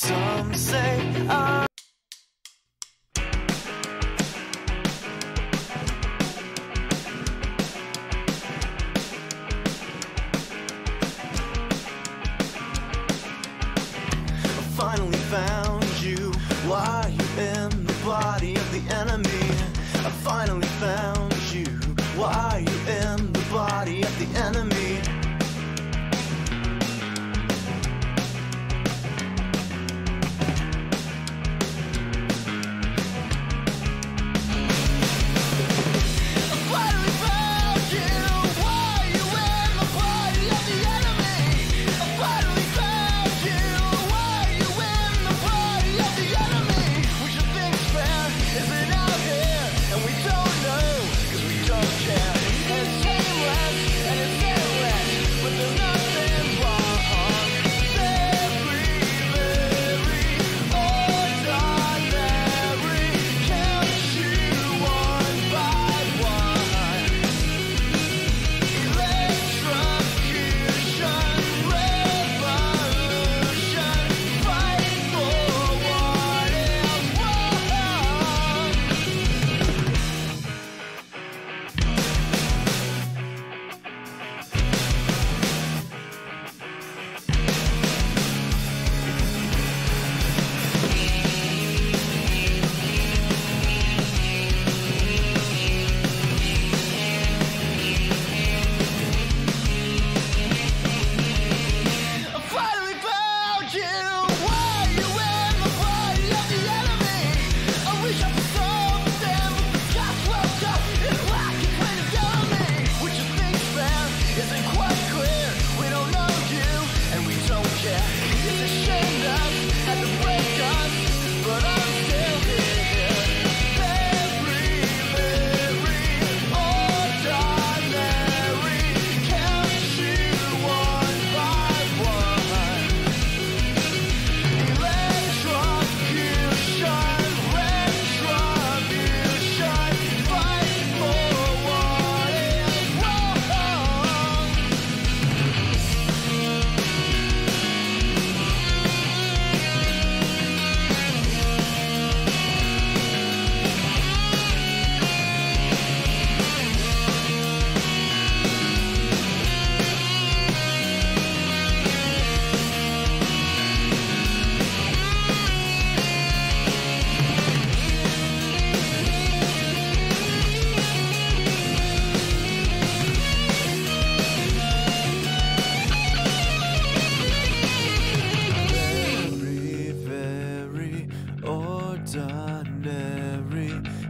Some say I finally found you. Why are you in the body of the enemy? I finally found you. Why are you in the body of the enemy?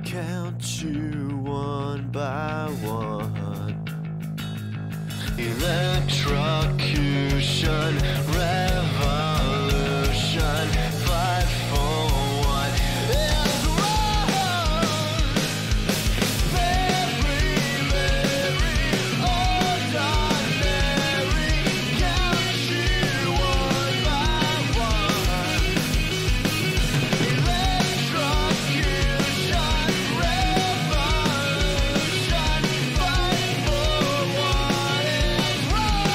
Count you one by one. Electrocution, revolution, fight for what is wrong. Very, very ordinary. Count you one by one. Electrocution, revolution, fight for what is wrong.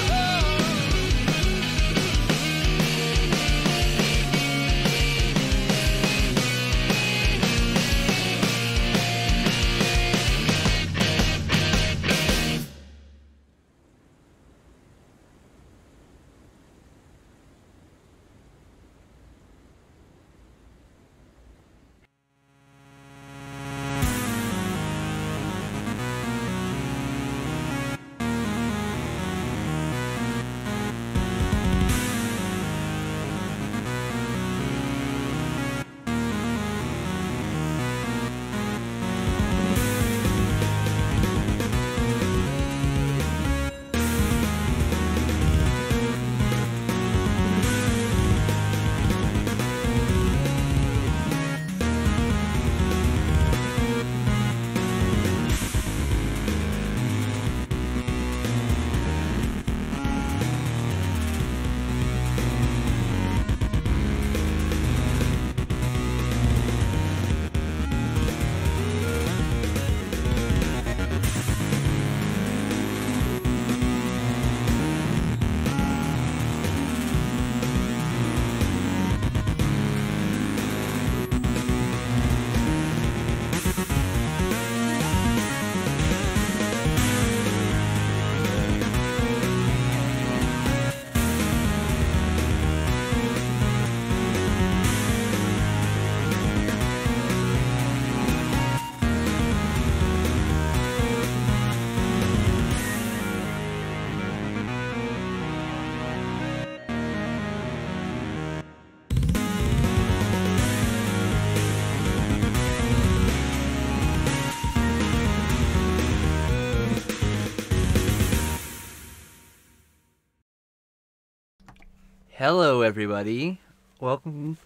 Hello, everybody. Welcome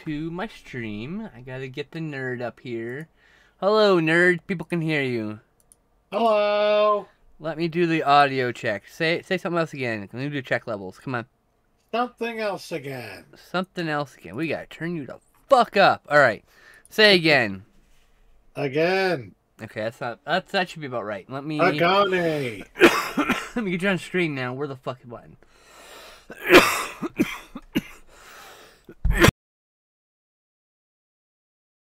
to my stream. I gotta get the nerd up here. Hello, nerd. People can hear you. Hello. Let me do the audio check. Say something else again. Let me do check levels. Come on. Something else again. Something else again. We gotta turn you the fuck up. All right. Say again. Again. Okay, that should be about right. Let me Agane. let me get you on screen now. Where the fuck is button?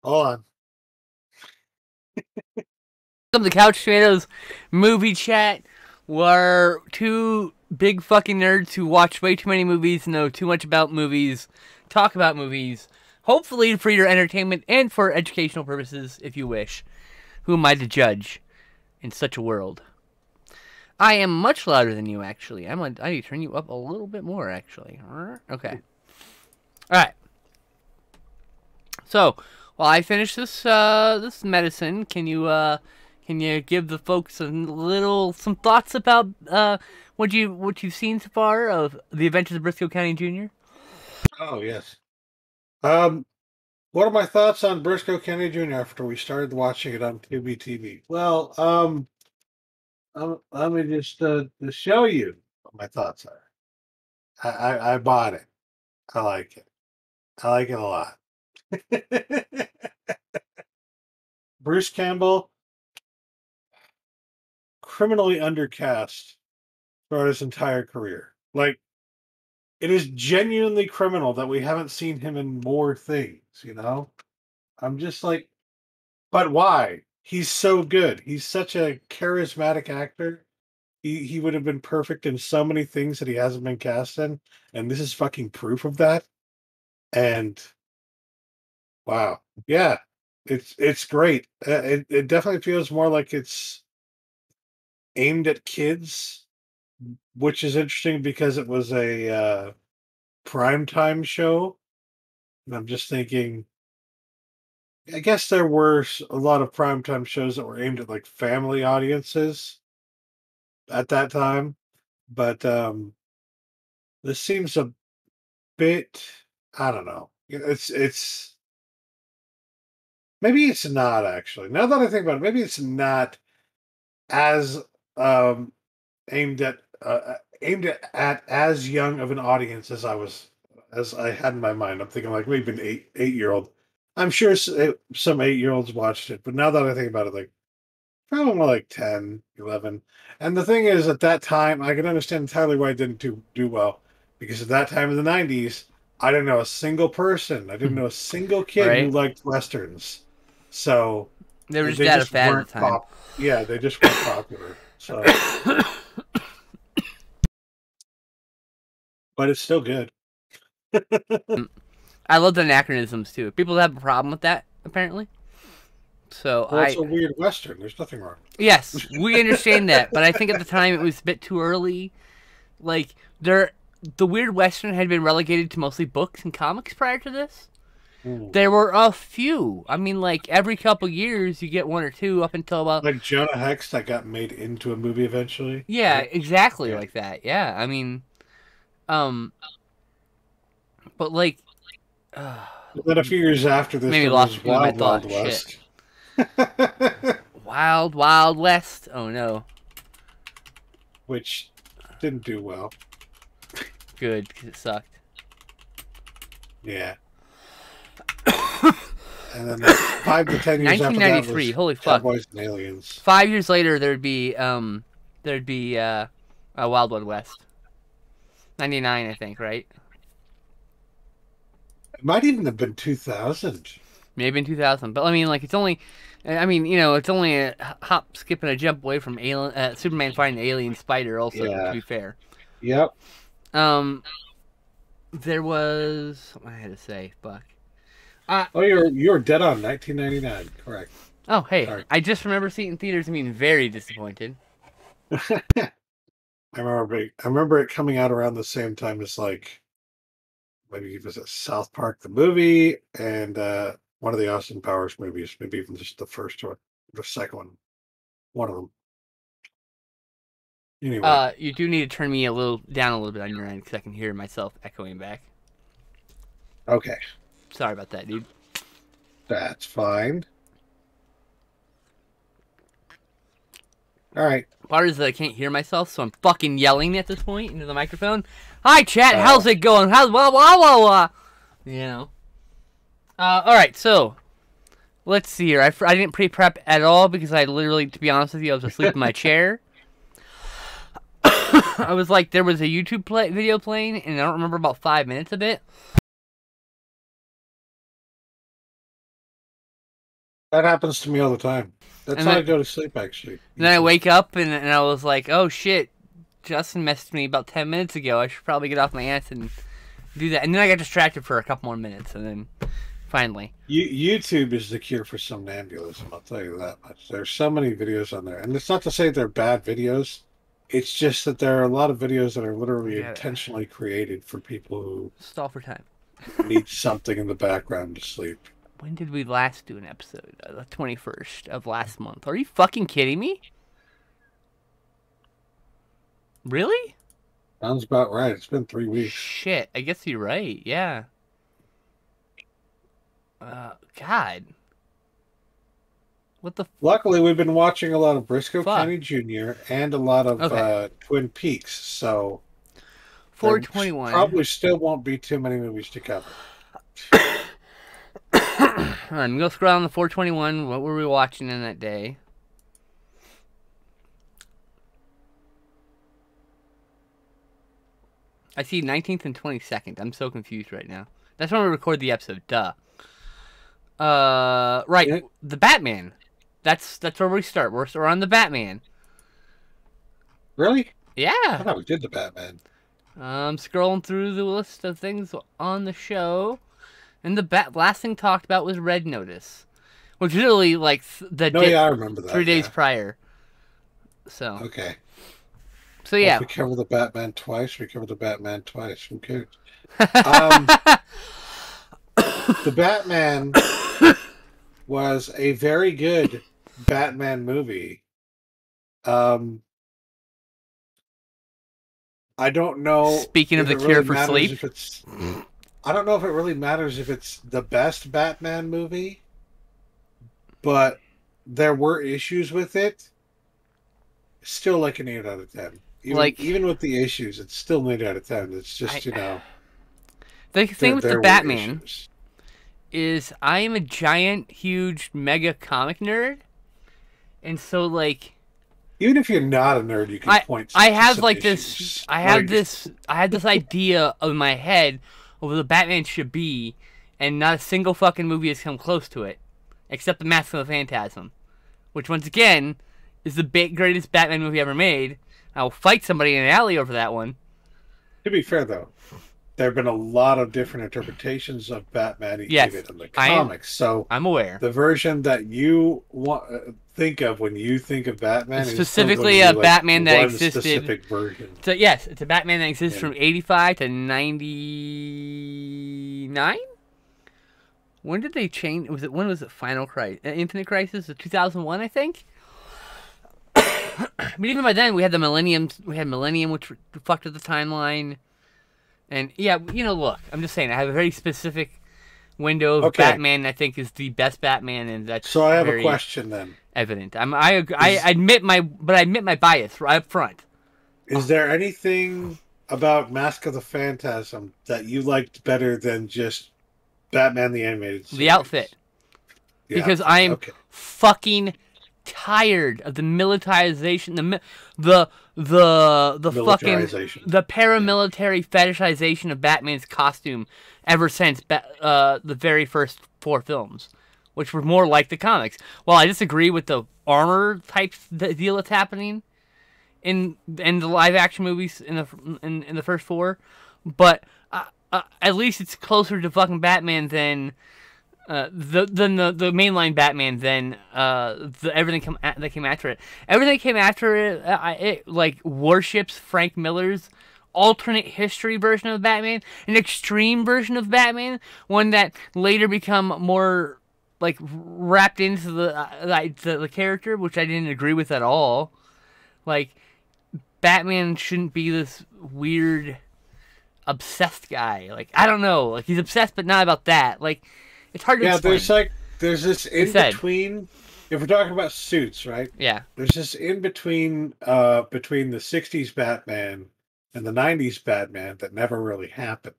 Hold on. Welcome to Couch Tomatoes movie chat. We're two big fucking nerds who watch way too many movies, know too much about movies, talk about movies, hopefully for your entertainment and for educational purposes, if you wish. Who am I to judge in such a world? I am much louder than you, actually. I need to turn you up a little bit more, actually. Okay. Alright. So, while I finish this medicine, can you give the folks some thoughts about what you've seen so far of The Adventures of Briscoe County Jr.? Oh, yes. What are my thoughts on Briscoe County Jr. after we started watching it on Tubi TV? Well, let me just to show you what my thoughts are. I bought it. I like it. I like it a lot. Bruce Campbell, criminally undercast throughout his entire career. Like, it is genuinely criminal that we haven't seen him in more things, you know? I'm just like, but why? He's so good. He's such a charismatic actor. He would have been perfect in so many things that he hasn't been cast in, and this is fucking proof of that. And wow, yeah, it's great. It definitely feels more like it's aimed at kids, which is interesting because it was a primetime show. And I'm just thinking, I guess there were a lot of primetime shows that were aimed at like family audiences at that time, but this seems a bit, I don't know. It's maybe it's not actually. Now that I think about it, maybe it's not as um aimed at as young of an audience as I had in my mind. I'm thinking like maybe an eight-year old. I'm sure some 8-year olds watched it, but now that I think about it, like probably more like 10, 11. And the thing is, at that time, I can understand entirely why it didn't do well. Because at that time in the 90s, I didn't know a single person. I didn't know a single kid who Right? liked Westerns. So They were just they out of just fad at weren't the time. Yeah, they just weren't popular. So, but it's still good. I love the anachronisms too. People have a problem with that, apparently. So Well, it's a weird Western. There's nothing wrong. yes, we understand that, but I think at the time it was a bit too early. Like the Weird Western had been relegated to mostly books and comics prior to this. Mm. There were a few. I mean, like every couple years you get one or two up until about Like Jonah Hex that got made into a movie eventually, yeah, right? exactly Yeah. like that. Yeah, I mean, um, but like, uh, And then a few years after this, maybe there lost was me with my Wild Wild thought. Shit, West. Wild Wild West. Oh no, Which didn't do well. good because it sucked. Yeah. And then like 5 to 10 years after that 1993. was Holy fuck! Cowboys and Aliens. 5 years later, there'd be a Wild Wild West. 99, I think, right? It might even have been 2000. Maybe in 2000. But I mean, like, it's only, I mean, you know, it's only a hop, skip, and a jump away from Superman finding the alien spider. Also, to Yeah. be fair, Yep. um, there was something I had to say. Fuck. Oh, you're dead on 1999. Correct. Oh, hey, Sorry. I just remember seeing it in theaters and being very disappointed. I remember it coming out around the same time as like maybe it was a South Park the movie and one of the Austin Powers movies, maybe even just the first one, the second one, one of them. Anyway. You do need to turn me down a little bit on your end because I can hear myself echoing back. Okay. Sorry about that, dude. That's fine. All right. Part is that I can't hear myself, so I'm fucking yelling at this point into the microphone. Hi, chat. How's it going? How's blah blah blah blah? You know. All right. So, let's see here. I didn't pre-prep at all because I literally, to be honest with you, I was asleep in my chair. I was like, there was a YouTube video playing, and I don't remember about 5 minutes of it. That happens to me all the time. That's how I go to sleep, actually. Then I wake up, and I was like, oh, shit. Justin messaged me about 10 minutes ago. I should probably get off my ass and do that. And then I got distracted for a couple more minutes, and then finally. YouTube is the cure for somnambulism, I'll tell you that much. There's so many videos on there. And it's not to say they're bad videos. It's just that there are a lot of videos that are literally intentionally created for people who stall for time. need something in the background to sleep. When did we last do an episode? The 21st of last month. Are you fucking kidding me? Really? Sounds about right. It's been 3 weeks. Shit, I guess you're right. Yeah. God. What the? Luckily, we've been watching a lot of Briscoe County Jr. and a lot of Twin Peaks, so 421. Probably still won't be too many movies to cover. I'm gonna scroll down the 421. What were we watching in that day? I see 19th and 22nd. I'm so confused right now. That's when we record the episode. Duh. Right. Yeah. The Batman. That's where we start. We're on the Batman. Really? Yeah. I thought we did the Batman. I'm scrolling through the list of things on the show, and the last thing talked about was Red Notice, which really like I remember that 3 days prior. So okay. So yeah, if we cover the Batman twice. We cover the Batman twice. Who cares? The Batman was a very good Batman movie. I don't know. Speaking of the cure for sleep, I don't know if it really matters if it's the best Batman movie, but there were issues with it. Still like an 8 out of 10. Even with the issues, it's still an 8 out of 10. It's just, the thing with the Batman is I am a giant, huge, mega comic nerd, and so like. Even if you're not a nerd, you can point. I have like this. I had this idea in my head of what the Batman should be, and not a single fucking movie has come close to it, except The Mask of the Phantasm, which once again is the greatest Batman movie ever made. I'll fight somebody in an alley over that one. To be fair, though, there have been a lot of different interpretations of Batman in the comics. So I'm aware. The version that you think of when you think of Batman is specifically a Batman that existed. Specific version. So yes, it's a Batman that exists from 85 to 99. When did they change? When was it? Final Crisis, Infinite Crisis, 2001, I think. But even by then, we had the Millennium. We had Millennium, which fucked with the timeline. And yeah, look, I'm just saying, I have a very specific window of Batman. I think is the best Batman, and that's so. I have a question then. Evident. I admit my bias right up front. Is there anything about Mask of the Phantasm that you liked better than just Batman the Animated Series? The outfit. Because I'm fucking tired of the militarization, the fucking the paramilitary fetishization of Batman's costume ever since the very first 4 films, which were more like the comics. While I disagree with the armor type deal that's happening in the live action movies in the first 4, but at least it's closer to fucking Batman than the mainline Batman than everything that came after it. Everything that came after it like worships Frank Miller's alternate history version of Batman, an extreme version of Batman, one that later become more like wrapped into the character, which I didn't agree with at all. Like Batman shouldn't be this weird, obsessed guy. Like, I don't know. Like, he's obsessed, but not about that. Like, it's hard to explain. There's this in between. If we're talking about suits, right? Yeah. There's this in between, between the '60s Batman and the '90s Batman that never really happened,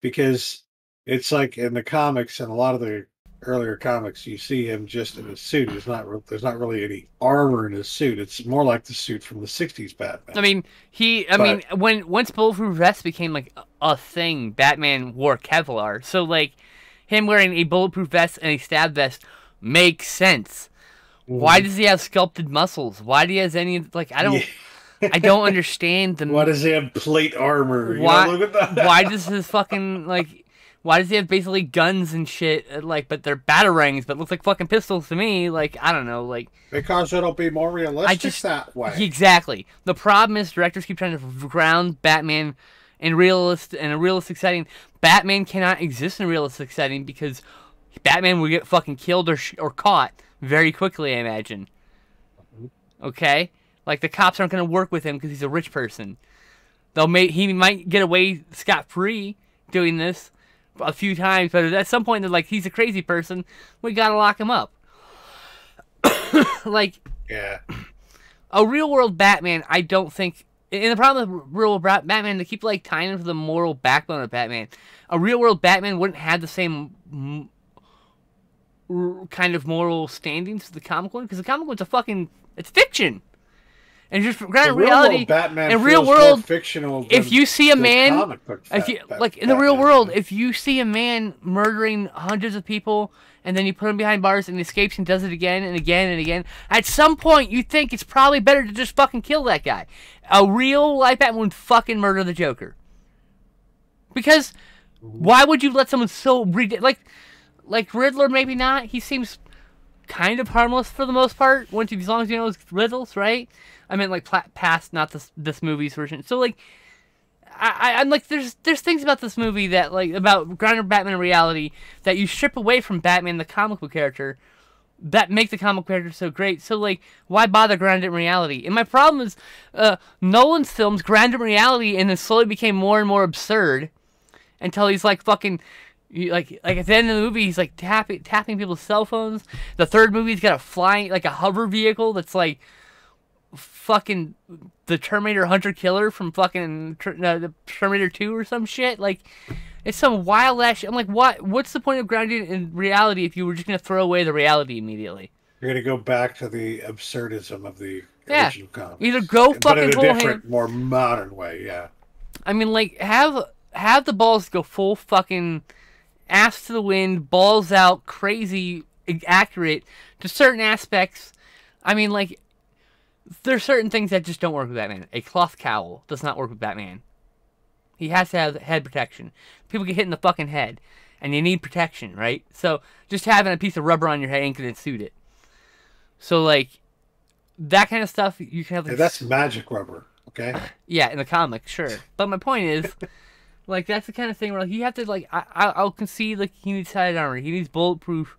because it's like in the comics and a lot of the earlier comics, you see him just in a suit. There's not really any armor in his suit. It's more like the suit from the '60s Batman. I mean, once bulletproof vests became like a thing, Batman wore Kevlar. So like, him wearing a bulletproof vest and a stab vest makes sense. Why does he have sculpted muscles? Why do he has any like? I don't understand the. Why does he have plate armor? Why? Why does his fucking like? Why does he have basically guns and shit? Like, but they're batarangs, but looks like fucking pistols to me. Like, I don't know. Like, because it'll be more realistic that way. Exactly. The problem is directors keep trying to ground Batman in a realistic setting. Batman cannot exist in a realistic setting because Batman will get fucking killed or caught very quickly, I imagine. Okay? Like, the cops aren't going to work with him because he's a rich person. He might get away scot-free doing this a few times, but at some point they're like, he's a crazy person, we gotta lock him up. Like, yeah. A real-world Batman, I don't think... And the problem with real-world Batman, they keep, like, tying him to the moral backbone of Batman. A real-world Batman wouldn't have the same kind of moral standings as the comic one, because the comic one's it's fiction. And just grounded in reality, in real world, fictional. If you see a man, in the real world, if you see a man murdering hundreds of people and then you put him behind bars and he escapes and does it again and again and again, at some point you think it's probably better to just fucking kill that guy. A real life Batman would fucking murder the Joker. Because why would you let someone so like Riddler? Maybe not. He seems kind of harmless for the most part. As long as you know his riddles, right? I meant like past, not this movie's version. So like, I'm like, there's things about this movie that like about grounded Batman in reality that you strip away from Batman, the comic book character, that make the comic character so great. So like, why bother grounded in reality? And my problem is, Nolan's films grounded in reality and then slowly became more and more absurd until he's like fucking. Like at the end of the movie, he's like tapping people's cell phones. The third movie, he's got a hover vehicle that's like fucking the Terminator Hunter Killer from fucking the Terminator 2 or some shit. Like, it's some wild ass shit. I'm like, what's the point of grounding in reality if you were just gonna throw away the reality immediately? You're gonna go back to the absurdism of the original comics. Either go but fucking in a full different, more modern way. Yeah. I mean, like, have the balls go full fucking ass to the wind, balls out, crazy accurate to certain aspects. I mean, like, there's certain things that just don't work with Batman. A cloth cowl does not work with Batman. He has to have head protection. People get hit in the fucking head, and you need protection, right? So just having a piece of rubber on your head ain't gonna suit it. So like that kind of stuff, you can have. Like, that's magic rubber, okay? Yeah, in the comic, sure. But my point is, like, that's the kind of thing where like, you have to like, I'll concede like he needs side armor, he needs bulletproof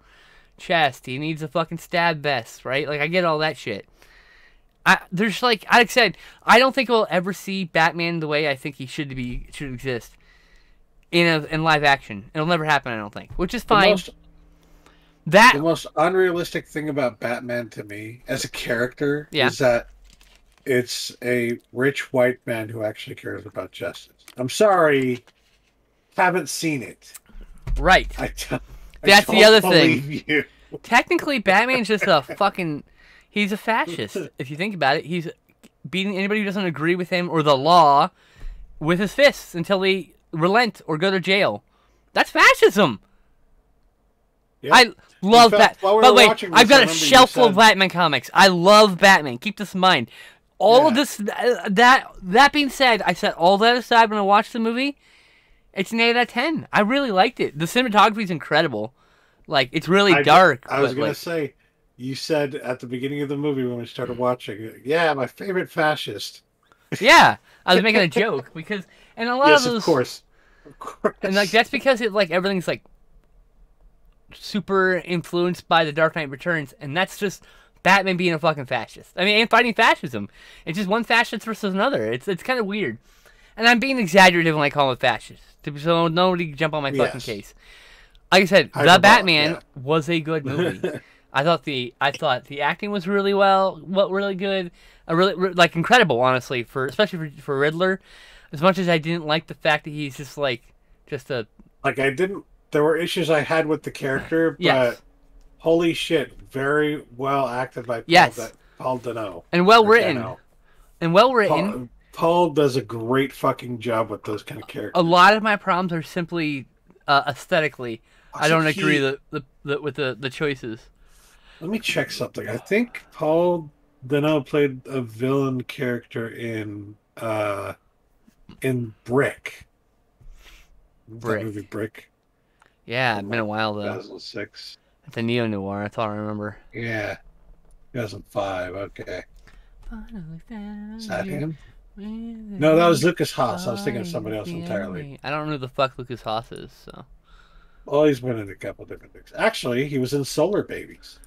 chest, he needs a fucking stab vest, right? Like I get all that shit. There's like I said, I don't think we'll ever see Batman the way I think he should exist in live action. It'll never happen, I don't think, which is fine. The most unrealistic thing about Batman to me as a character is that it's a rich white man who actually cares about justice. I'm sorry, haven't seen it. Right. That's the other thing. You. Technically, Batman's just a fucking. He's a fascist, if you think about it. He's beating anybody who doesn't agree with him or the law with his fists until they relent or go to jail. That's fascism. Yep. I love that. By the way, I've got a shelf full of Batman comics. I love Batman. Keep this in mind. All of this, that being said, I set all that aside when I watched the movie. It's an 8 out of 10. I really liked it. The cinematography is incredible. Like, it's really dark. I was going to say, you said at the beginning of the movie when we started watching, yeah, my favorite fascist. Yeah, I was making a joke because, and a lot of those, of course, and like that's because it like everything's like super influenced by The Dark Knight Returns, and that's just Batman being a fucking fascist. I mean, and fighting fascism. It's just one fascist versus another. It's kind of weird. And I'm being exaggerative when I call it fascist, so nobody can jump on my fucking case. Like I said, The Batman was a good movie. I thought the acting was really really good, really like incredible, honestly, especially for Riddler. As much as I didn't like the fact that he's just a I didn't. There were issues I had with the character, but holy shit, very well acted by Paul Dano. And well written. And well written. Paul does a great fucking job with those kind of characters. A lot of my problems are simply aesthetically. I don't agree with the choices. Let me check something. I think Paul Dano played a villain character in Brick. That movie Brick. Yeah, it's been a while though. 2006. It's a neo-noir, that's all I remember. Yeah. 2005, okay. Is that him? No, that was Lucas Haas. I was thinking of somebody else entirely. I don't know who the fuck Lucas Haas is, so. Well, he's been in a couple different things. Actually, he was in Solar Babies.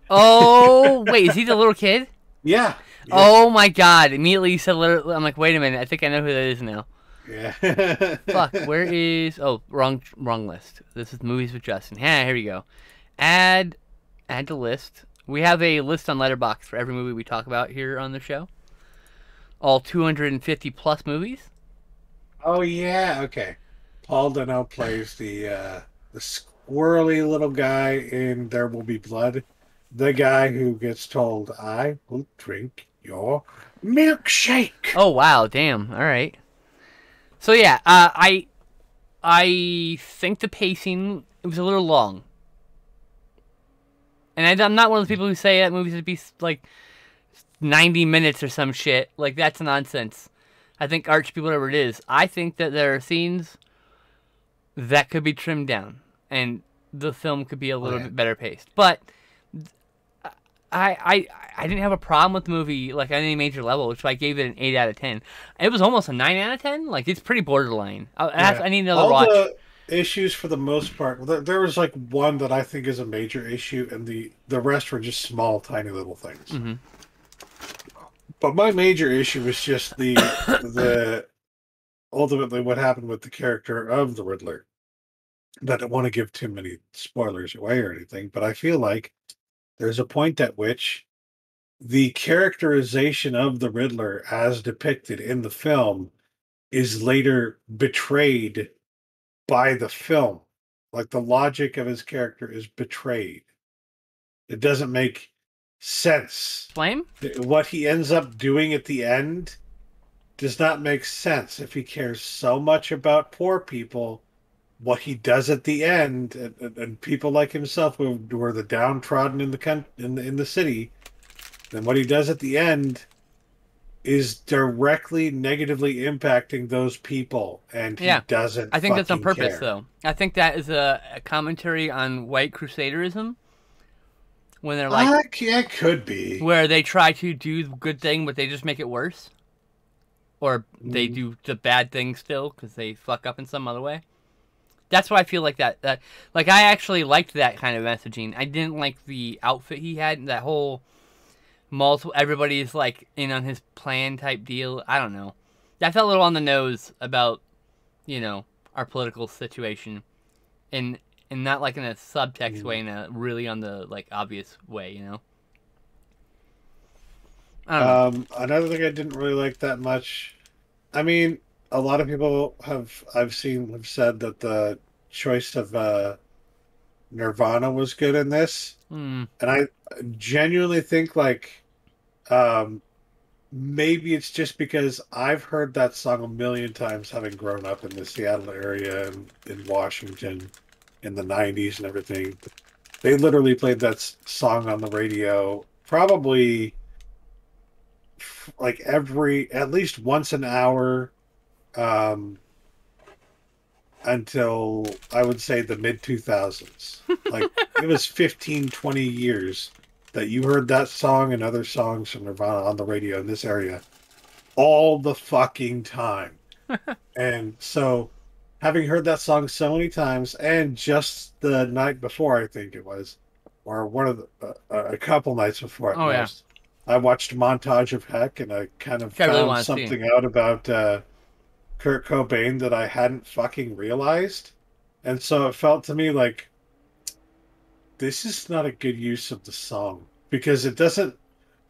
Oh, wait, is he the little kid? Yeah. Oh my god. Immediately you said little, I'm like, wait a minute, I think I know who that is now. Yeah. Fuck, where is... Oh, wrong list. This is Movies with Justin. Yeah, here we go. Add to list. We have a list on Letterboxd for every movie we talk about here on the show. All 250 plus movies. Oh yeah, okay. Paul Dano plays the squirrely little guy in There Will Be Blood. The guy who gets told, "I will drink your milkshake." Oh wow, damn. All right. So yeah, I think the pacing was a little long. And I'm not one of those people who say that movies would be like 90 minutes or some shit. Like, that's nonsense. I think art should be whatever it is. I think that there are scenes that could be trimmed down, and the film could be a little bit better paced. But I didn't have a problem with the movie, like, on any major level, which I gave it an 8 out of 10. It was almost a 9 out of 10. Like, it's pretty borderline. I need another watch. The issues, for the most part, there was, like, one that I think is a major issue, and the rest were just small, tiny little things. Mm-hmm. But my major issue was just the ultimately what happened with the character of the Riddler. I don't want to give too many spoilers away or anything, but I feel like there's a point at which the characterization of the Riddler as depicted in the film is later betrayed by the film. Like, the logic of his character is betrayed. It doesn't make sense. Flame? What he ends up doing at the end does not make sense. If he cares so much about poor people, what he does at the end, and people like himself who are the downtrodden in the city, then what he does at the end is directly negatively impacting those people, and he doesn't. I think that's on purpose, care. though. I think that is a commentary on white crusaderism. When they're like, it could be where they try to do the good thing, but they just make it worse, or they do the bad thing still because they fuck up in some other way. That's why I feel like that. Like, I actually liked that kind of messaging. I didn't like the outfit he had. That whole everybody's like in on his plan type deal. I don't know. That felt a little on the nose about, our political situation, and not like in a subtext way, in a really on the like obvious way, I don't know. Another thing I didn't really like that much. I mean, a lot of people I've seen have said that the choice of Nirvana was good in this, and I genuinely think maybe it's just because I've heard that song a million times, having grown up in the Seattle area and in Washington in the 90s and everything. They literally played that song on the radio probably like at least once an hour until I would say the mid 2000s. Like, it was 15, 20 years that you heard that song and other songs from Nirvana on the radio in this area all the fucking time. And so, having heard that song so many times, and just the night before, I think it was, or one of the a couple nights before at Oh yeah, most, I watched Montage of Heck, and I kind of which I really found want to see. something out about Kurt Cobain that I hadn't fucking realized, and so it felt to me like this is not a good use of the song because it doesn't.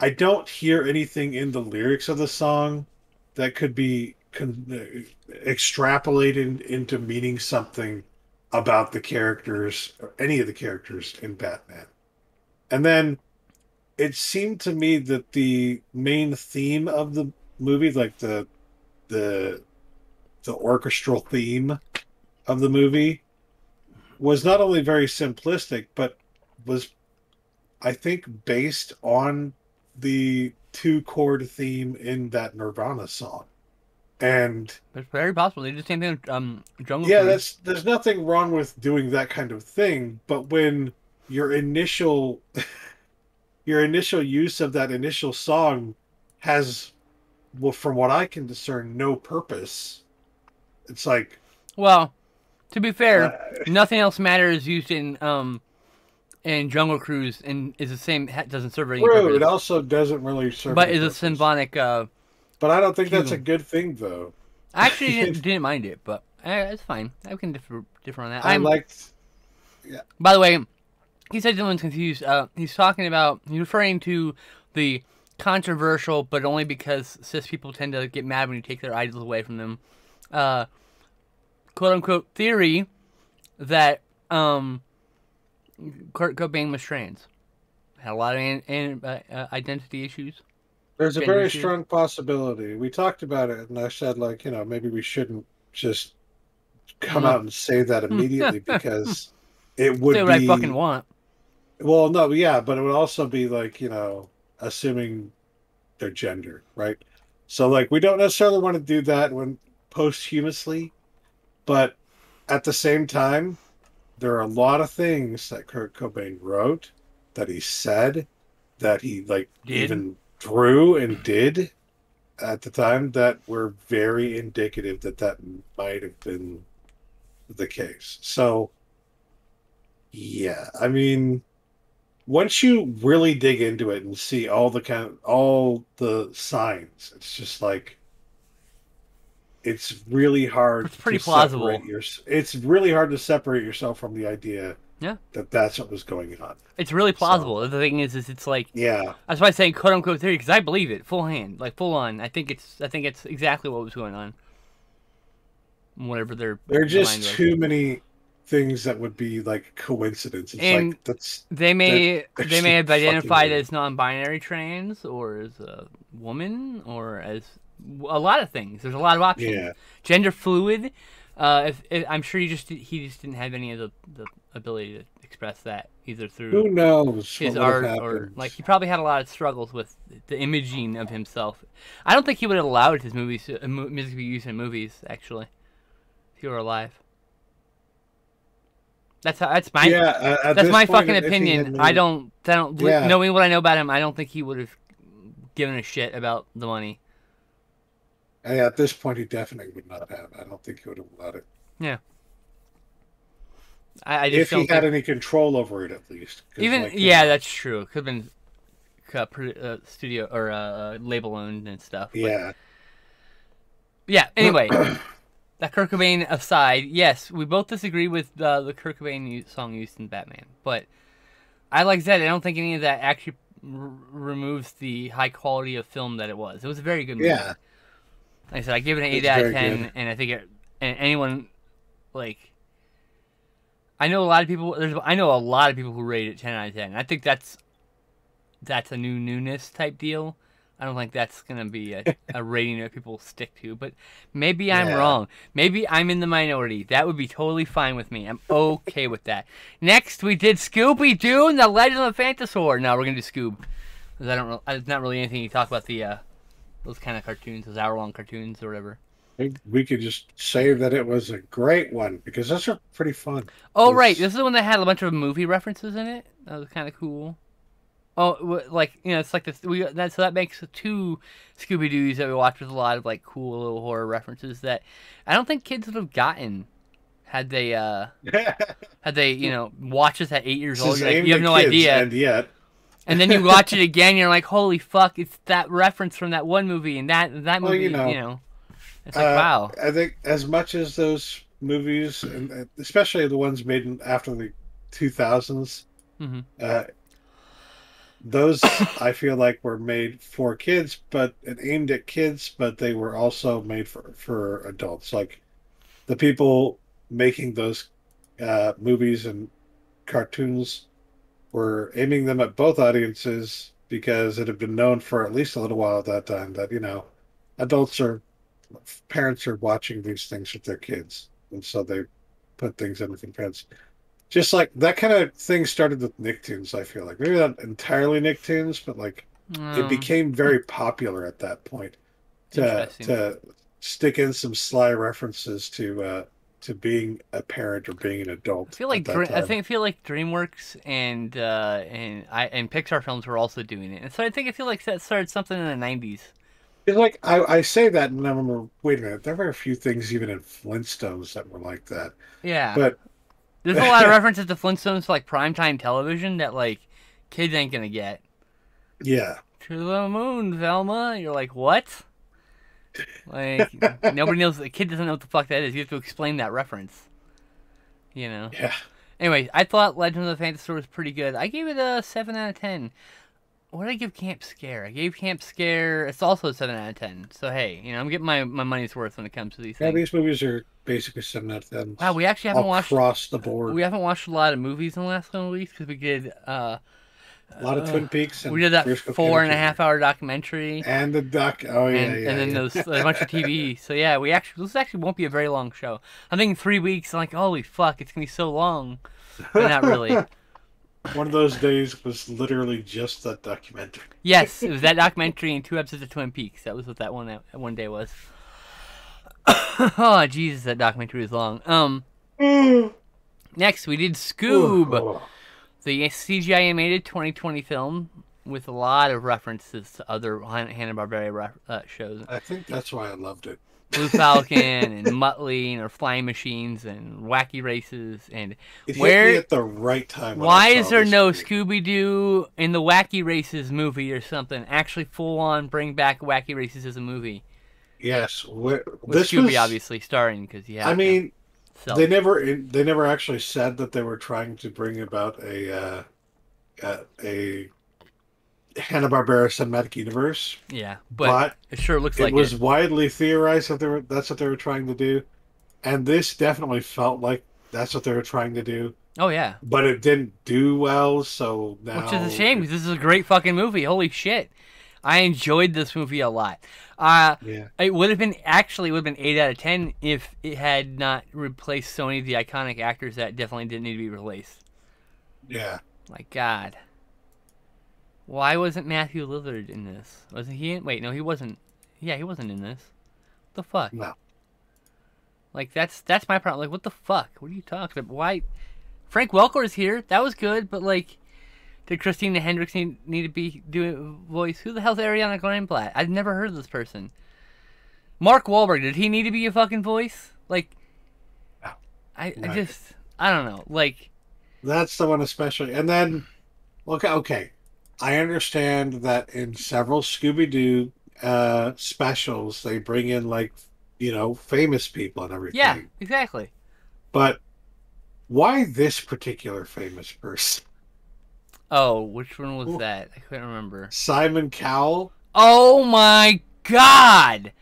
I don't hear anything in the lyrics of the song that could be extrapolated into meaning something about the characters or any of the characters in Batman. And then it seemed to me that the main theme of the movie, like the the orchestral theme of the movie, was not only very simplistic, but was, I think, based on the two chord theme in that Nirvana song. And It's very possible. They did the same thing with Jungle yeah, Cruise. that's there's nothing wrong with doing that kind of thing, but when your initial your initial use of that initial song has, well, from what I can discern, no purpose. It's like Well, to be uh, fair, nothing else matters used in Jungle Cruise and is the same. Doesn't serve any true. It purpose, also doesn't really serve but any is a purpose. symphonic But I don't think that's a cue. good thing, though. I actually didn't mind it, but it's fine. I can differ on that. I liked, yeah, By the way, he said someone's confused. He's talking about he's referring to the controversial, but only because cis people tend to get mad when you take their idols away from them. Uh, quote unquote theory that Kurt Cobain was trans. Had a lot of identity issues, there's a gender very issues. strong possibility. We talked about it, and I said, like, maybe we shouldn't just come Mm. out and say that immediately because it Say would what I fucking be, want. well, no, yeah, but it would also be like, assuming their gender, right? So, like, we don't necessarily want to do that when posthumously, but at the same time, there are a lot of things that Kurt Cobain wrote, that he said, that he like Did even drew and did at the time that were very indicative that that might have been the case. So, yeah, I mean, once you really dig into it and see all the signs, it's just like it's really hard it's to pretty separate plausible. it's really hard to separate yourself from the idea Yeah, that that's what was going on. it's really So, plausible. The thing is it's like yeah, that's why I'm saying quote unquote theory because I believe it full hand, like full on. I think it's exactly what was going on. Whatever there are their mind just was. too many things that would be like coincidence. It's And like that's they that may there's no have fucking identified way. as non-binary trans or as a woman or as a lot of things. There's a lot of options. Yeah. Gender fluid. If I'm sure he just didn't have any of the ability to express that either through Who knows what his would have art or happened? like he probably had a lot of struggles with the imaging of himself. I don't think he would have allowed his music to be used in movies actually if he were alive. Yeah, at That's this my point, fucking if he had opinion. made, I don't yeah, knowing what I know about him. I don't think he would have given a shit about the money. yeah, at this point, he definitely would not have. I don't think he would have allowed it. Yeah, I just If he don't had think. any control over it, at least. Because, Even like, yeah, that's true. Could have been studio or label owned and stuff. But yeah. yeah. Anyway, that Kurt Cobain aside, yes, we both disagree with the Kurt Cobain song used in Batman. But I like that. I don't think any of that actually removes the high quality of film that it was. It was a very good movie. Yeah, Like I said, I give it an eight it's out of very 10, good. and I think and anyone like I know a lot of people. I know a lot of people who rate it 10 out of 10. I think that's a newness type deal. I don't think that's gonna be a rating that people stick to. But maybe I'm Yeah. wrong. Maybe I'm in the minority. That would be totally fine with me. I'm okay with that. Next, we did Scooby-Doo and the Legend of Phantosaur. Now we're gonna do Scoob. 'Cause It's not really anything you talk about those kind of cartoons, those hour-long cartoons or whatever. I think we could just say that it was a great one because those are pretty fun. Oh right, It's, this is the one that had a bunch of movie references in it. That was kind of cool. Oh, like it's like this. So that makes two Scooby Doo's that we watched with a lot of like cool little horror references that I don't think kids would have gotten had they watched this at 8 years old, This is like, aimed you have at no kids, idea. and yet And then you watch it again, you're like, holy fuck, it's that reference from that one movie, and that well, movie, it's like, wow. I think as much as those movies, and especially the ones made after the 2000s, Hmm. those I feel like were made for kids, but and aimed at kids, but they were also made for adults. Like the people making those movies and cartoons were aiming them at both audiences because it had been known for at least a little while at that time that adults are parents are watching these things with their kids, and so they put things in with their parents. Just like that kind of thing started with Nicktoons, I feel like. Maybe not entirely Nicktoons, but like it became very popular at that point to stick in some sly references to being a parent or being an adult. I feel like DreamWorks and Pixar films were also doing it, and so I feel like that started something in the '90s. It's like I say that, and I remember. Wait a minute, there were a few things even in Flintstones that were like that. Yeah, but there's a lot of references to Flintstones to like primetime television that like kids ain't gonna get. Yeah. To the moon, Velma. You're like, what? Like, nobody knows. The kid doesn't know what the fuck that is. You have to explain that reference. Yeah. Anyway, I thought Legend of the Phantosaur was pretty good. I gave it a 7 out of 10. What did I give Camp Scare? I gave Camp Scare. It's also a 7 out of 10. So hey, I'm getting my money's worth when it comes to these things. These movies are basically 7 out of 10. Wow, we actually haven't watched across the board. We haven't watched a lot of movies in the last couple of weeks because we did a lot of Twin Peaks. And we did that 4.5-hour documentary. And the doc. Oh yeah, and then a bunch of TV. So yeah, this actually won't be a very long show. I'm thinking 3 weeks. I'm like, holy fuck, it's gonna be so long. But not really. One of those days was literally just that documentary. Yes, it was that documentary and 2 episodes of Twin Peaks. That was what that one day was. Oh Jesus, that documentary was long. Next we did Scoob, the CGI animated 2020 film with a lot of references to other Hanna-Barbera shows. I think that's why I loved it. Blue Falcon and Muttley and Flying Machines and Wacky Races and it hit me at the right time. Why is there no Scooby-Doo in the Wacky Races movie or something? Actually, full on bring back Wacky Races as a movie. Yes, with Scooby obviously starring because they never actually said that they were trying to bring about a Hanna-Barbera cinematic universe. Yeah, but it sure looks like it was widely theorized that that's what they were trying to do, and this definitely felt like that's what they were trying to do. Oh yeah, but it didn't do well, so now which is a shame because this is a great fucking movie. Holy shit, I enjoyed this movie a lot. It would have been 8 out of 10 if it had not replaced so many of the iconic actors that definitely didn't need to be replaced. Yeah, my God. Why wasn't Matthew Lillard in this? Wasn't he in? Wait, no, he wasn't. Yeah, he wasn't in this. What the fuck? No. Like, that's my problem. Like, what the fuck? What are you talking about? Why? Frank Welker's here. That was good, but, like, did Christina Hendricks need to be doing voice? Who the hell's Ariana Greenblatt? I've never heard of this person. Mark Wahlberg, did he need to be a fucking voice? Like, no. I don't know. Like, that's the one especially. And then, okay. I understand that in several Scooby-Doo specials, they bring in, like, famous people and everything. Yeah, exactly. But why this particular famous person? Oh, which one was that? I couldn't remember. Simon Cowell? Oh my God!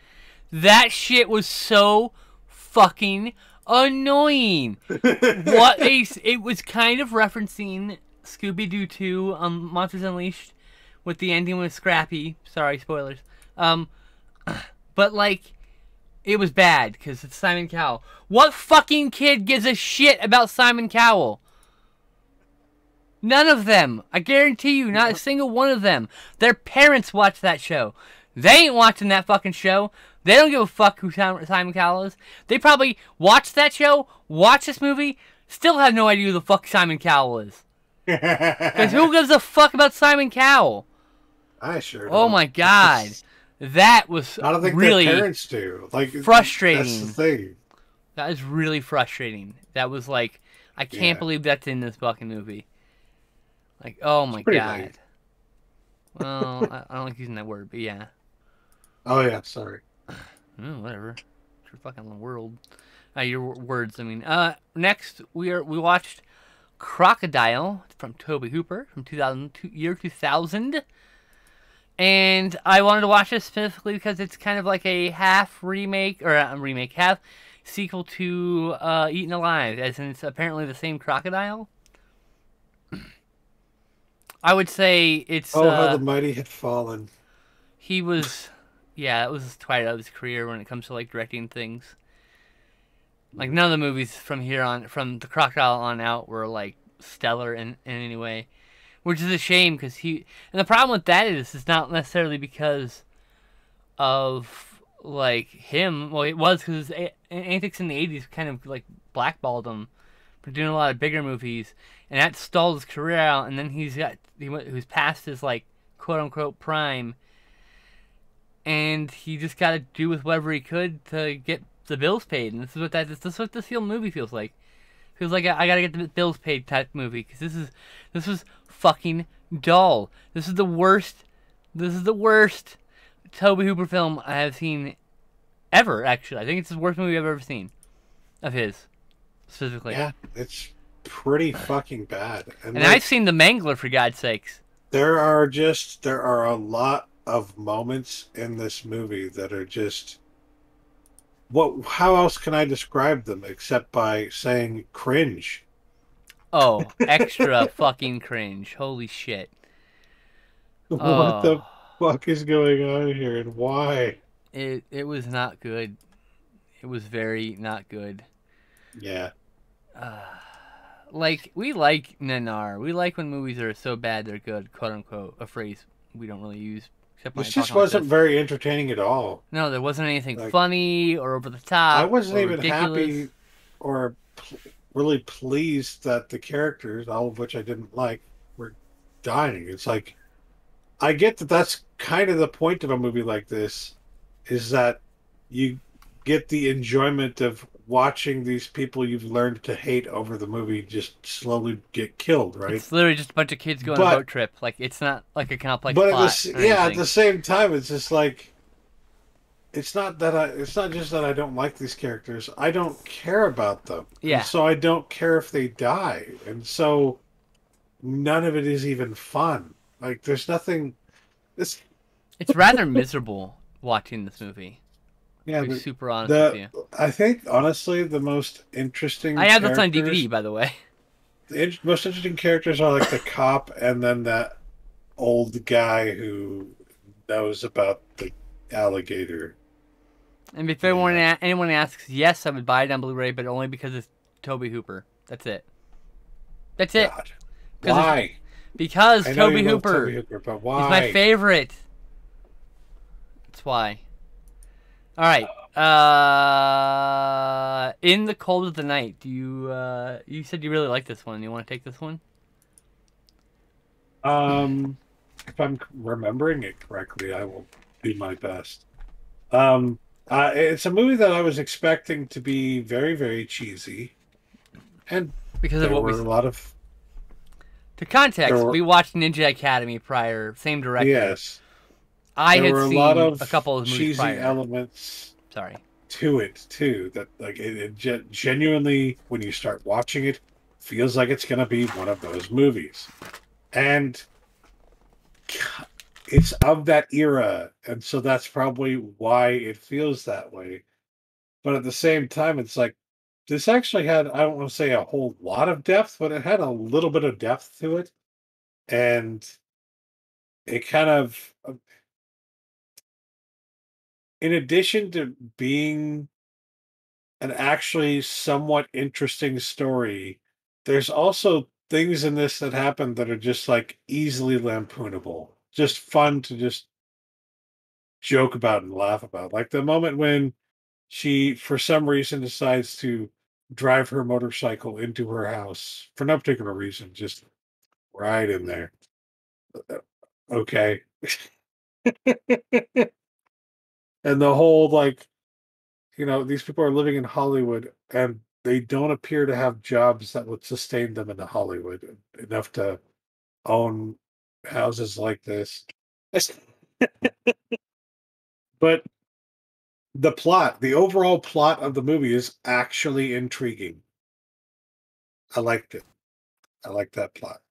That shit was so fucking annoying. It was kind of referencing Scooby-Doo 2, Monsters Unleashed, with the ending with Scrappy. Sorry, spoilers. But, like, it was bad, because it's Simon Cowell. What fucking kid gives a shit about Simon Cowell? None of them. I guarantee you, not a single one of them. Their parents watch that show. They ain't watching that fucking show. They don't give a fuck who Simon Cowell is. They probably watch that show, watch this movie, still have no idea who the fuck Simon Cowell is. Because who gives a fuck about Simon Cowell? I sure don't. Oh my God. That was I don't think really their parents do. Like, frustrating. That's the thing. That is really frustrating. That was like, I can't Yeah, believe that's in this fucking movie. Like, oh it's my pretty god. lame. Well, I don't like using that word, but yeah. Oh yeah, sorry. Whatever. It's your fucking world. Your words. I mean. Next we watched Crocodile from Toby Hooper from 2000, and I wanted to watch it specifically because it's kind of like a half remake or half sequel to Eaten Alive, as in it's apparently the same crocodile. I would say it's Oh, how the mighty had fallen. he was, yeah, it was the twilight of his career when it comes to like directing things. Like none of the movies from here on, from the Crocodile on out, were like stellar in any way, which is a shame because he. And the problem with that is, it's not necessarily because of like him. Well, it was because antics in the '80s kind of like blackballed him for doing a lot of bigger movies, and that stalled his career out. And then he was past his like quote unquote prime, and he just got to do with whatever he could to get the bills paid. And this is what this whole movie feels like. Feels like I gotta get the bills paid type movie, because this was fucking dull. This is the worst. This is the worst Tobe Hooper film I have seen ever. Actually, I think it's the worst movie I've ever seen of his, specifically. Yeah, it's pretty fucking bad. And like, I've seen The Mangler, for God's sakes. there are a lot of moments in this movie that are just how else can I describe them except by saying cringe? Oh, extra fucking cringe. Holy shit. What the Oh, fuck is going on here and why? it was not good. It was very not good. Yeah. Like, we like Nanar. We like when movies are so bad they're good, quote unquote. A phrase we don't really use except when This I'm just talking like wasn't this. very entertaining at all. No, there wasn't anything Like, funny or over the I top wasn't or even ridiculous. happy or really pleased that the characters, all of which I didn't like, were dying. It's like, I get that that's kind of the point of a movie like this, is that you get the enjoyment of watching these people you've learned to hate over the movie just slowly get killed, right? It's literally just a bunch of kids going on a But boat trip. Like, it's not like a complex but plot or at anything. the same time, it's just like, it's not just that I don't like these characters. I don't care about them. And Yeah. so I don't care if they die. And so none of it is even fun. Like there's nothing this It's rather miserable watching this movie. yeah, To be super honest with you. I think honestly the most interesting I have this on characters DVD, by the way. most interesting characters are like the cop and then that old guy who knows about the alligator. And if Yeah. anyone asks, yes, I would buy it on Blu-ray, but only because it's Toby Hooper. That's it. That's it. God. Because Why? because I know Toby you love Hooper Toby Hooper, but is my why? favorite. That's why. All right. In the Cold of the Night. Do you you said you really like this one. You want to take this one? If I'm remembering it correctly, I will do my best. Um, it's a movie that I was expecting to be very, very cheesy, and Because of there what we were a lot of to there context, were we watched Ninja Academy prior, same director. yes, I there had were a lot seen a of couple of movies cheesy prior. elements Sorry. to it too. That like genuinely, when you start watching it, feels like it's gonna be one of those movies, and it's of that era, and so that's probably why it feels that way. But at the same time, it's like this actually had, I don't want to say a whole lot of depth, but it had a little bit of depth to it. And it kind of, in addition to being an actually somewhat interesting story, there's also things in this that happen that are just like easily lampoonable, just fun to just joke about and laugh about. Like the moment when she, for some reason, decides to drive her motorcycle into her house for no particular reason, just right in there. Okay. And the whole like these people are living in Hollywood and they don't appear to have jobs that would sustain them in Hollywood enough to own houses like this. But the overall plot of the movie is actually intriguing. I liked it. I like that plot.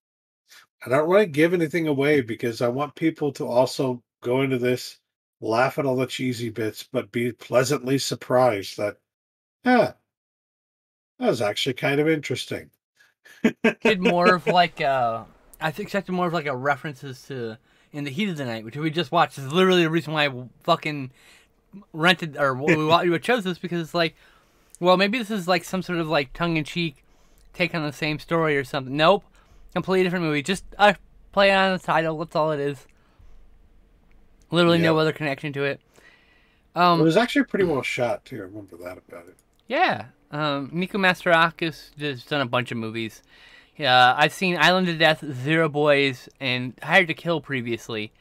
I don't want to give anything away because I want people to also go into this, laugh at all the cheesy bits, but be pleasantly surprised that, yeah, that was actually kind of interesting. Did more of like I expected more of like a references to In the Heat of the Night, which we just watched. Is literally the reason why I fucking rented or we chose this, because it's like, well, maybe this is like some sort of like tongue in cheek take on the same story or something. Nope, completely different movie. Just play on the title. That's all it is. Literally no other connection to it. It was actually pretty well shot too. I remember that about it. Yeah. Nico Mastorakis has done a bunch of movies. I've seen Island of Death, Zero Boys, and Hired to Kill previously.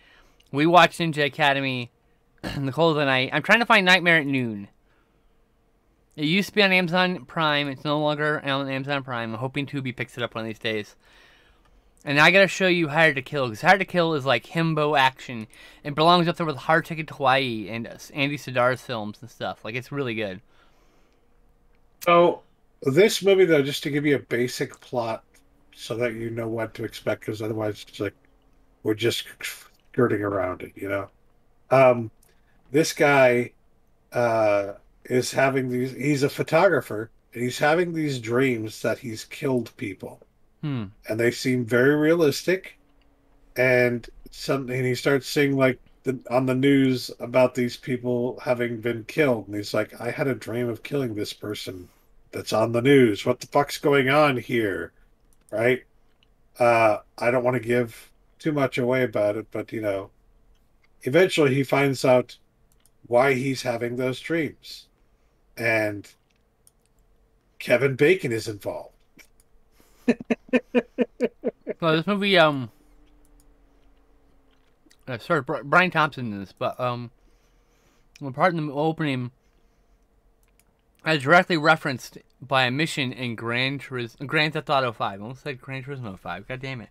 We watched Ninja Academy, The Cold of the Night. I'm trying to find Nightmare at Noon. It used to be on Amazon Prime. It's no longer on Amazon Prime. I'm hoping Tubi picks it up one of these days. And I gotta show you Hired to Kill, because Hired to Kill is like himbo action. It belongs up there with Hard Ticket to Hawaii and Andy Sidar's films and stuff. Like, it's really good. So, this movie, though, just to give you a basic plot so that you know what to expect, because otherwise it's like we're just skirting around it, This guy is having he's a photographer, and he's having these dreams that he's killed people. And they seem very realistic. And he starts seeing like on the news about these people having been killed. And he's like, I had a dream of killing this person that's on the news. What the fuck's going on here? Right? I don't want to give too much away about it, but eventually he finds out why he's having those dreams. And Kevin Bacon is involved. Well, this movie, sorry, Brian Thompson in this, but part in the opening is directly referenced by a mission in Grand Theft Auto 5. I almost said Gran Turismo 5. God damn it.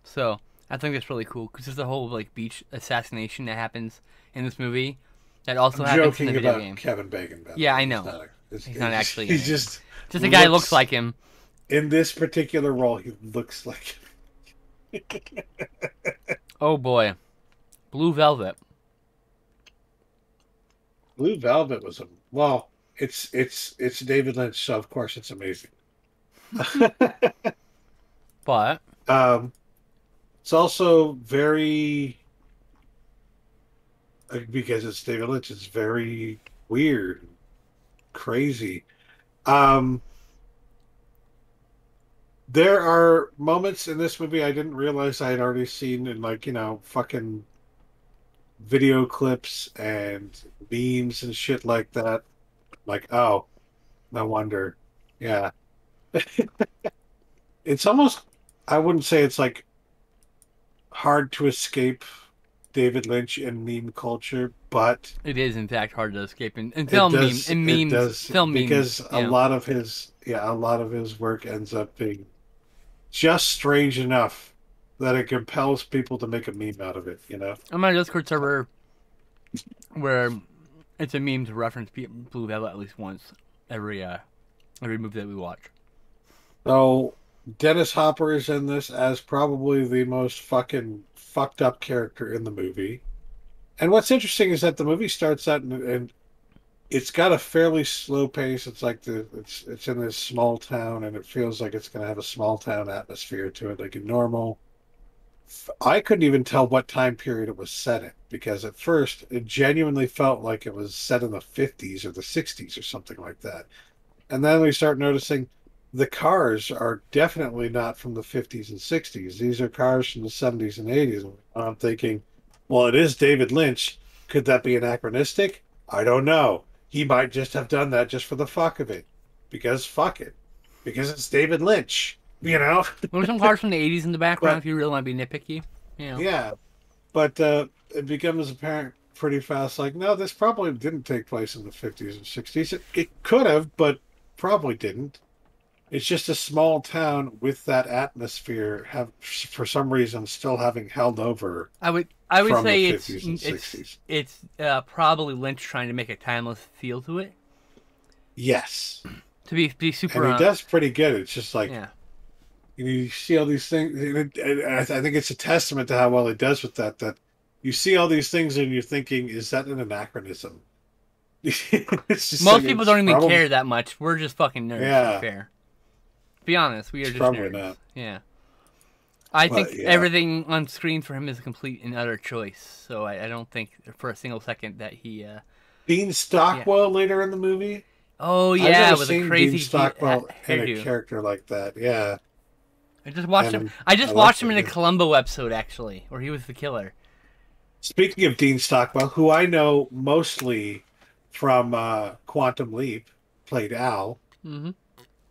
So I think that's really cool, because there's a whole like beach assassination that happens in this movie that also happens in the video game. Kevin Bacon. Yeah, I know. He's not actually. He's just a guy who looks like him. In this particular role, he looks like him. Oh boy, Blue Velvet. Blue Velvet was it's David Lynch, so of course it's amazing. But it's also very, because it's David Lynch, it's very weird, crazy. There are moments in this movie I didn't realize I had already seen in, like, fucking video clips and memes and shit like that. Like, oh, no wonder. Yeah. It's almost, I wouldn't say it's like hard to escape David Lynch and meme culture, but it is in fact hard to escape in film memes and memes. Film memes, because a lot of his work ends up being just strange enough that it compels people to make a meme out of it. I'm on a Discord server where it's a meme to reference Blue Velvet at least once every movie that we watch. So Dennis Hopper is in this as probably the most fucking fucked up character in the movie. And what's interesting is that the movie starts out and it's got a fairly slow pace. It's like it's in this small town, and it feels like it's going to have a small town atmosphere to it, like a normal. I couldn't even tell what time period it was set in, because at first it genuinely felt like it was set in the 50s or the 60s or something like that. And then we start noticing the cars are definitely not from the 50s and 60s. These are cars from the 70s and 80s. And I'm thinking, well, it is David Lynch. Could that be anachronistic? I don't know. He might just have done that just for the fuck of it. Because fuck it. Because it's David Lynch. There's some cars from the 80s in the background, if you really want to be nitpicky. Yeah. But it becomes apparent pretty fast, like, no, this probably didn't take place in the 50s and 60s. It could have, but probably didn't. It's just a small town with that atmosphere, have for some reason still having held over I would from say the it's 50s and 60s. it's probably Lynch trying to make a timeless feel to it. Yes. To be super. And he does pretty good. It's just like, Yeah. you see all these things. And I think it's a testament to how well he does with that. That you see all these things and you're thinking, is that an anachronism? It's just Most like, people it's don't even probably- care that much. We're just fucking nerds. Yeah. To be fair. Be honest, we are It's just probably nerds. not. Yeah. I But, think yeah. everything on screen for him is a complete and utter choice. So I don't think for a single second that he. Dean Stockwell later in the movie. Oh I've yeah, never with seen a crazy Dean Stockwell in a hairdo. character like that. Yeah. I just watched And him. I just I watched liked him in it, a yeah. Columbo episode actually, where he was the killer. Speaking of Dean Stockwell, who I know mostly from Quantum Leap, played Al. Mm-hmm.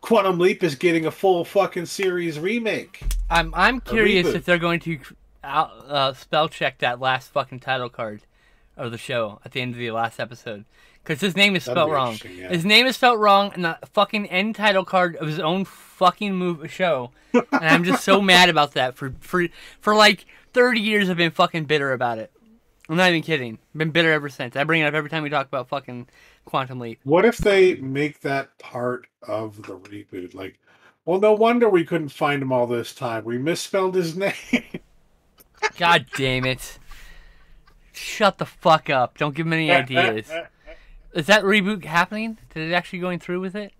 Quantum Leap is getting a full fucking series remake. I'm curious reboot. if they're going to spell check that last fucking title card of the show at the end of the last episode, because his name is That'd spelled be wrong. interesting, yeah. His name is spelled wrong in the fucking end title card of his own fucking show, and I'm just so mad about that. For like 30 years, I've been fucking bitter about it. I'm not even kidding. I've been bitter ever since. I bring it up every time we talk about fucking Quantum Leap. What if they make that part of the reboot? Like, well, no wonder we couldn't find him all this time. We misspelled his name. God damn it. Shut the fuck up. Don't give him any ideas. Is that reboot happening? Did it actually going through with it?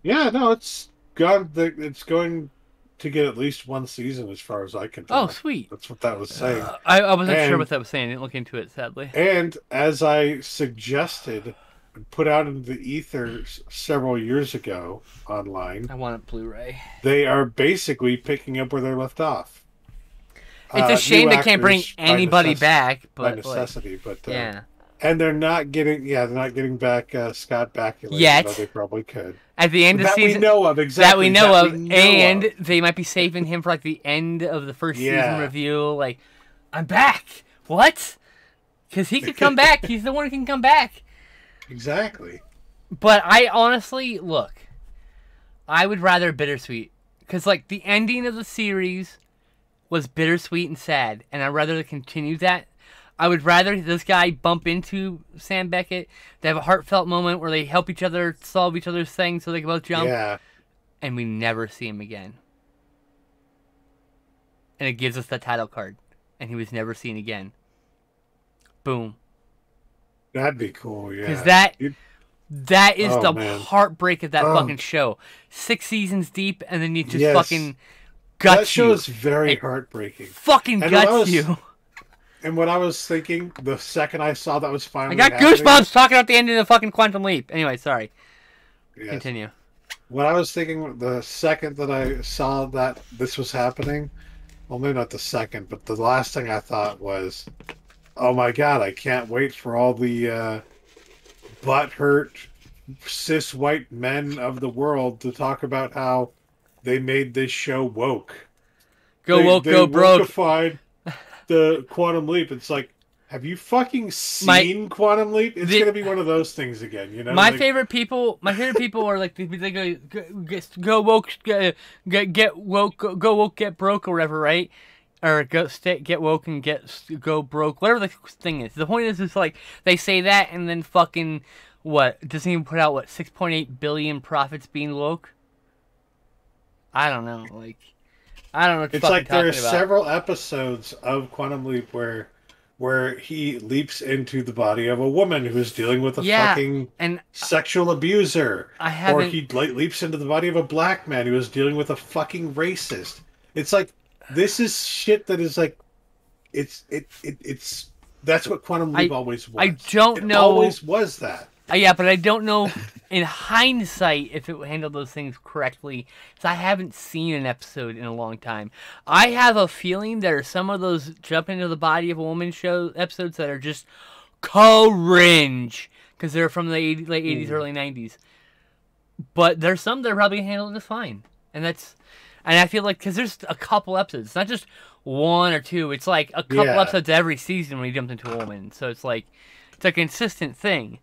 Yeah, no, it's gone. It's going to get at least one season, as far as I can tell. Oh, sweet. That's what that was saying. I wasn't sure And- what that was saying. I didn't look into it, sadly. And as I suggested, put out into the ether several years ago online, I want it Blu-ray. they are basically picking up where they left off. It's a shame New they can't bring actors by anybody back, by but like, necessity, but yeah. and they're not getting back Scott Bakula, Yet. though they probably could. At the end of That season we know of, exactly. that we know of, and of. they might be saving him for like the end of the first season Yeah. review. Like, I'm back. What? Because he could come back. He's the one who can come back. Exactly. But I honestly, look, I would rather bittersweet. Because, like, the ending of the series was bittersweet and sad. And I'd rather continue that. I would rather this guy bump into Sam Beckett. They have a heartfelt moment where they help each other solve each other's things so they can both jump. Yeah. And we never see him again. And it gives us the title card. And he was never seen again. Boom. That'd be cool, yeah. Because that is Oh, the man. heartbreak of that Oh. fucking show. 6 seasons deep, and then you just Yes. fucking guts That show you. is very It heartbreaking. Fucking And guts when I was you. And what I was thinking, the second I saw that was I finally got happening, goosebumps talking about the end of the fucking Quantum Leap. Anyway, sorry. yes. Continue. What I was thinking, the second that I saw that this was happening, well, maybe not the second, but the last thing I thought was, oh my god, I can't wait for all the butthurt cis white men of the world to talk about how they made this show woke. Go woke, go broke. Wokeified the Quantum Leap. It's like, have you fucking seen Quantum Leap? It's gonna be one of those things again, you know. My Like, favorite people are like they go woke, get woke, go woke, get broke, or whatever, right? Or get woke and go broke, whatever the thing is. The point is, it's like they say that and then fucking what? Disney put out what 6.8 billion profits being woke. I don't know, like I don't know. What it's you're like there are talking about. several episodes of Quantum Leap where he leaps into the body of a woman who is dealing with a fucking and sexual abuser. I haven't. Or he leaps into the body of a black man who is dealing with a fucking racist. It's like, this is shit that is like, it's that's what Quantum Leap always was. I don't it know. always was that. Yeah, but I don't know in hindsight if it handled those things correctly, because I haven't seen an episode in a long time. I have a feeling there are some of those jump into the body of a woman show episodes that are just cringe, because they're from the late 80s, early 90s. But there's some that are probably handled just fine. And that's... And I feel like, because there's a couple episodes, it's not just one or two, it's like a couple Yeah. episodes every season when he jumps into a woman. So it's like, it's a consistent thing.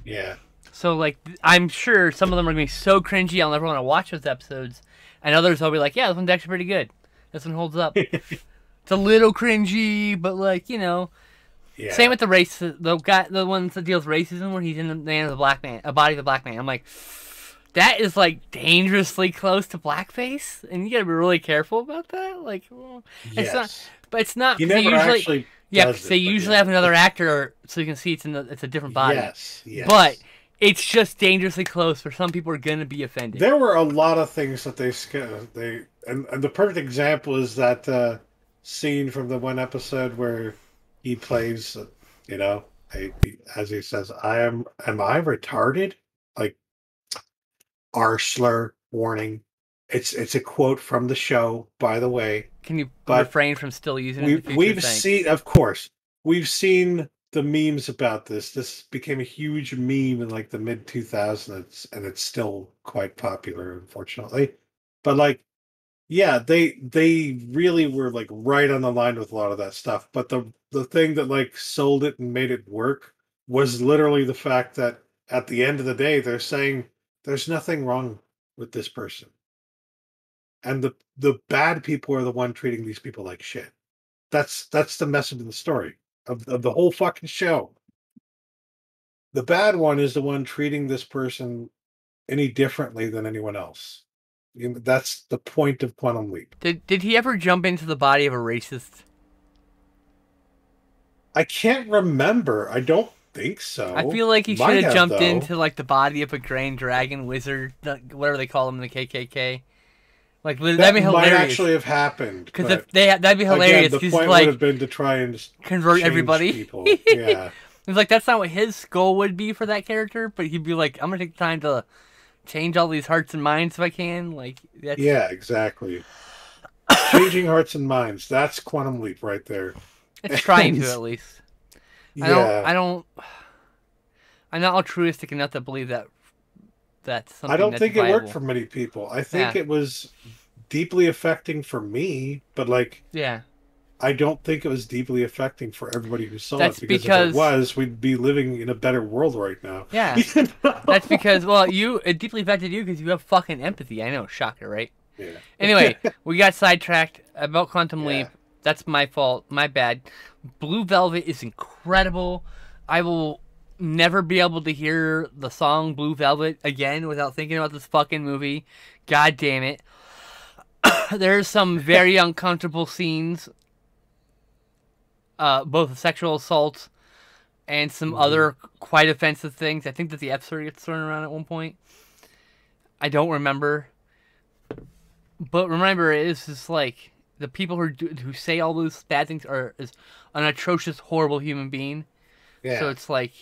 Yeah. So, like, I'm sure some of them are going to be so cringy, I'll never want to watch those episodes. And others I'll be like, yeah, this one's actually pretty good. This one holds up. It's a little cringy, but, like, you know. Yeah. Same with the race, the ones that deals with racism, where he's in the man of the black man, a body of the black man. I'm like, that is, like, dangerously close to blackface, and you gotta be really careful about that. Like, well, Yes. it's not, but it's not. He 'cause they never usually, actually yeah, does 'cause they it, but usually yeah. have another actor, so you can see it's a different body. Yes. Yes. But it's just dangerously close for some people are gonna be offended. There were a lot of things that and the perfect example is that scene from the one episode where he plays, you know, as he says, am I retarded? Like, R slur warning. It's a quote from the show, by the way. Can you But refrain from still using it in the future? We've Thanks. seen, of course, we've seen the memes about this. This became a huge meme in like the mid 2000s, and it's still quite popular, unfortunately. But like, yeah, they really were like right on the line with a lot of that stuff. But the thing that like sold it and made it work was literally the fact that at the end of the day, they're saying there's nothing wrong with this person, and the bad people are the one treating these people like shit. That's the message of the story of the whole fucking show. The bad one is the one treating this person any differently than anyone else. That's the point of Quantum Leap. Did he ever jump into the body of a racist? I can't remember. I don't think so. I feel like he Might should have jumped though. into like the body of a grand dragon wizard, whatever they call him in the KKK. Like that'd That be might hilarious. actually have happened. Because but that'd be hilarious. Again, the He's point like would have been to try and just convert change everybody. people. Yeah. It's like that's not what his goal would be for that character, but he'd be like, I'm gonna take the time to change all these hearts and minds if I can. Like that's Yeah, exactly. Changing hearts and minds. That's Quantum Leap right there. it's trying to at least. Yeah. I'm not altruistic enough to believe that that's something I don't that's think it viable. worked for many people. I think Yeah. it was deeply affecting for me, but like Yeah. I don't think it was deeply affecting for everybody who saw That's it, because because- if it was, we'd be living in a better world right now. Yeah. You know? That's because it deeply affected you because you have fucking empathy. I know, shocker, right? Yeah. Anyway, we got sidetracked about Quantum Yeah. Leap. That's my fault. My bad. Blue Velvet is incredible. I will never be able to hear the song Blue Velvet again without thinking about this fucking movie. God damn it. There's some very uncomfortable scenes, both sexual assault and some other quite offensive things. I think that the F word gets thrown around at one point. I don't remember. But remember, it's just like the people who say all those bad things is an atrocious, horrible human being. Yeah. So it's like,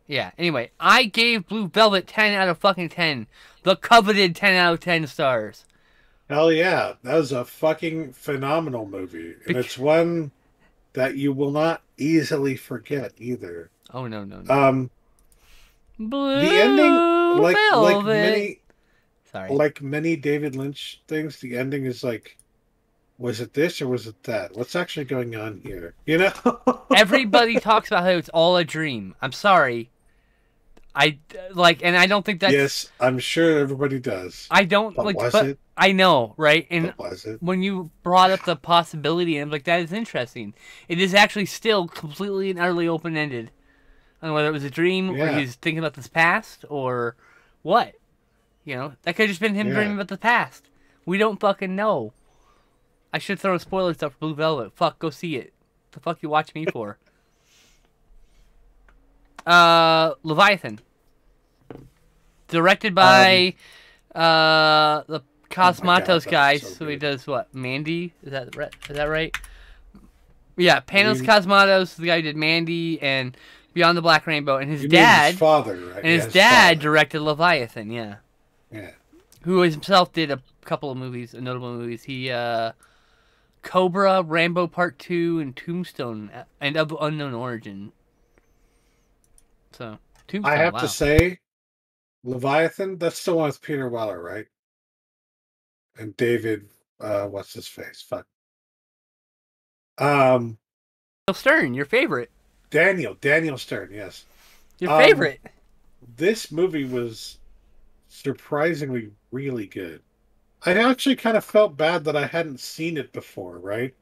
yeah. Anyway, I gave Blue Velvet 10 out of fucking 10. The coveted 10 out of 10 stars. Hell yeah. That was a fucking phenomenal movie. And it's one that you will not easily forget either. Oh, no. Blue The ending, like Velvet. Sorry. like many David Lynch things, the ending is like, was it this or was it that? What's actually going on here? You know? Everybody talks about how it's all a dream. I'm sorry. And I don't think that's... Yes, I'm sure everybody does. I don't, But like, was but it? I know, right? And But was it? when you brought up the possibility, I'm like, that is interesting. It is actually still completely and utterly open-ended. On whether it was a dream, or Yeah. he's thinking about this past, or what. You know, that could have just been him Yeah. dreaming about the past. We don't fucking know. I should throw spoilers up for Blue Velvet. Fuck, go see it. The fuck you watch me for? Leviathan. Directed by the Cosmatos that guy. was so So he good. does what? Mandy? Is that right? Yeah, Panos mean- Cosmatos, the guy who did Mandy and Beyond the Black Rainbow, and his You mean dad. his father, right? And his Yeah, dad father. directed Leviathan. Yeah. Yeah. Who himself did a couple of movies, notable movies. He, Cobra, Rambo Part 2, and Tombstone, and of unknown origin. So, Tombstone, I have wow. to say, Leviathan, that's the one with Peter Weller, right? and David, what's his face? Fuck. Um, Stern, your favorite. Daniel Stern. Yes. Your Um, favorite. this movie was surprisingly really good. I actually kind of felt bad that I hadn't seen it before, right?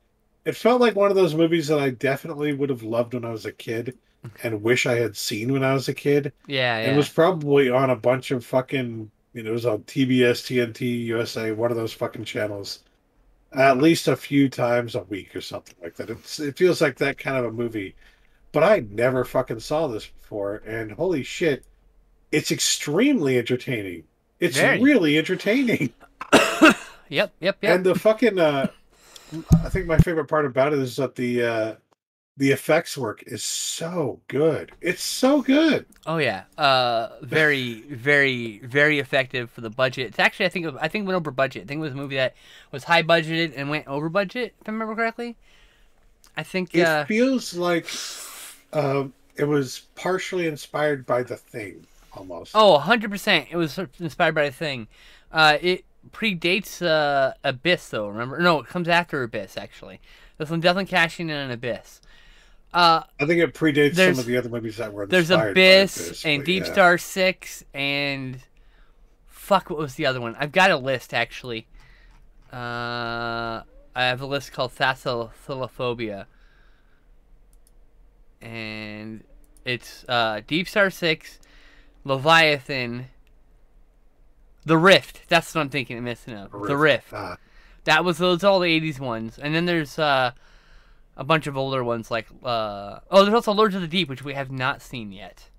It felt like one of those movies that I definitely would have loved when I was a kid and wish I had seen when I was a kid. Yeah, And yeah. was probably on a bunch of fucking, it was on TBS, TNT, USA, one of those fucking channels, at least a few times a week or something like that. It feels like that kind of a movie. But I never fucking saw this before, and holy shit, it's extremely entertaining. It's Very. really entertaining. Yep, yep, yep. And the fucking I think my favorite part about it is that the effects work is so good. It's so good. Oh yeah. Very, very, very effective for the budget. It's actually, I think it went over budget. I think it was a movie that was high budgeted and went over budget, if I remember correctly. I think. It feels like it was partially inspired by The Thing, almost. Oh, 100%. It was inspired by a thing. It predates Abyss, though. Remember? No, it comes after Abyss. Actually, this one definitely cashing in on Abyss. I think it predates some There's of the other movies that were there's inspired by Abyss Abyss, and but Deep yeah. Star 6 and fuck, what was the other one? I've got a list actually. I have a list called Thalassophobia, and it's Deep Star 6, Leviathan, The Rift. That's what I'm thinking of missing of. The Rift. Ah, That was those all the 80s ones, and then there's a bunch of older ones like there's also Lords of the Deep, which we have not seen yet.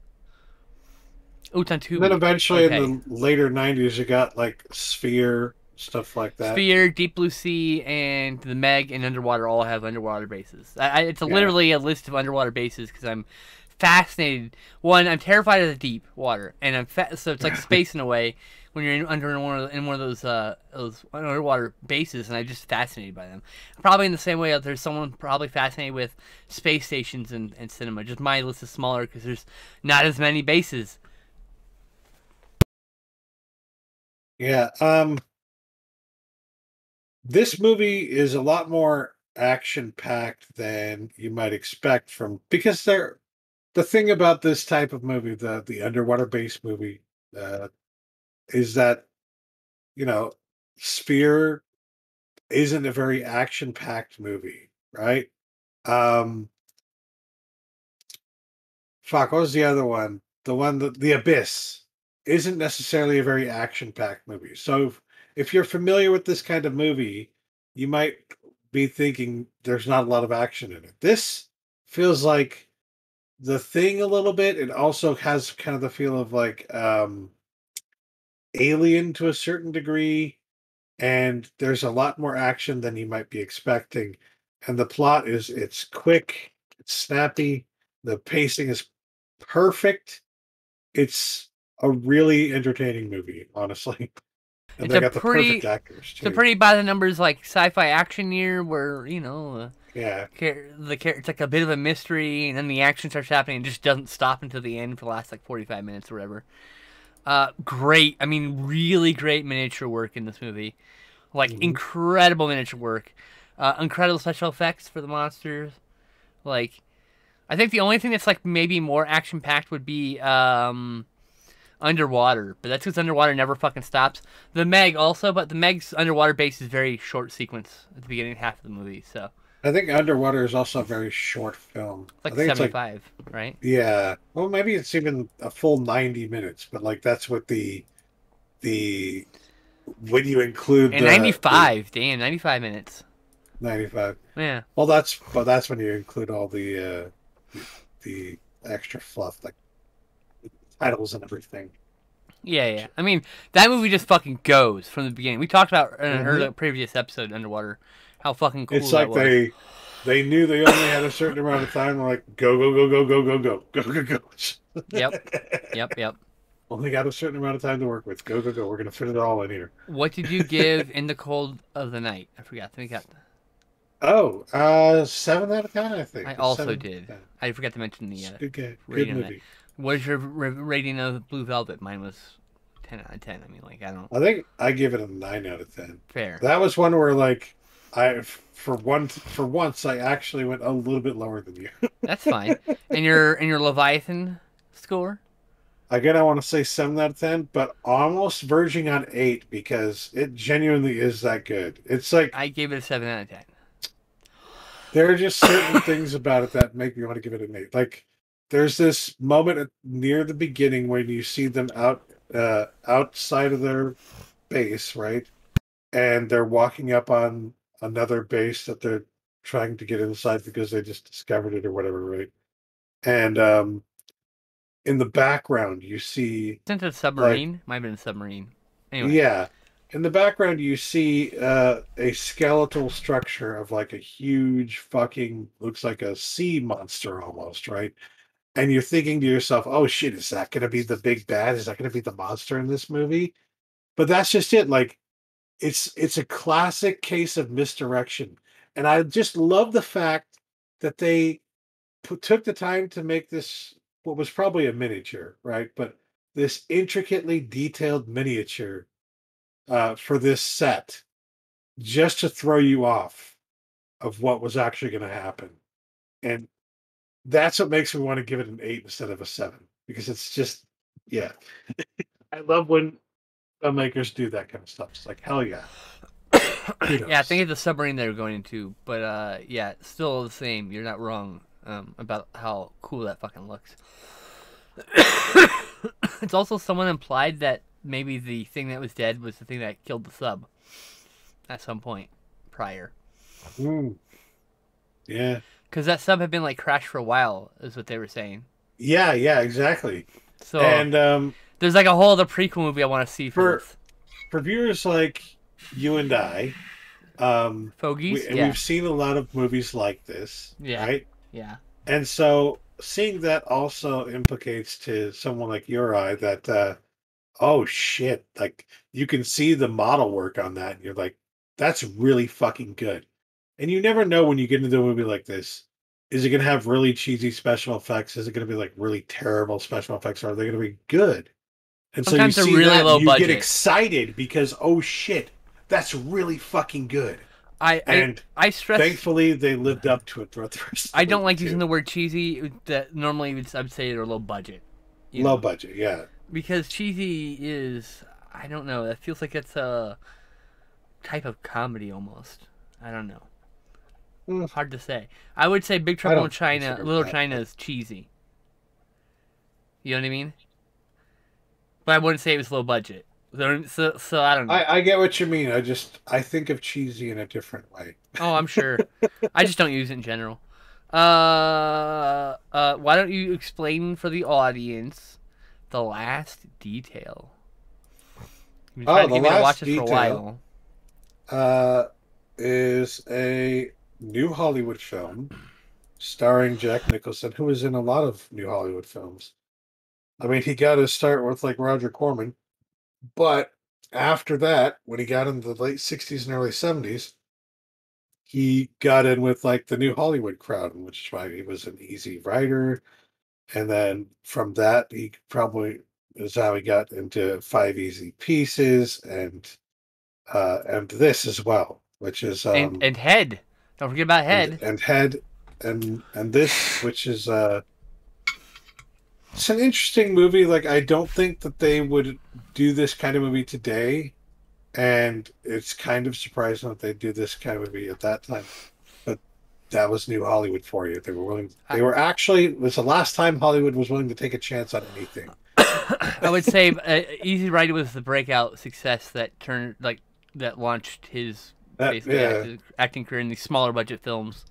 Utantubi. and then eventually Okay. in the later 90s, you got like Sphere, stuff like that. Sphere, Deep Blue Sea, and the Meg and Underwater all have underwater bases. It's Yeah. literally a list of underwater bases because I'm fascinated. One, I'm terrified of the deep water, and so it's like space in a way when you're in one of those underwater bases, and I'm just fascinated by them. Probably in the same way that there's someone probably fascinated with space stations and cinema. Just my list is smaller because there's not as many bases. Yeah. This movie is a lot more action packed than you might expect because the thing about this type of movie, the underwater based movie, uh, is that you know Sphere isn't a very action packed movie, right? Um, Fuck, what was the other one? The one that The Abyss isn't necessarily a very action packed movie. So if you're familiar with this kind of movie, you might be thinking there's not a lot of action in it. This feels like The Thing a little bit. It also has kind of the feel of like Alien to a certain degree, and there's a lot more action than you might be expecting. And the plot it's quick, it's snappy, the pacing is perfect. It's a really entertaining movie, honestly. And It's they a got the perfect pretty, actors it's a too. pretty by the numbers like sci-fi action year where Yeah. it's like a bit of a mystery, and then the action starts happening and just doesn't stop until the end for the last like 45 minutes or whatever. Great. I mean, really great miniature work in this movie. Like, incredible miniature work. Incredible special effects for the monsters. Like, I think the only thing that's like maybe more action packed would be underwater, but that's because underwater never fucking stops. The Meg also, but the Meg's underwater base is very short sequence at the beginning half of the movie, so I think Underwater is also a very short film. like I think it's like 75, right? yeah. Well, maybe it's even a full 90 minutes, but like that's what the when you include And the 95, damn, 95 minutes. 95. Yeah. Well, that's when you include all the extra fluff, like titles and everything. Yeah, yeah. I mean, that movie just fucking goes from the beginning. We talked about in an Mhm. earlier previous episode, Underwater, how fucking cool It's that like was. they knew they only had a certain amount of time. They're like, go go go go go go go go go go. Yep. Only got a certain amount of time to work with. Go go go. We're gonna fit it all in here. What did you give In the Cold of the Night? I forgot. I think Oh, 7 out of 10, I think. I also 7 did. 10. I forgot to mention the It's good, good rating on that. movie. What is your rating of Blue Velvet? Mine was 10 out of 10. I mean, like, I don't. I think I give it a 9 out of 10. Fair. That was one where like for once I actually went a little bit lower than you. That's fine. And your Leviathan score? Again, I want to say 7 out of 10, but almost verging on 8 because it genuinely is that good. It's like I gave it a 7 out of 10. there are just certain things about it that make me want to give it an 8. Like there's this moment near the beginning when you see them outside of their base, right? And they're walking up on another base that they're trying to get inside because they just discovered it or whatever, right? And in the background you see Isn't it a like submarine? Might have been a submarine. Anyway. yeah. In the background you see a skeletal structure of like a huge fucking looks like a sea monster almost, right? And you're thinking to yourself, oh shit, is that gonna be the big bad? Is that gonna be the monster in this movie? But that's just it. Like it's a classic case of misdirection. And I just love the fact that they took the time to make this what was probably a miniature, right? But this intricately detailed miniature for this set just to throw you off of what was actually going to happen. And that's what makes me want to give it an 8 instead of a 7 because it's just, yeah. I love when filmmakers do that kind of stuff. It's like, hell yeah. Yeah, I think it's a submarine they were going into, but yeah, still the same. You're not wrong about how cool that fucking looks. It's also someone implied that maybe the thing that was dead was the thing that killed the sub at some point prior. Mm. Yeah. Because that sub had been like crashed for a while, is what they were saying. Yeah, exactly. So And there's like a whole other prequel movie I want to see for this. For viewers like you and I, Fogies, we've seen a lot of movies like this, right? Yeah. And so seeing that also implicates to someone like you or I that, oh shit, like you can see the model work on that, and you're like, that's really fucking good. And you never know when you get into a movie like this. Is it going to have really cheesy special effects? Is it going to be like really terrible special effects? Or are they going to be good? And sometimes so you see really that, low you budget. get excited because oh shit, that's really fucking good. I stress. Thankfully, they lived up to it throughout the rest. I don't like using the word cheesy. That normally I would say they're low budget. Low budget, yeah. Because cheesy is, I don't know. That feels like it's a type of comedy almost. I don't know. Hard to say. I would say Big Trouble in China, Little China is cheesy. You know what I mean? But I wouldn't say it was low budget. So I don't know. I get what you mean. I think of cheesy in a different way. Oh, I'm sure. I just don't use it in general. Why don't you explain for the audience the last detail? You've been trying to get me to watch this for a while. Is a new Hollywood film starring Jack Nicholson, who is in a lot of new Hollywood films. I mean, he got his start with like Roger Corman, but after that, when he got into the late 60s and early 70s, he got in with like the new Hollywood crowd, which is why he was an Easy Rider. And then from that, he probably is how he got into Five Easy Pieces and this as well, which is and Head. Don't forget about Head. And Head and this, which is it's an interesting movie. Like I don't think that they would do this kind of movie today, and it's kind of surprising that they do this kind of movie at that time. But that was new Hollywood for you. They were willing. They were actually. It was the last time Hollywood was willing to take a chance on anything. I would say Easy Rider was the breakout success that launched his acting career in these smaller budget films.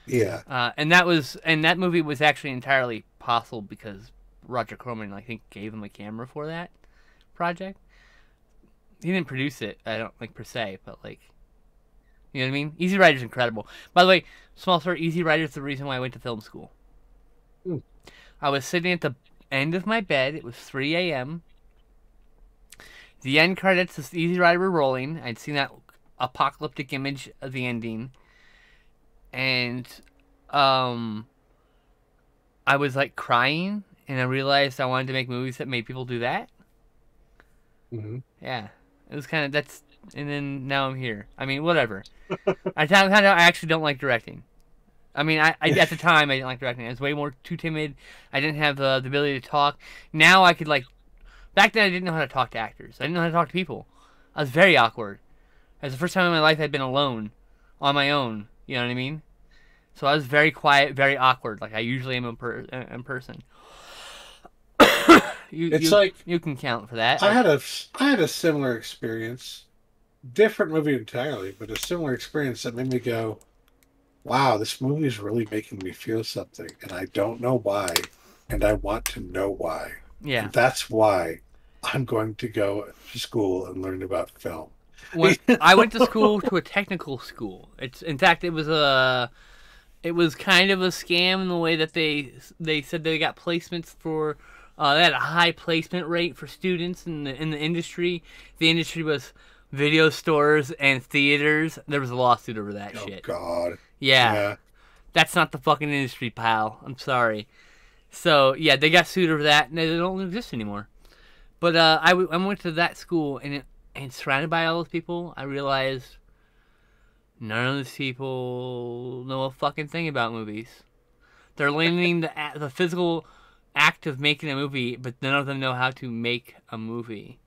Yeah. And that movie was actually entirely possible because Roger Corman, I think, gave him a camera for that project. He didn't produce it, I don't per se, but you know what I mean? Easy Rider's incredible. By the way, small story, Easy Rider's the reason why I went to film school. I was sitting at the end of my bed. It was 3 a.m. The end credits of Easy Rider were rolling. I'd seen that apocalyptic image of the ending. And I was crying, and I realized I wanted to make movies that made people do that. Hmm. Yeah, it was kind of that's, and then now I'm here. I mean, whatever. I actually don't like directing. I mean, I at the time I didn't like directing. I was way more too timid. I didn't have the ability to talk. Now I could like. Back then I didn't know how to talk to actors. I didn't know how to talk to people. I was very awkward. It was the first time in my life I'd been alone, on my own. You know what I mean? So I was very quiet, very awkward, like I usually am in person. You can count for that. I had a similar experience, different movie entirely, but a similar experience that made me go, "Wow, this movie is really making me feel something, and I don't know why, and I want to know why." Yeah. And that's why I'm going to go to school and learn about film. When I went to school, to a technical school. In fact, it was kind of a scam in the way that they said they got placements for. They had a high placement rate for students in the industry. The industry was video stores and theaters. There was a lawsuit over that shit. Oh God. Yeah. That's not the fucking industry, pal. I'm sorry. So yeah, they got sued over that, and they don't exist anymore. But I went to that school, and surrounded by all those people, I realized none of these people know a fucking thing about movies. They're learning the physical act of making a movie, but none of them know how to make a movie.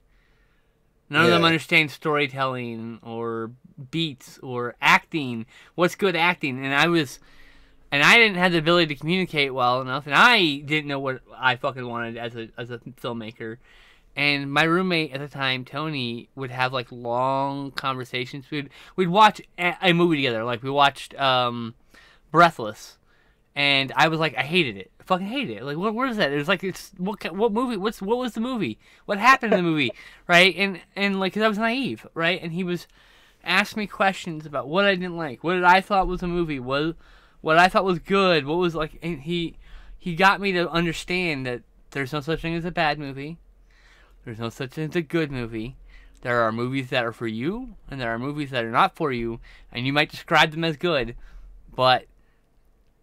None of them understand storytelling or beats or acting. What's good acting? And I didn't have the ability to communicate well enough, and I didn't know what I fucking wanted as a filmmaker. And my roommate at the time, Tony, would have like long conversations. We'd watch a movie together. Like we watched Breathless, and I was like, I hated it. I fucking hated it. Like, what is that? It was like, what movie? What was the movie? What happened in the movie? Right? And like, 'cause I was naive, right? And he was asking me questions about what I didn't like, what I thought was a movie, what I thought was good, what was like. And he got me to understand that there's no such thing as a bad movie. There's no such thing as a good movie. There are movies that are for you, and there are movies that are not for you, and you might describe them as good, but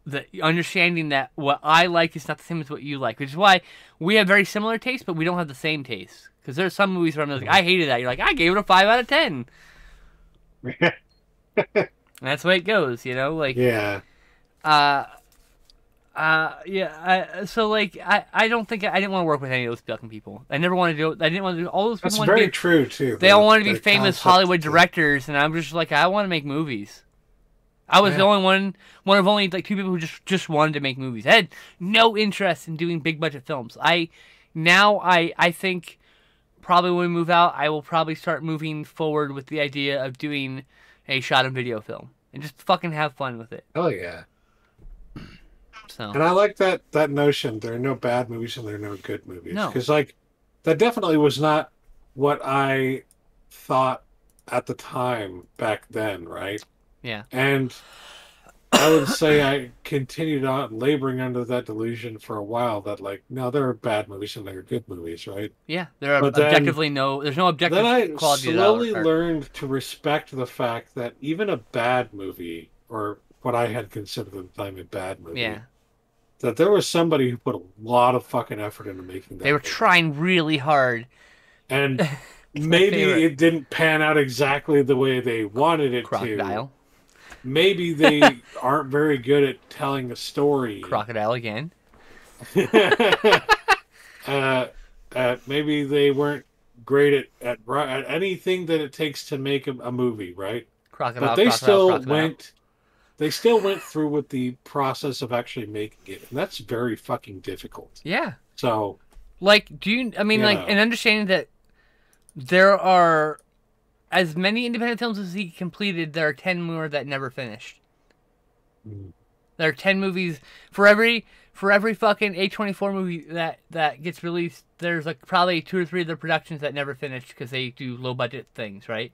the understanding that what I like is not the same as what you like, which is why we have very similar tastes, but we don't have the same taste. Because there's some movies where I'm like, I hated that. You're like, I gave it a 5 out of 10. And that's the way it goes, you know? Like, yeah. So like, I don't think I didn't want to work with any of those fucking people. I never wanted to do. I didn't want to do all those people. That's very true too. They all wanted to be famous Hollywood directors, and I'm just like, I want to make movies. I was the only one of only like 2 people who just wanted to make movies. I had no interest in doing big budget films. I think probably when we move out, I will probably start moving forward with the idea of doing a shot and video film and just fucking have fun with it. Oh yeah. So. And I like that notion. There are no bad movies and there are no good movies. No. Because like that definitely was not what I thought at the time back then, right? Yeah. And I would say I continued on laboring under that delusion for a while that like, no, there are bad movies and there are good movies, right? Yeah, there are objectively there's no objective quality. Then I slowly learned to respect the fact that even a bad movie, or what I had considered at the time a bad movie, that there was somebody who put a lot of fucking effort into making that. They were trying really hard. And maybe it didn't pan out exactly the way they wanted it Crocodile. to. Maybe they aren't very good at telling a story. Crocodile again. Maybe they weren't great at anything that it takes to make a movie, right? Crocodile. But they still went through with the process of actually making it, and that's very fucking difficult. Yeah. So, like, and understanding that there are as many independent films as he completed, there are 10 more that never finished. There are 10 movies for every fucking A24 movie that gets released. There's like probably 2 or 3 of the productions that never finished because they do low budget things, right?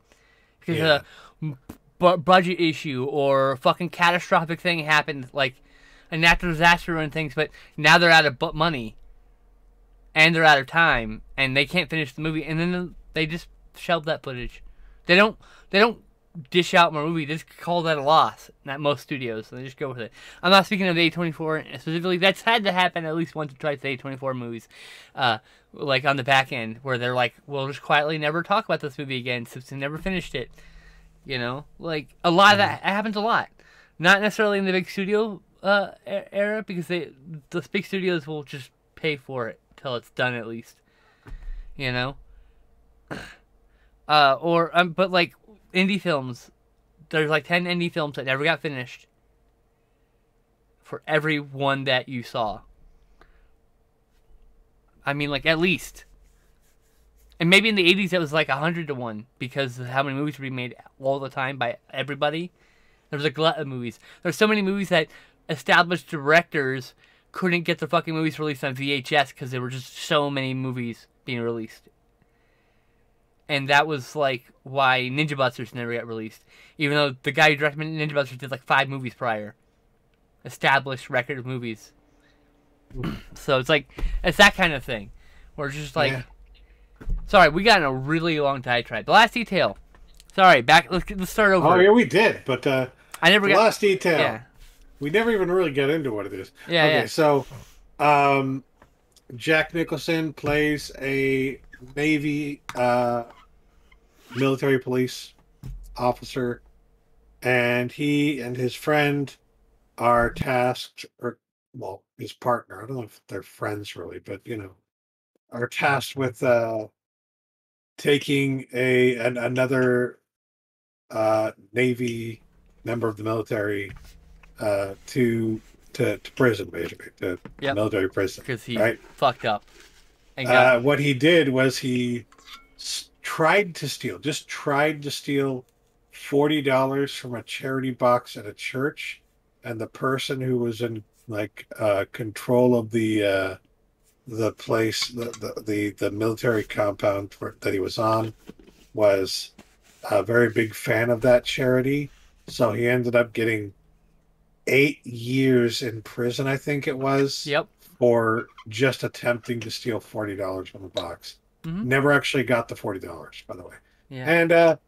Because budget issue or fucking catastrophic thing happened, like a natural disaster and things, but now they're out of money and they're out of time and they can't finish the movie, and then they just shelve that footage. They don't dish out more movie, just call that a loss. Not most studios, so they just go with it. I'm not speaking of A24 specifically. That's had to happen at least once or twice to A24 movies, like on the back end, where they're like, we'll just quietly never talk about this movie again since we never finished it. You know, like a lot of that happens a lot. Not necessarily in the big studio era, because the big studios will just pay for it till it's done at least. You know, but like indie films, there's like 10 indie films that never got finished for every one that you saw. I mean, like at least. And maybe in the 80s it was like 100 to 1 because of how many movies were being made all the time by everybody. There was a glut of movies. There's so many movies that established directors couldn't get their fucking movies released on VHS because there were just so many movies being released. And that was like why Ninja Busters never got released. Even though the guy who directed Ninja Busters did like 5 movies prior. Established record of movies. So it's like, it's that kind of thing. Where it's just like... Yeah. Sorry, we got in a really long diatribe. The Last Detail. Sorry, let's start over. Oh, yeah, we did, but I never got... Last Detail. Yeah. We never even really get into what it is. Yeah, okay, yeah. So, Jack Nicholson plays a Navy military police officer, and he and his friend are tasked, or, well, his partner, I don't know if they're friends really, but, you know, are tasked with taking another Navy member of the military to prison, basically, to military prison. Because he right? fucked up. And what he did was he tried to steal $40 from a charity box at a church, and the person who was in like control of the place, the military compound that he was on, was a very big fan of that charity. So he ended up getting 8 years in prison, I think it was. Yep. For just attempting to steal $40 from the box. Mm-hmm. Never actually got the $40, by the way. Yeah. And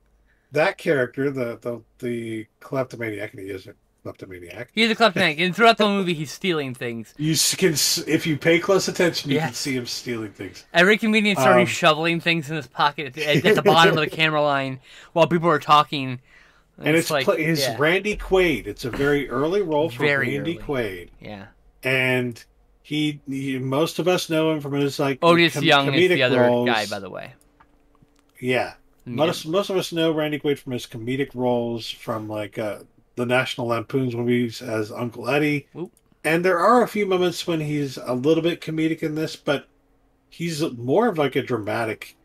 that character, the kleptomaniac, and he is a kleptomaniac. He's a kleptomaniac, and throughout the movie, he's stealing things. You can, if you pay close attention, you can see him stealing things. Every comedian started shoveling things in his pocket at the bottom of the camera line while people were talking. And it's like, Randy Quaid. It's a very early role for Randy Quaid. Yeah. And he, most of us know him from his like Otis Young is the other roles. guy, by the way. Yeah. Most of us know Randy Quaid from his comedic roles from like the National Lampoon's movies as Uncle Eddie. Whoop. And there are a few moments when he's a little bit comedic in this, but he's more of like a dramatic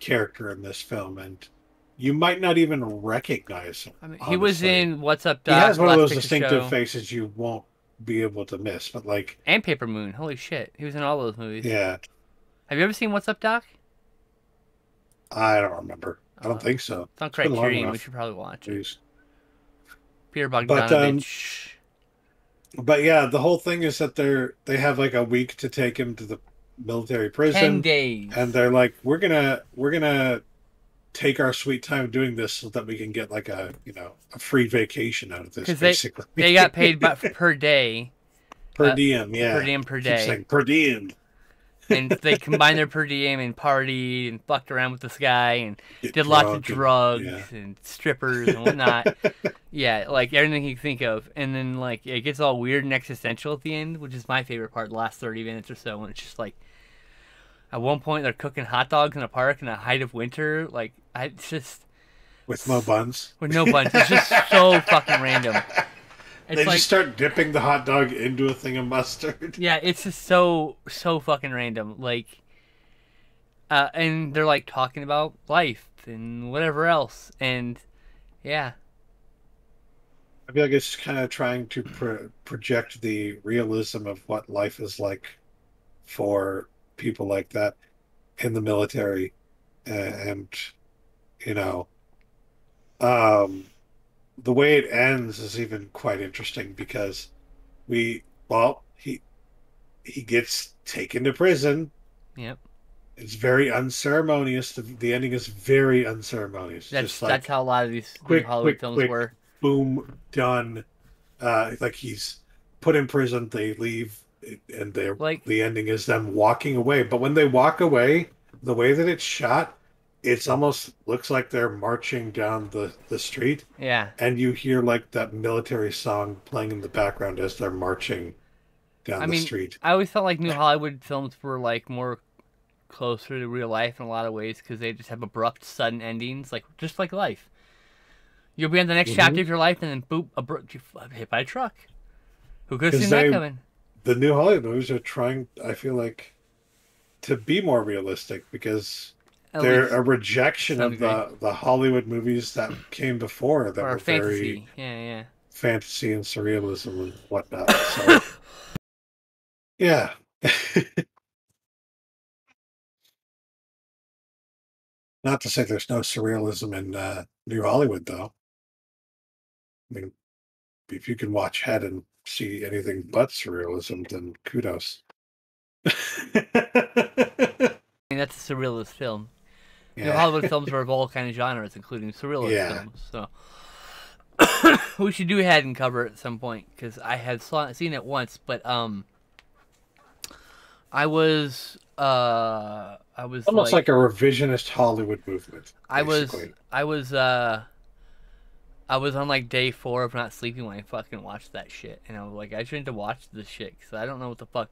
character in this film, and you might not even recognize him. I mean, he was in What's Up, Doc? He has one of those distinctive faces you won't be able to miss, but like... And Paper Moon. Holy shit. He was in all those movies. Yeah. Have you ever seen What's Up, Doc? I don't remember. I don't think so. It's on Criterion. We should probably watch it. Peter Bogdanovich. But yeah, the whole thing is that they have like a week to take him to the military prison. 10 days. And they're like, we're gonna take our sweet time doing this so that we can get like a free vacation out of this. Because they got paid per day. Per diem, yeah. Per diem per day. Keep saying per diem. And they combined their per diem and partied and fucked around with this guy and did lots of drugs and strippers and whatnot. Yeah, like everything you think of. And then like it gets all weird and existential at the end, which is my favorite part, the last 30 minutes or so, when it's just like at one point they're cooking hot dogs in a park in the height of winter. Like it's just with no buns. With no buns. It's just so fucking random. They just start dipping the hot dog into a thing of mustard. Yeah, it's just so fucking random. Like, and they're like talking about life and whatever else, and yeah. I feel like it's kind of trying to project the realism of what life is like for people like that in the military, and the way it ends is even quite interesting because he gets taken to prison. Yep. It's very unceremonious. The ending is very unceremonious. Just That's like how a lot of these new quick, Hollywood quick, films quick, were. boom, done. Like he's put in prison, they leave, and Like, the ending is them walking away. But when they walk away, the way that it's shot, it's almost looks like they're marching down the street, yeah. and you hear like that military song playing in the background as they're marching I down the mean, street. I always felt like new Hollywood films were like more closer to real life in a lot of ways because they just have abrupt, sudden endings, like just like life. You'll be in the next chapter of your life, and then boop, hit by a truck. Who could have Because seen that coming? the new Hollywood movies are trying, I feel like, to be more realistic because At they're least a rejection some of degree. the Hollywood movies that came before that Or were very fantasy. Yeah. fantasy and surrealism and whatnot. So, yeah. Not to say there's no surrealism in New Hollywood, though. I mean, if you can watch Head and see anything but surrealism, then kudos. I mean, that's a surrealist film. New Yeah. Hollywood films are of all kind of genres, including surrealist Yeah. films. So we should do Head and cover it at some point because I had seen it once, but I was Almost like a revisionist Hollywood movement, basically. I was on like day 4 of not sleeping when I fucking watched that shit, and I was like, I shouldn't have watched this shit because I don't know what the fuck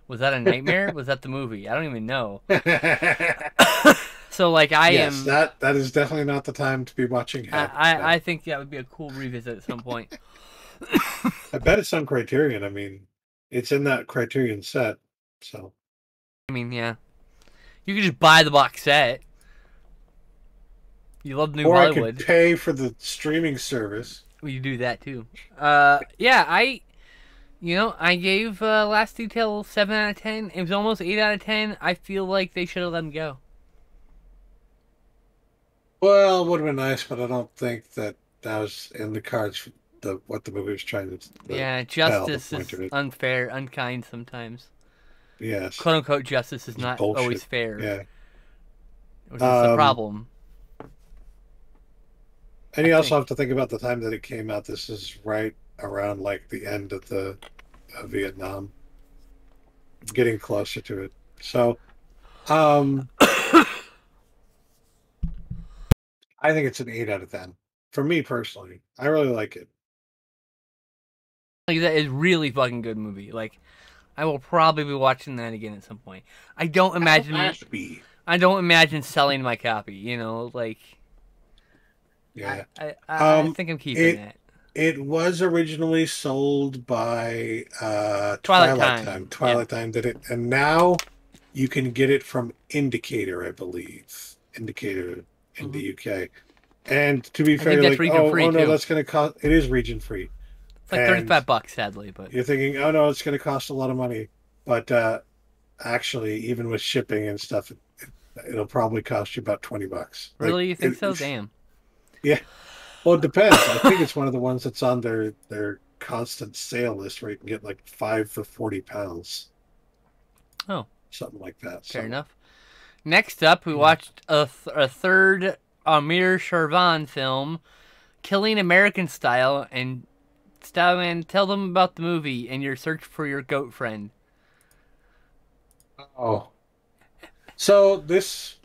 was that a nightmare? Was that the movie? I don't even know. So like Yes, that is definitely not the time to be watching Head. I think that would be a cool revisit at some point. I bet it's on Criterion. I mean, it's in that Criterion set, so. I mean, yeah, you could just buy the box set. You love New Or I Hollywood. could pay for the streaming service. Well, you do that too. Yeah, I gave Last Detail 7 out of 10. It was almost 8 out of 10. I feel like they should have let him go. Well, it would have been nice, but I don't think that was in the cards for what the movie was trying to. Yeah, tell, the justice point is of it. unfair, unkind sometimes. Yes. Quote unquote justice is It's not bullshit. always fair. Yeah. Which is the problem. And you also have to think about the time that it came out. This is right around like the end of the Vietnam, getting closer to it. So, I think it's an 8 out of 10 for me personally. I really like it. Like, that is really fucking good movie. Like, I will probably be watching that again at some point. I don't imagine selling my copy, you know, like. Yeah. I think I'm keeping that. It was originally sold by Twilight Time. Twilight Time did it, and now you can get it from Indicator, I believe. Indicator in the UK. And to be fair, that's like, region free, no, too. that's going to cost. It is region free. It's like $35, sadly, but You're thinking, oh no, it's going to cost a lot of money, but actually, even with shipping and stuff, it'll probably cost you about $20. Really, you think so? Damn. Yeah. Well, it depends. I think it's one of the ones that's on their constant sale list where you can get like 5 for £40. Oh, Something like that. fair enough. Next up, we watched a third Amir Sharvan film, Killing American Style, and Styleman, tell them about the movie and your search for your goat friend. Oh. So this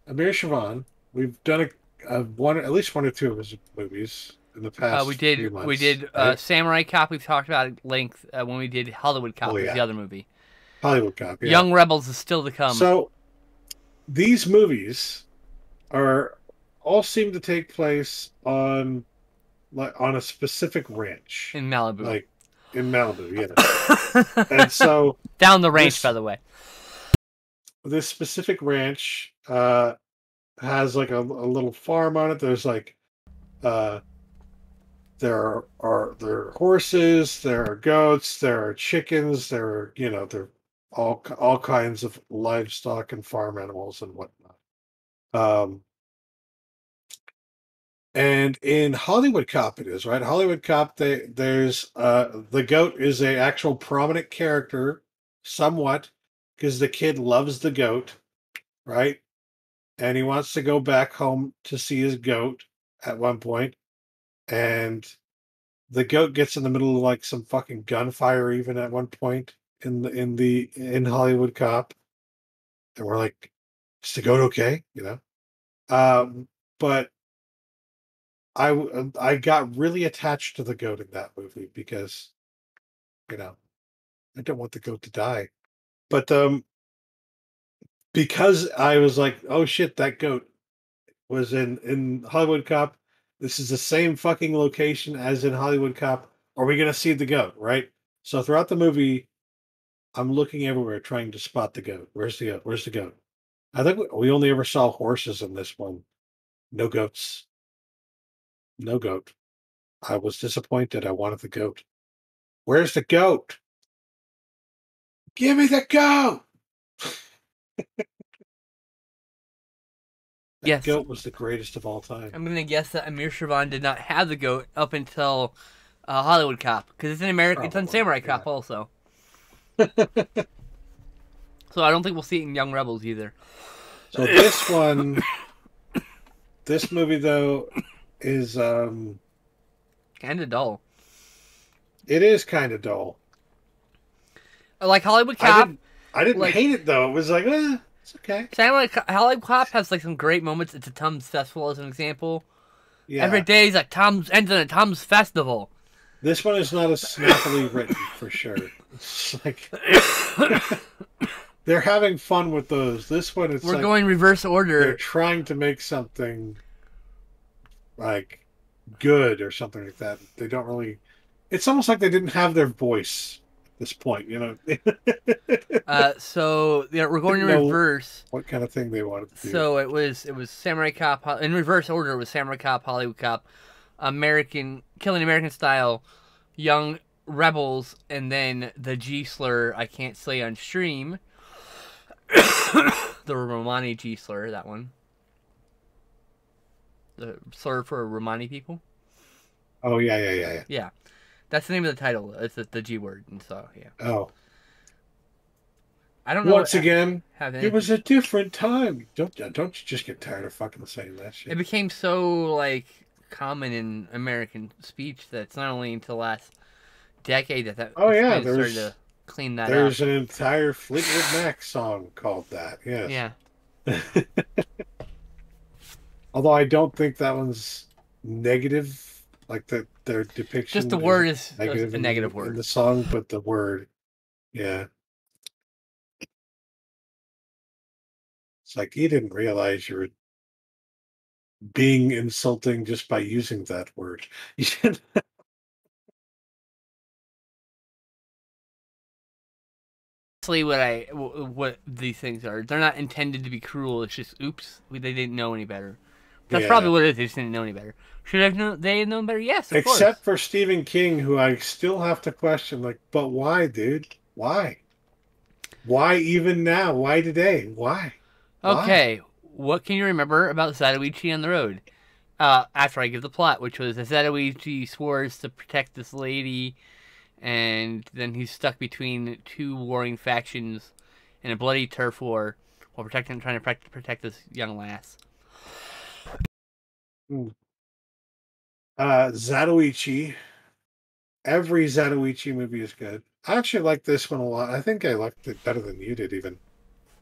Amir Sharvan, we've done at least one or two of his movies in the past. few months, we did right? Samurai Cop. We've talked about at length when we did Hollywood Cop. Was the other movie. Hollywood Cop. Yeah. Young Rebels is still to come. So these movies all seem to take place on a specific ranch in Malibu. Like in Malibu, yeah. And so down the range, by the way. This specific ranch has like a little farm on it. There's like there are horses, there are goats, there are chickens, there are there are all kinds of livestock and farm animals and whatnot. And in Hollywood Cop it is, right? Hollywood Cop, there's the goat is a actual prominent character somewhat because the kid loves the goat. right? And he wants to go back home to see his goat at one point, and the goat gets in the middle of like some fucking gunfire even at one point in Hollywood Cop, and we're like, is the goat okay? You know, but I got really attached to the goat in that movie because you know I don't want the goat to die, but because I was like, oh shit, that goat was in Hollywood Cop. This is the same fucking location as in Hollywood Cop. Are we gonna see the goat? Right. So throughout the movie, I'm looking everywhere trying to spot the goat. Where's the goat? Where's the goat? I think we only ever saw horses in this one. No goats. No goat. I was disappointed. I wanted the goat. Where's the goat? Give me the goat. That Yes. goat was the greatest of all time. I'm gonna guess that Amir Shervan did not have the goat up until Hollywood Cop, because it's in America. It's on Probably, Samurai yeah. Cop also. So I don't think we'll see it in Young Rebels either. So this movie though is Kind of dull. it is kind of dull. Like Hollywood Cop. I didn't like- hate it though. It was like, it's okay. Hollywood Cop has like some great moments. It's a Tom's Festival as an example. Yeah. Every day is like ends in a Tom's Festival. This one is not as snappily written for sure. It's like they're having fun with those. This one, We're like going reverse they're order. trying to make something like good or something like that. They don't really. It's almost like they didn't have their voice at this point. You know. So yeah, we're going in Didn't know reverse. what kind of thing they wanted to do. So it was Samurai Cop in reverse order. It was Samurai Cop, Hollywood Cop, Killing American Style, Young Rebels, and then the G slur I can't say on stream. The Romani G slur, that one. The slur for Romani people. Oh yeah. Yeah, that's the name of the title. It's the G word, and so yeah. Oh, I don't know. once again, have it was a different time. Don't you just get tired of fucking saying that shit? It became so like common in American speech that it's not only until the last decade that Oh, yeah, kind of started to clean that There's up. an entire Fleetwood Mac song called that. Yes. Yeah. Although I don't think that one's negative, like their depiction. Just the word is a in negative word. in the song, but the word, yeah. It's like you didn't realize you were being insulting just by using that word. You didn't- Basically, what these things are, they're not intended to be cruel. It's just oops, they didn't know any better. That's Yeah. probably what it is. They just didn't know any better. Should have known? They had known better. Yes, of Except course. for Stephen King, who I still have to question, like, but why, dude? Why? Why even now? Why today? Why? Why? Okay, what can you remember about Zatoichi on the road? After I give the plot, which was that Zatoichi swears to protect this lady, and then he's stuck between two warring factions in a bloody turf war while trying to protect this young lass. Zatoichi. Every Zatoichi movie is good. I actually like this one a lot. I think I liked it better than you did, even.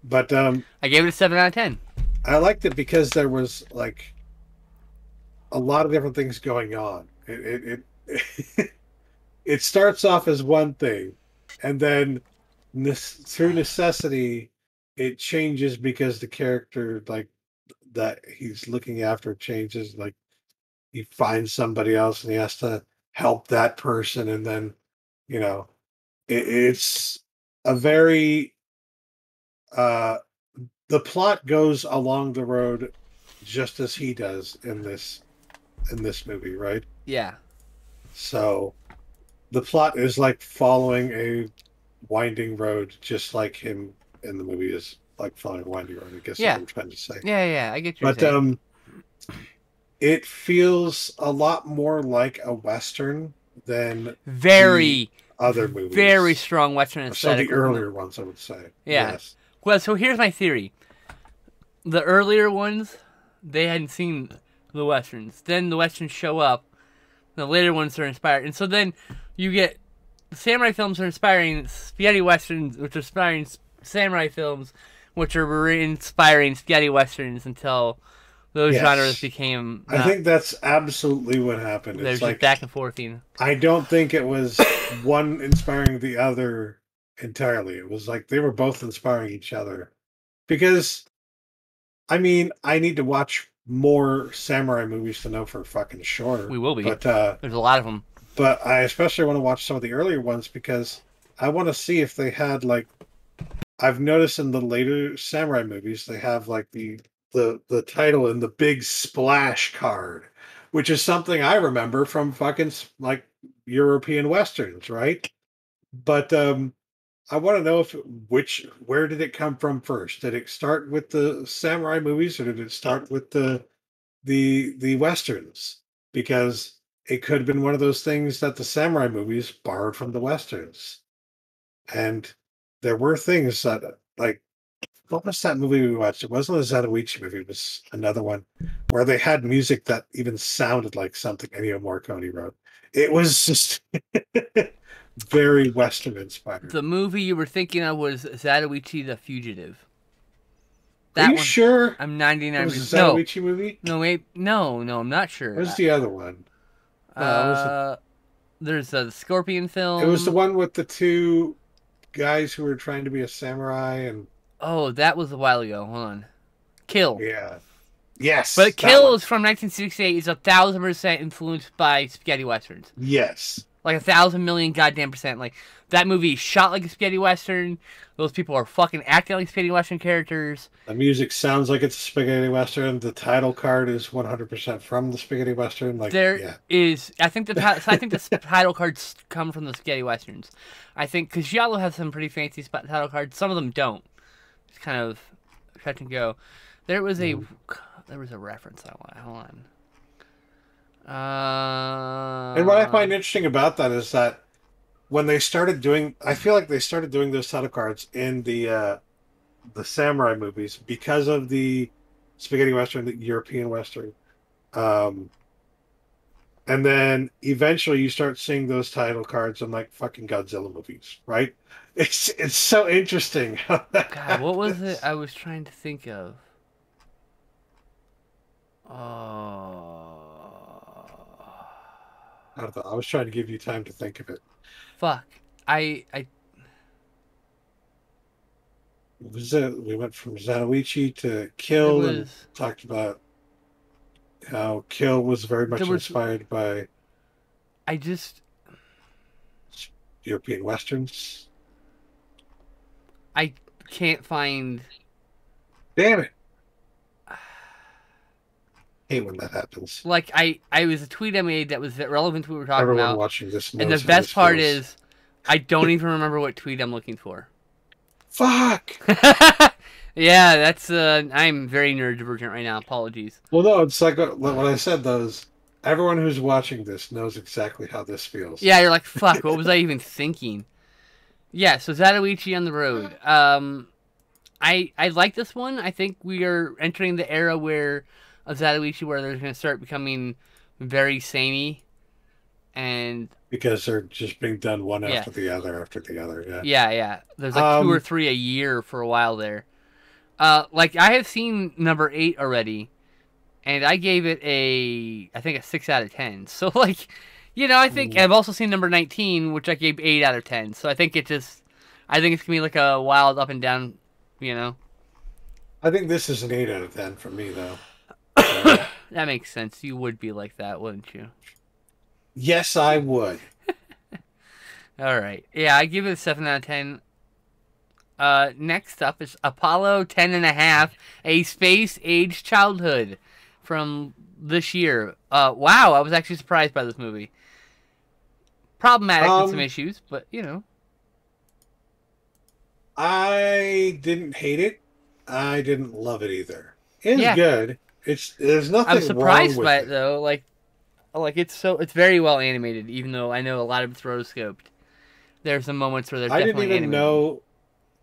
But I gave it a 7 out of 10. I liked it because there was like a lot of different things going on. It it starts off as one thing, and then through necessity, it changes because the character like that he's looking after changes. Like he finds somebody else and he has to help that person, and then you know it's a very the plot goes along the road just as he does in this movie, right? Yeah. So the plot is like following a winding road, just like him in the movie is like following a winding road. I guess Yeah. that's what I'm trying to say. Yeah, I get you. But it feels a lot more like a Western than very other movies. very strong Western Some of aesthetic. the earlier ones, I would say. Yeah. Yes. Well, so here's my theory. the earlier ones, they hadn't seen the westerns. Then the westerns show up. The later ones are inspired, and so then you get the samurai films are inspiring spaghetti westerns, which are inspiring samurai films, which are inspiring spaghetti westerns until those genres became. I think that's absolutely what happened. There's it's just like back and forthing. I don't think it was one inspiring the other entirely. It was like they were both inspiring each other. Because, I mean, I need to watch more samurai movies to know for fucking sure. We will be. But there's a lot of them. But I especially want to watch some of the earlier ones because I want to see if they had like. I've noticed in the later samurai movies they have like the title in the big splash card, which is something I remember from fucking like European westerns, right? But I want to know where did it come from first? Did it start with the samurai movies or did it start with the westerns? Because it could have been one of those things that the samurai movies borrowed from the westerns. And there were things that like what was that movie we watched? It wasn't a Zatoichi movie, it was another one where they had music that even sounded like something Ennio Morricone wrote. It was just very Western inspired. The movie you were thinking of was Zatoichi the Fugitive. Are you sure? I'm 99%. It was a Zatoichi movie? No, wait. No, I'm not sure. What was the other one? There's a Scorpion film. It was the one with the two guys who were trying to be a samurai and... Oh, that was a while ago. Hold on. Kill. Yeah. Yes. But Kill is from 1968. It's 1,000% influenced by spaghetti westerns. Yes. Like 1,000,000,000 goddamn percent. Like, that movie shot like a spaghetti western. Those people are fucking acting like spaghetti western characters. The music sounds like it's a spaghetti western. The title card is 100% from the spaghetti western. Like is, I think the title cards come from the spaghetti westerns. I think because Giallo has some pretty fancy title cards. Some of them don't. It's kind of touch and go. There was a reference I want. Hold on. And what I find interesting about that is that when they started doing, I feel like they started doing those title cards in the samurai movies because of the spaghetti western, the European western, and then eventually you start seeing those title cards in like fucking Godzilla movies, right? It's so interesting. God, what was it I was trying to think of? I was trying to give you time to think of it. Fuck. I we went from Zatoichi to Kill and talked about how Kill was very much inspired by European westerns. I can't find. Damn it. Hate when that happens. Like I was a tweet I made that was relevant to what we were talking Everyone about. Watching this and the best part is I don't even remember what tweet I'm looking for. Fuck. Yeah, that's I'm very neurodivergent right now. Apologies. Well, no, it's like what I said though is everyone who's watching this knows exactly how this feels. Yeah, you're like, fuck, what was I even thinking? Yeah, so Zatoichi on the road. I like this one. I think we are entering the era where of Zatoichi where they're going to start becoming very samey, and because they're just being done one after the other. Yeah. There's like 2 or 3 a year for a while there. Like I have seen number 8 already, and I gave it I think a 6 out of 10. So like, I think I've also seen number 19, which I gave 8 out of 10. So I think it's gonna be like a wild up and down, I think this is an 8 out of 10 for me though. That makes sense. You would be like that, wouldn't you? Yes, I would. All right. Yeah, I give it a 7 out of 10. Next up is Apollo 10.5, A Space Age Childhood from this year. Wow, I was actually surprised by this movie. Problematic with some issues, but, I didn't hate it. I didn't love it either. It's good. There's nothing wrong with it. I'm surprised by it though. Like it's very well animated, even though I know a lot of it's rotoscoped. There's some moments where they're definitely animated. I didn't even know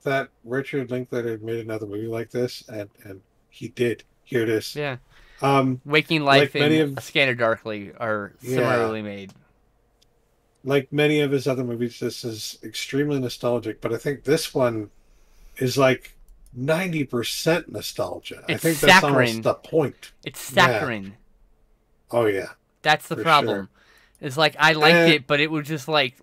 that Richard Linklater had made another movie like this, and he did. Here it is. Yeah. Um, Waking like Life many and of A Scanner Darkly are yeah, similarly made. like many of his other movies, this is extremely nostalgic. But I think this one is like 90% nostalgia. I It's think that's almost saccharine. the point. It's Yeah. saccharine. Oh yeah, That's the for problem. sure. It's like I liked And it, but it was just like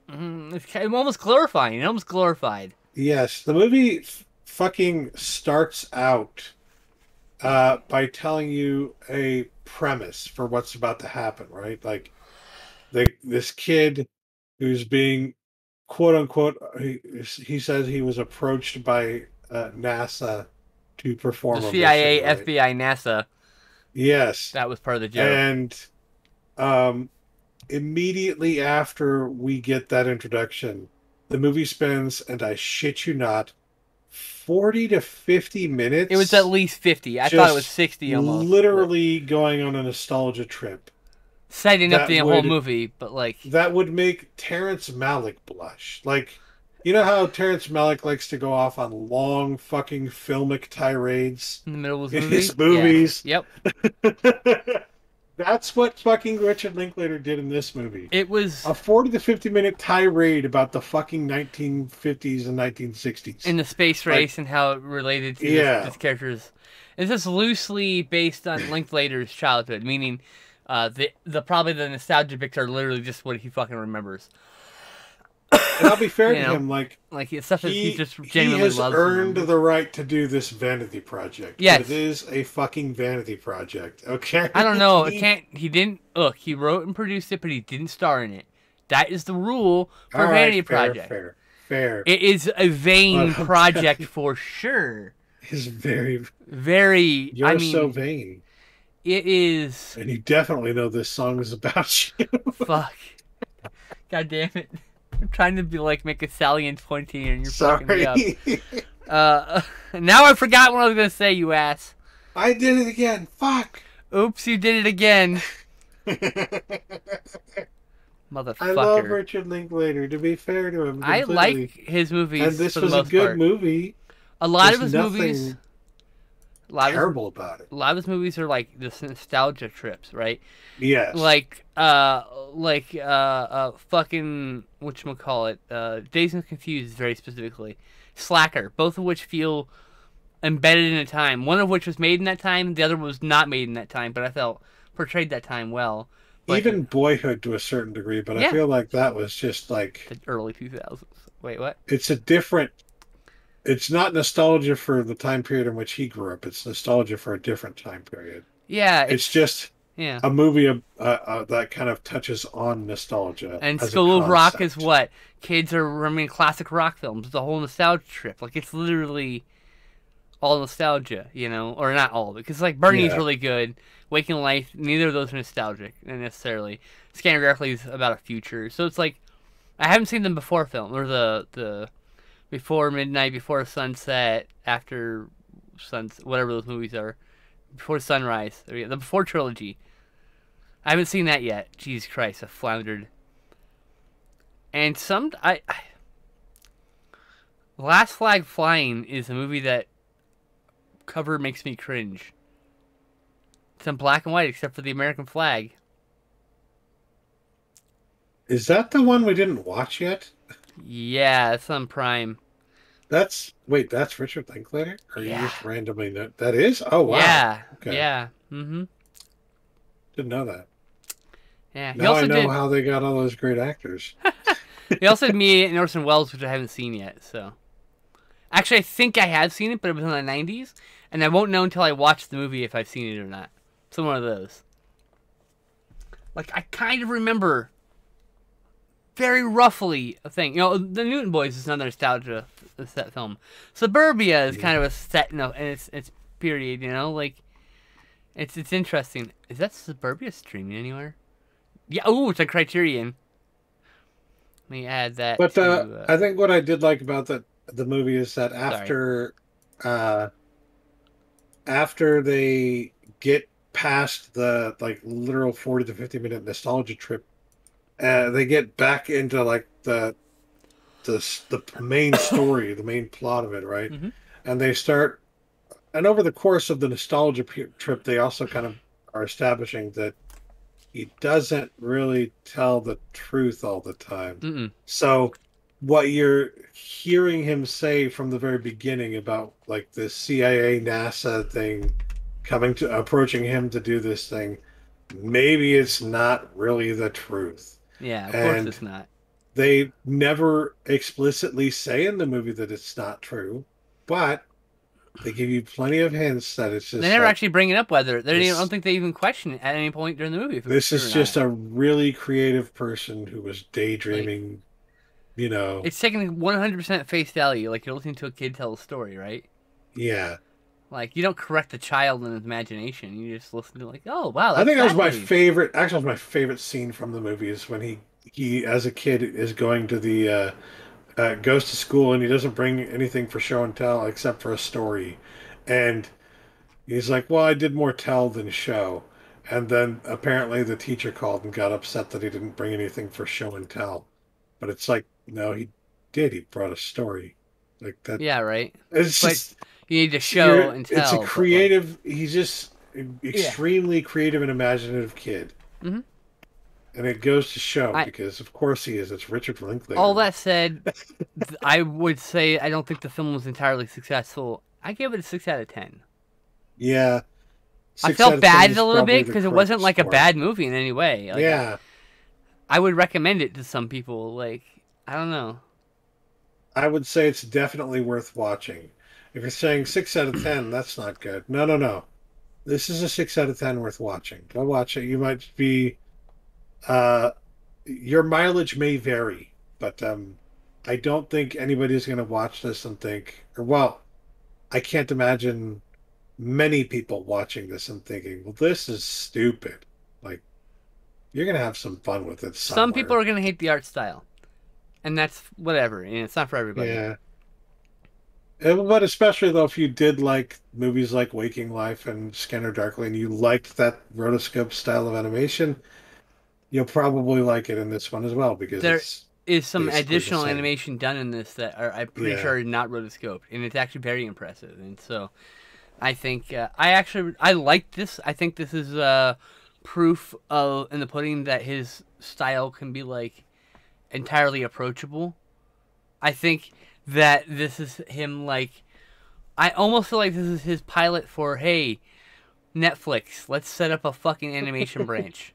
it's almost glorifying. It almost glorified. yes, the movie fucking starts out by telling you a premise for what's about to happen, right? Like this kid who's being quote unquote he says he was approached by NASA to The perform a mission, CIA, right? FBI, NASA. Yes. That was part of the joke. And um immediately after we get that introduction, the movie spends, and I shit you not, 40 to 50 It was at minutes least 50. I thought it was just 60 almost. literally going on a nostalgia trip Setting up that the whole would movie, but like that would make Terrence Malick blush. Like, you know how Terrence Malick likes to go off on long fucking filmic tirades in the middle of in the movie. his movies? Yeah. Yep. That's what fucking Richard Linklater did in this movie. It was A 40 to 50 minute tirade about the fucking 1950s and 1960s. in the space race and how it related to this character's. It's just loosely based on Linklater's childhood, meaning the probably the nostalgia bits are literally just what he fucking remembers. And I'll be fair You to know, him, like it's stuff that he just he genuinely has loves. earned the right to do this vanity project. Yes. But it is a fucking vanity project, okay? I don't know. He didn't. Look, he wrote and produced it, but he didn't star in it. That is the rule for All Vanity right, fair, Project. fair. It is a vain But I'm project telling you, for sure. It's very. Very. You're I mean, so vain, it is. and you definitely know this song is about you. Fuck. God damn it. I'm trying to be like make a salient point here, and you're fucking me up. Sorry. Now I forgot what I was gonna say, you ass. I did it again. Fuck. Oops, you did it again, motherfucker. I love Richard Linklater. To be fair to him, I completely. like his movies. And this for was the a most good part. movie. A lot of There's his movies. nothing A lot terrible about it. A lot of his movies are like this nostalgia trips, right? Yes. Fucking whatchamacallit, Dazed and Confused very specifically. Slacker, both of which feel embedded in a time. One of which was made in that time, the other was not made in that time, but I felt portrayed that time well. But even Boyhood to a certain degree, but Yeah. I feel like that was just like the early 2000s. Wait, what? it's a different. It's not nostalgia for the time period in which he grew up. It's nostalgia for a different time period. Yeah, It's just yeah. a movie that kind of touches on nostalgia. And as a School of Rock is concept. what? Kids are remembering classic rock films. It's a whole nostalgia trip. Like, it's literally all nostalgia, you know? Or not all, because, like, Bernie's Yeah. really good. Waking Life, neither of those are nostalgic, necessarily. Scanner Darkly is about a future. So it's like, I haven't seen them before film, or the Before Midnight, Before Sunset, After Sunset, whatever those movies are. Before Sunrise. The Before trilogy. I haven't seen that yet. Jesus Christ, I floundered. And Last Flag Flying is a movie that cover makes me cringe. It's in black and white except for the American flag. Is that the one we didn't watch yet? Yeah, it's on Prime. That's Richard Linklater? Or you Yeah. just randomly know that is? Oh wow. Yeah. Okay. Yeah. Mm-hmm. Didn't know that. Yeah. He Now also I know did. how they got all those great actors. He also did Me and Orson Welles, which I haven't seen yet. So, actually, I think I have seen it, but it was in the '90s, and I won't know until I watch the movie if I've seen it or not. So one of those. Like, I kind of remember very roughly a thing. You know, the Newton Boys is another nostalgia set film. Suburbia is kind of a set in its period. You know, like it's interesting. Is that Suburbia streaming anywhere? Yeah. Oh, it's a Criterion. Let me add that. But to, I think what I did like about the movie is that after they get past the like literal 40 to 50 minute nostalgia trip, they get back into like the main story, the main plot of it, right? Mhm. And they start and over the course of the nostalgia trip, they also kind of are establishing that he doesn't really tell the truth all the time. Mm-mm. So what you're hearing him say from the very beginning about like the CIA NASA thing coming to approaching him to do this thing, maybe it's not really the truth. Yeah, of course And it's not. they never explicitly say in the movie that it's not true, but they give you plenty of hints that it's just They never like actually bring it up whether I this, don't think they even question it at any point during the movie if it was this true is or just not. a really creative person who was Like daydreaming, you know. it's taking 100% face value, like you're listening to a kid tell a story, right? Yeah. Like you don't correct the child in his imagination. You just listen to like, oh wow, I that's think that was my exactly. favorite. Actually, it was my favorite scene from the movie is when he as a kid is going to the goes to school and he doesn't bring anything for show and tell except for a story, and he's like, "Well, I did more tell than show," and then apparently the teacher called and got upset that he didn't bring anything for show and tell, but it's like, no, he did. He brought a story, like that. Yeah, right. It's But just you need to show and it's a tell. But like, creative. He's just an yeah. extremely creative and imaginative kid. hmm And it goes to show I because, of course, he is. It's Richard Linklater. all that said, I would say I don't think the film was entirely successful. I give it a 6 out of 10. Yeah, I 6 out felt of 10 bad is a little probably bit the because it correct wasn't like a score. bad movie in any way. Like, Yeah, I would recommend it to some people. Like, I don't know. I would say it's definitely worth watching. If you're saying 6 out of 10, that's not good. No, no, no. This is a 6 out of 10 worth watching. Go watch it. You might be, uh, your mileage may vary, but I don't think anybody's going to watch this and think, or well, I can't imagine many people watching this and thinking, well, this is stupid. Like, you're going to have some fun with it Some people somewhere. are gonna hate the art style, and that's whatever. And it's not for everybody. Yeah. But especially though, if you did like movies like Waking Life and Scanner Darkly and you liked that rotoscope style of animation, you'll probably like it in this one as well because There it's is some basically the additional same. animation done in this that I'm pretty Yeah. sure are not rotoscoped, and it's actually very impressive. And so, I think I like this. I think this is proof of in the pudding that his style can be like entirely approachable. I think that this is him like I almost feel like this is his pilot for hey Netflix, let's set up a fucking animation branch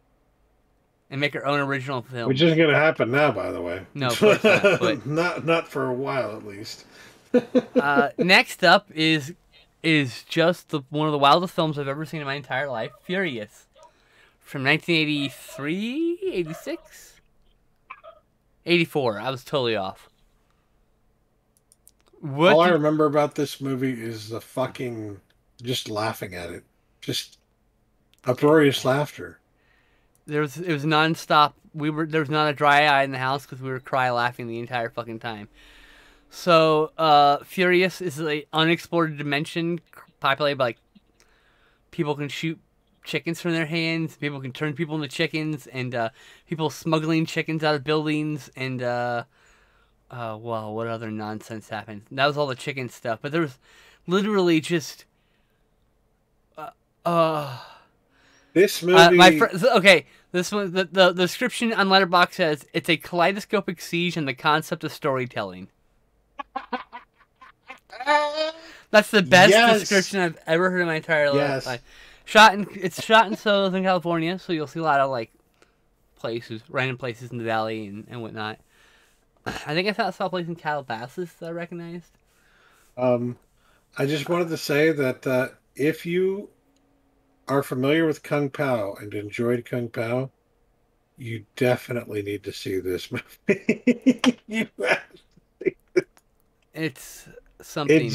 and make our own original film. Which isn't going to happen now, by the way. No, of course not. But Not for a while, at least. next up is just one of the wildest films I've ever seen in my entire life, Furious, from 1983, 86, 84. I was totally off. What? All I remember about this movie is the fucking just laughing at it, just uproarious laughter. It was nonstop. There was not a dry eye in the house because we were cry laughing the entire fucking time. So, Furious is an unexplored dimension populated by like people can shoot chickens from their hands, people can turn people into chickens, and people smuggling chickens out of buildings, and well, what other nonsense happened? That was all the chicken stuff, but there was literally just This movie, okay. This one, the description on Letterboxd says it's a kaleidoscopic siege and the concept of storytelling. That's the best Yes. description I've ever heard in my entire life. Yes. Like, it's shot in Southern California, so you'll see a lot of like places, random places in the valley and whatnot. I think I saw a place in Calabasas that I recognized. I just wanted to say that if you are familiar with Kung Pao and enjoyed Kung Pao, you definitely need to see this movie. You have- It's something.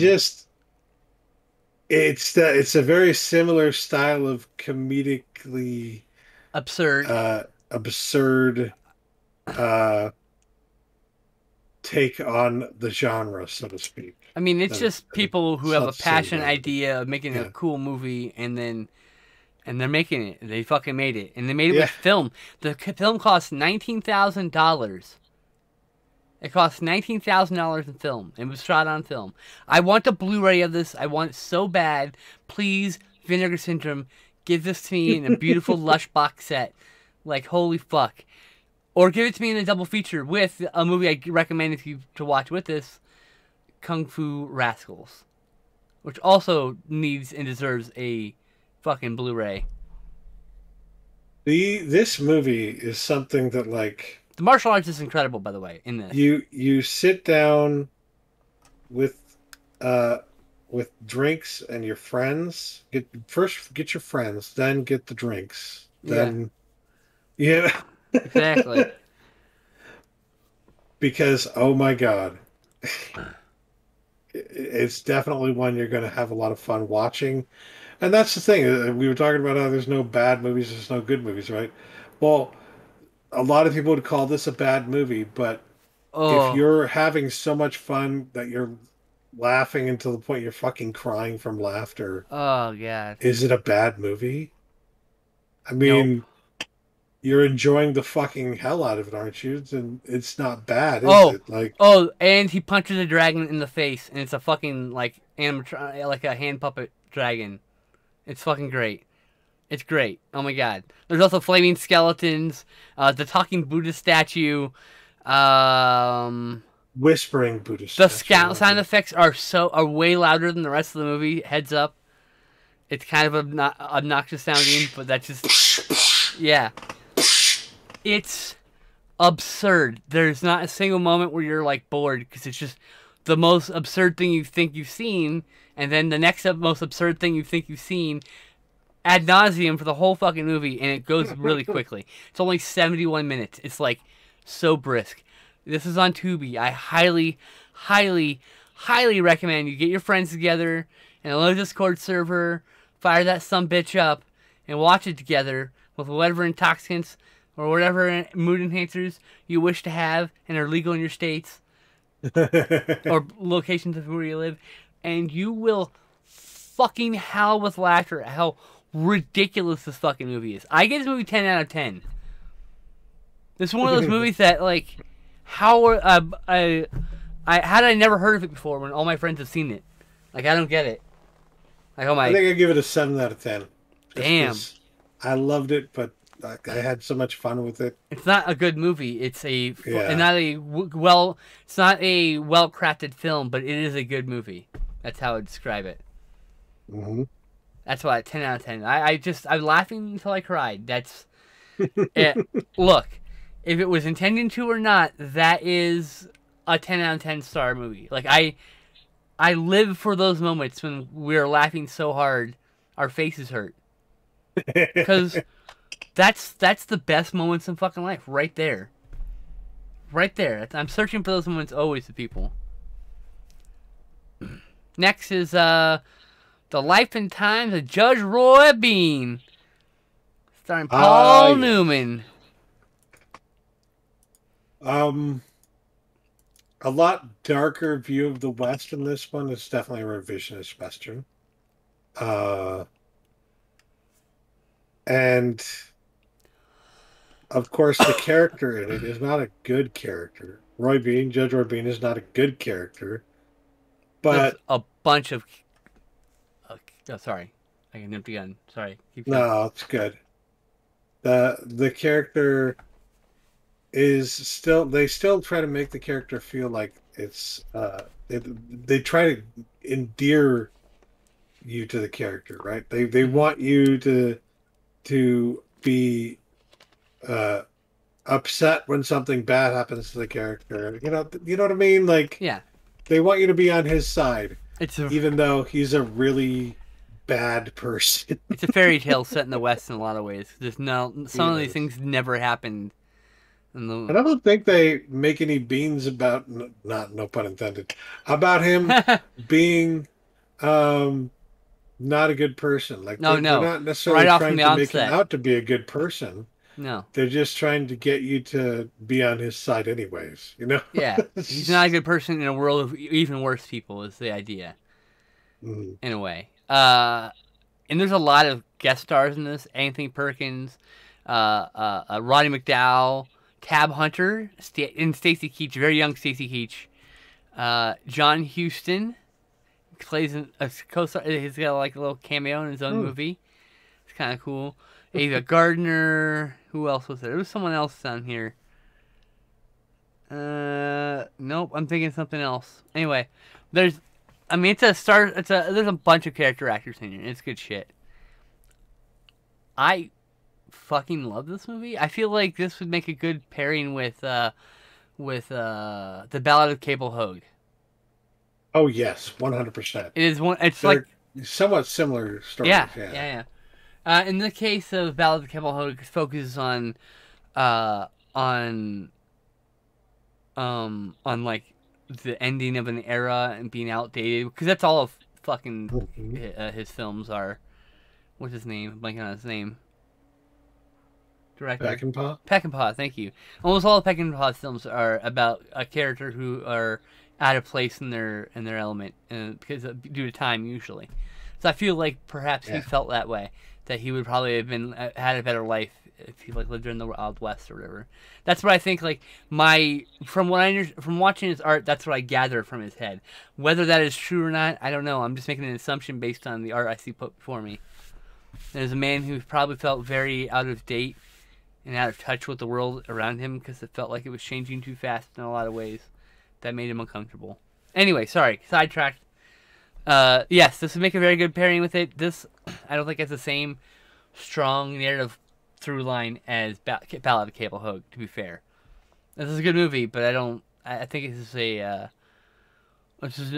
it's a very similar style of comedically absurd. absurd take on the genre, so to speak. I mean, it's just people who have a passionate subset of it. idea of making Yeah. a cool movie, and they're making it. They fucking made it, and they made it Yeah. with film. The film cost $19,000. It cost $19,000 in film. It was shot on film. I want a Blu-ray of this. I want it so bad. Please, Vinegar Syndrome, give this to me in a beautiful lush box set. Like, holy fuck. Or give it to me in a double feature with a movie I recommend you to watch with this, Kung Fu Rascals, which also needs and deserves a fucking Blu-ray. This movie is something that, like, The martial arts is incredible, by the way, in this. you sit down with uh with drinks and your friends. Get your friends, then get the drinks. Then yeah. Exactly. Because oh my god. It's definitely one you're going to have a lot of fun watching. And that's the thing. We were talking about how there's no bad movies, there's no good movies, right? Well, a lot of people would call this a bad movie, but if Oh, you're having so much fun that you're laughing until the point you're fucking crying from laughter, oh god. is it a bad movie? I Nope. mean, you're enjoying the fucking hell out of it, aren't you? And it's not bad, is Oh, it? Like, oh, and he punches a dragon in the face, and it's a fucking like like a hand puppet dragon. It's fucking great. It's great. Oh my god. There's also flaming skeletons, the talking Buddha statue. whispering Buddhist The statue. sound effects are way louder than the rest of the movie. Heads up. It's kind of obnoxious sounding, but that's just yeah. It's absurd. There's not a single moment where you're like bored because it's just the most absurd thing you think you've seen, and then the next most absurd thing you think you've seen ad nauseum for the whole fucking movie, and it goes really quickly. It's only 71 minutes. It's like so brisk. This is on Tubi. I highly, highly, highly recommend you get your friends together and a little Discord server, fire that sumbitch up, and watch it together with whatever intoxicants or whatever mood enhancers you wish to have and are legal in your states or locations of where you live, and you will fucking howl with laughter at how ridiculous this fucking movie is. I give this movie 10 out of 10. This is one of those movies that, like, how had I never heard of it before when all my friends have seen it? Like, I don't get it. Like, oh my, I think I give it a 7 out of 10. Just damn. 'cause I loved it, but I had so much fun with it. It's not a good movie. It's Yeah. it's not a well-crafted film, but it is a good movie. That's how I would describe it. Hmm. That's why 10 out of 10. I'm laughing until I cried. That's it. Look, if it was intended to or not, that is a 10 out of 10 star movie. Like I live for those moments when we're laughing so hard our faces hurt. Because that's the best moments in fucking life right there. Right there. I'm searching for those moments always with people. Next is The Life and Times of Judge Roy Bean, starring Paul yes. Newman. A lot darker view of the West in this one. It's definitely a revisionist Western. And of course, the character in it is not a good character. Judge Roy Bean is not a good character. There's But a bunch of. Oh, sorry, I can empty gun. Sorry, keep going. no, it's good. The character is still, they still try to make the character feel like it's they try to endear you to the character, right? They want you to be upset when something bad happens to the character. You know what I mean? Like, Yeah, they want you to be on his side, it's even though he's a really bad person. a fairy tale set in the West in a lot of ways. Some of these Yes. things never happened. And I don't think they make any beans about, not no pun intended, about him being not a good person. Like, No, they're no. not necessarily Right off trying from the to make him outset. out to be a good person. No. They're just trying to get you to be on his side anyways, you know? Yeah, he's not a good person in a world of even worse people. Is the idea Mhm. in a way. And there's a lot of guest stars in this: Anthony Perkins, Roddy McDowall, Tab Hunter, and Stacy Keach, very young Stacy Keach. John Huston plays a co-star. He's got like a little cameo in his own movie. It's kind of cool. Ava Gardner. Who else was there? There was someone else on here. Nope. I'm thinking something else. Anyway, there's there's a bunch of character actors in here. It's good shit. I fucking love this movie. I feel like this would make a good pairing with the Ballad of Cable Hogue. Oh yes, 100%. It is one. It's They're like somewhat similar stories. Yeah. In the case of Ballad of Cable Hogue, it focuses on like the ending of an era and being outdated, because that's all of fucking his films are. What's his name? I'm blanking on his name. Director. Peckinpah? Peckinpah, thank you. Almost all of Peckinpah's films are about a character who are out of place in their element, because due to time usually. So I feel like perhaps he felt that way, that he would probably have had a better life if he like lived during the Wild West or whatever. That's what I think. Like from watching his art, that's what I gather from his head. Whether that is true or not, I don't know. I'm just making an assumption based on the art I see put before me. There's a man who probably felt very out of date and out of touch with the world around him, because it felt like it was changing too fast in a lot of ways. That made him uncomfortable. Anyway, sorry, sidetracked. Yes, this would make a very good pairing with it. This, I don't think has the same strong narrative through line as Ballad of Cable Hogue, to be fair. This is a good movie, but I think this is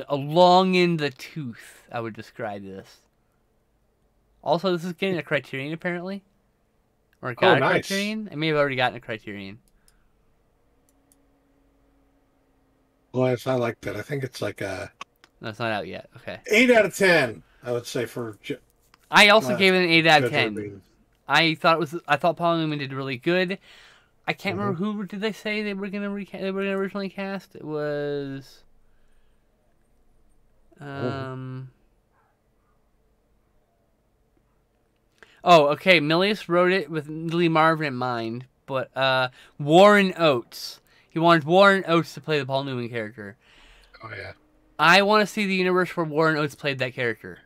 a long in the tooth, I would describe this. Also, this is getting a Criterion, apparently. Or got a nice. Criterion? I may have already gotten a Criterion. Well, it's not like that. I think it's like a... No, it's not out yet. Okay. 8 out of 10, I would say, for... I also gave it an 8 out of Judge 10. Beans. I thought Paul Newman did really good. I can't remember who did they say they were gonna originally cast. It was Oh, okay. Milius wrote it with Lee Marvin in mind, but Warren Oates. He wanted Warren Oates to play the Paul Newman character. Oh yeah. I want to see the universe where Warren Oates played that character,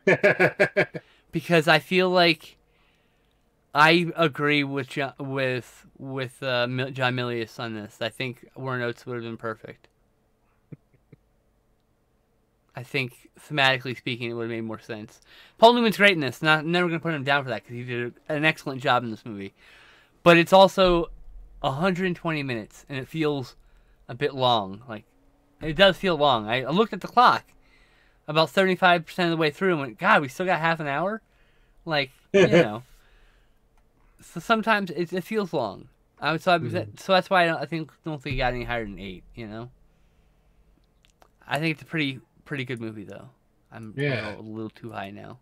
because I feel like I agree with John Milius on this. I think Warren Oates would have been perfect. I think, thematically speaking, it would have made more sense. Paul Newman's great in this. Never going to put him down for that, because he did an excellent job in this movie. But it's also 120 minutes, and it feels a bit long. Like, it does feel long. I looked at the clock about 75% of the way through and went, God, we still got half an hour? Like, you know. So sometimes it feels long. So that's why I don't think it got any higher than 8, you know? I think it's a pretty good movie, though. I'm a little too high now.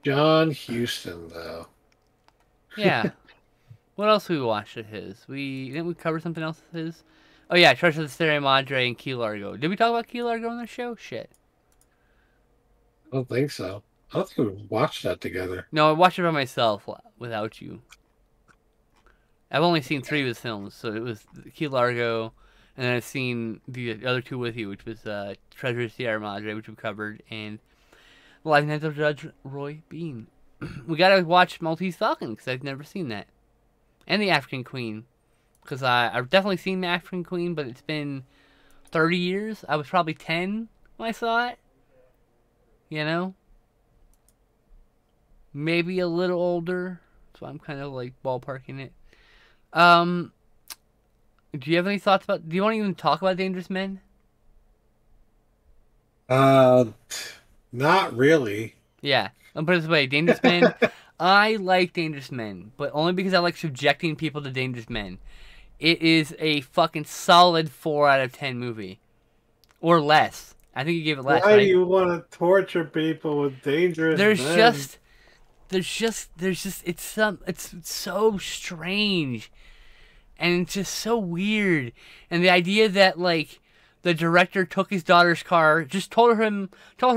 John Huston, though. Yeah. What else we watched of his? Didn't we cover something else of his? Oh yeah, Treasure of the Sierra Madre and Key Largo. Did we talk about Key Largo on the show? Shit. I don't think so. I don't think we watched that together. No, I watched it by myself without you. I've only seen 3 of his films, so it was Key Largo, and then I've seen the other 2 with you, which was Treasure of Sierra Madre, which we covered, and The Life and Times of Judge Roy Bean. We gotta watch Maltese Falcon, because I've never seen that. And The African Queen, because I've definitely seen The African Queen, but it's been 30 years. I was probably 10 when I saw it. You know? Maybe a little older, so I'm kind of like ballparking it. Do you have any thoughts about... Do you want to even talk about Dangerous Men? Not really. Yeah. I'll put it this way. Dangerous Men... I like Dangerous Men, but only because I like subjecting people to Dangerous Men. It is a fucking solid 4 out of 10 movie. Or less. I think you gave it less, Why right? do you want to torture people with Dangerous Men? It's so strange. And it's just so weird. And the idea that, like, the director took his daughter's car, just told her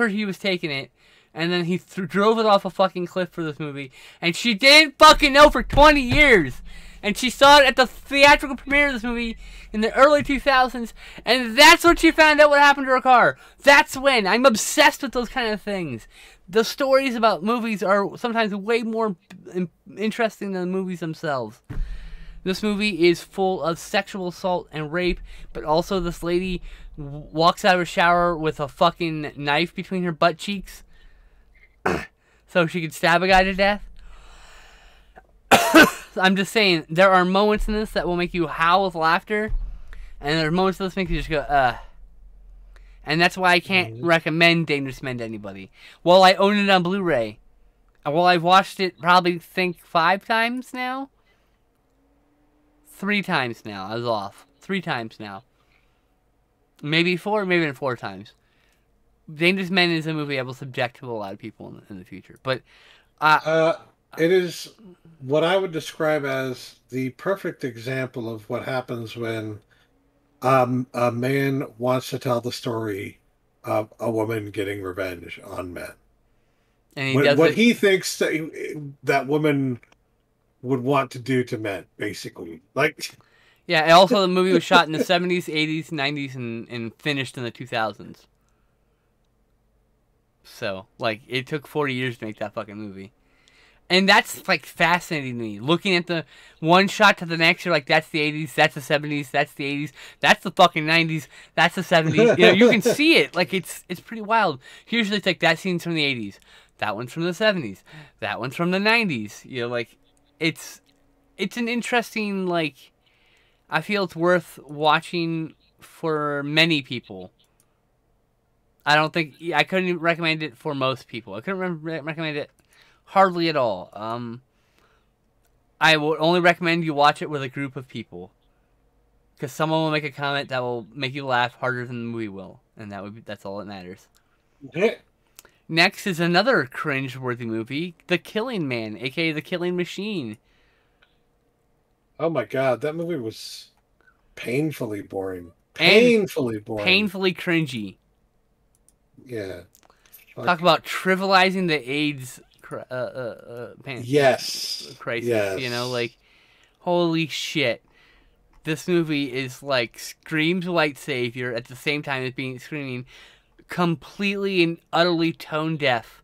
he was taking it, and then he drove it off a fucking cliff for this movie, and she didn't fucking know for 20 years. And she saw it at the theatrical premiere of this movie in the early 2000s, and that's when she found out what happened to her car. That's when. I'm obsessed with those kind of things. The stories about movies are sometimes way more interesting than the movies themselves. This movie is full of sexual assault and rape, but also this lady walks out of a shower with a fucking knife between her butt cheeks so she could stab a guy to death. I'm just saying, there are moments in this that will make you howl with laughter, and there are moments that just make you just go, ugh. And that's why I can't recommend Dangerous Men to anybody. Well, I own it on Blu-ray. Well, I've watched it probably, 5 times now? 3 times now. I was off. 3 times now. Maybe 4, maybe even 4 times. Dangerous Men is a movie I will subject to a lot of people in the future. But, it is what I would describe as the perfect example of what happens when a man wants to tell the story of a woman getting revenge on men. And he does what he thinks that woman would want to do to men, basically. Like, yeah, and also the movie was shot in the 70s, 80s, 90s, and finished in the 2000s. So, like, it took 40 years to make that fucking movie. And that's, like, fascinating to me. Looking at the one shot to the next, you're like, that's the 80s, that's the 70s, that's the 80s, that's the fucking 90s, that's the 70s. You know, you can see it. Like, it's pretty wild. Usually it's like, that scene's from the 80s. That one's from the 70s. That one's from the 90s. You know, like, it's an interesting, like, I feel it's worth watching for many people. I couldn't recommend it for most people. I couldn't recommend it hardly at all. I would only recommend you watch it with a group of people, because someone will make a comment that will make you laugh harder than the movie will, and that's all that matters. Next is another cringe-worthy movie, The Killing Man, a.k.a. The Killing Machine. Oh my god, that movie was painfully boring. Painfully boring. Painfully cringy. Yeah. Talk about trivializing the AIDS crisis. Yes. You know, like, holy shit. This movie is like screams white savior at the same time as being screaming completely and utterly tone deaf.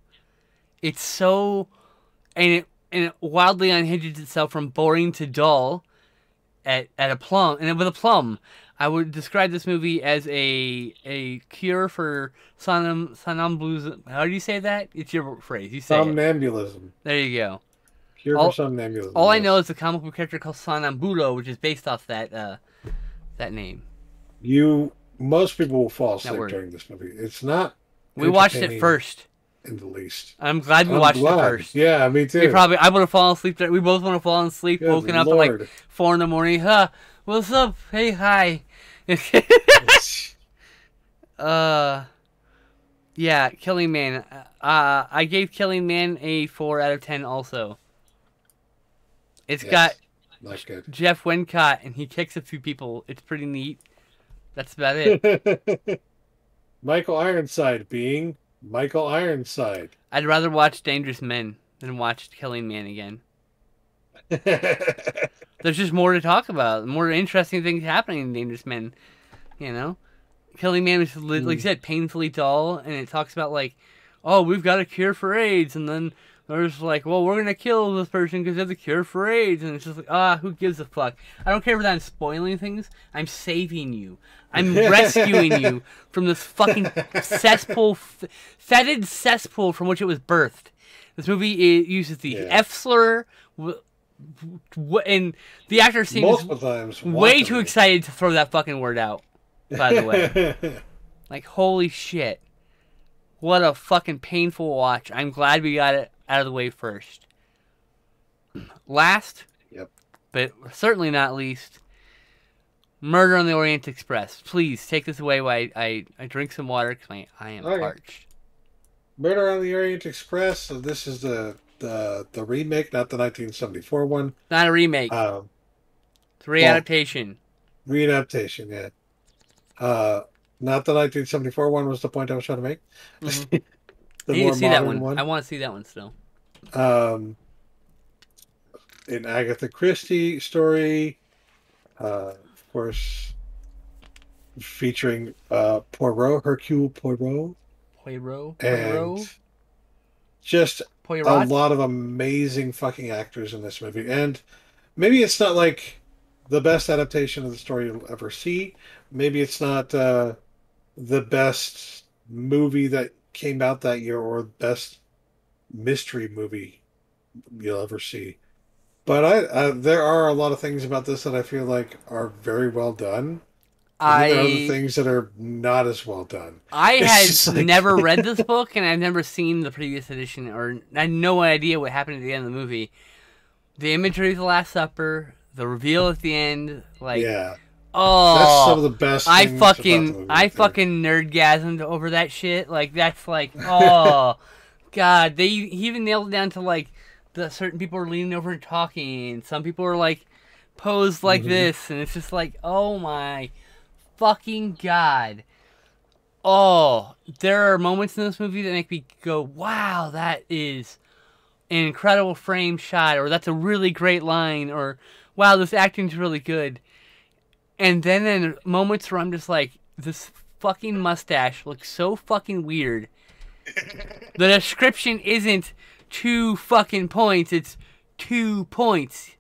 It's so, and it wildly unhinges itself from boring to dull at a plum, and with a plum. I would describe this movie as a cure for somnambulism. How do you say that? It's your phrase. You say somnambulism. There you go. Cure for somnambulism. All I know is a comic book character called Sonambulo, which is based off that name. Most people will fall asleep during this movie. It's not. We watched it first. In the least. I'm glad we watched it first. Yeah, me too. I would have fallen asleep there. We both would have fallen asleep, Good woken up at Lord. like 4 a.m. Huh? What's up? Hey, hi. Yeah, Killing Man. I gave Killing Man a 4 out of 10 also. It's got not good. Jeff Wincott, and he kicks a few people. It's pretty neat. That's about it. Michael Ironside being Michael Ironside. I'd rather watch Dangerous Men than watch Killing Man again. There's just more to talk about. More interesting things happening in Dangerous Men. You know? Killing Man is, like you said, painfully dull, and it talks about, like, oh, we've got a cure for AIDS, and then there's like, well, we're going to kill this person because they have a cure for AIDS, and it's just like, who gives a fuck? I don't care if I'm spoiling things. I'm saving you. I'm rescuing you from this fucking cesspool, fetid cesspool from which it was birthed. This movie uses the F slur, and the actor seems way too excited to throw that fucking word out, by the way. Like, holy shit. What a fucking painful watch. I'm glad we got it out of the way first. Last, but certainly not least, Murder on the Orient Express. Please take this away while I drink some water because I am parched. Murder on the Orient Express. So this is the remake, not the 1974 one. Not a remake. It's a readaptation. Readaptation, yeah. Not the 1974 one was the point I was trying to make. the I need more to see that modern one. I one. want to see that one still. Um, an Agatha Christie story, of course, featuring Poirot, Hercule Poirot, and Poirot, just a Poirot. lot of amazing fucking actors in this movie. And maybe it's not like the best adaptation of the story you'll ever see. Maybe it's not the best movie that came out that year or best mystery movie you'll ever see. But there are a lot of things about this that I feel like are very well done. And then there are other I things that are not as well done. I It's had just like never read this book, and I've never seen the previous edition, or I had no idea what happened at the end of the movie. The imagery of the Last Supper, the reveal at the end, like, yeah, that's some oh, of the best I things about the fucking, movie I right there. fucking nerdgasmed over that shit. Like, that's like, oh, God, he even nailed it down to like, the certain people are leaning over and talking, and some people are like, posed like Mhm. this, and it's just like, oh my fucking God. Oh, there are moments in this movie that make me go, wow, that is an incredible frame shot, or that's a really great line, or wow, this acting's really good. And then in moments where I'm just like, this fucking mustache looks so fucking weird. The description isn't 2 fucking points, it's 2 points.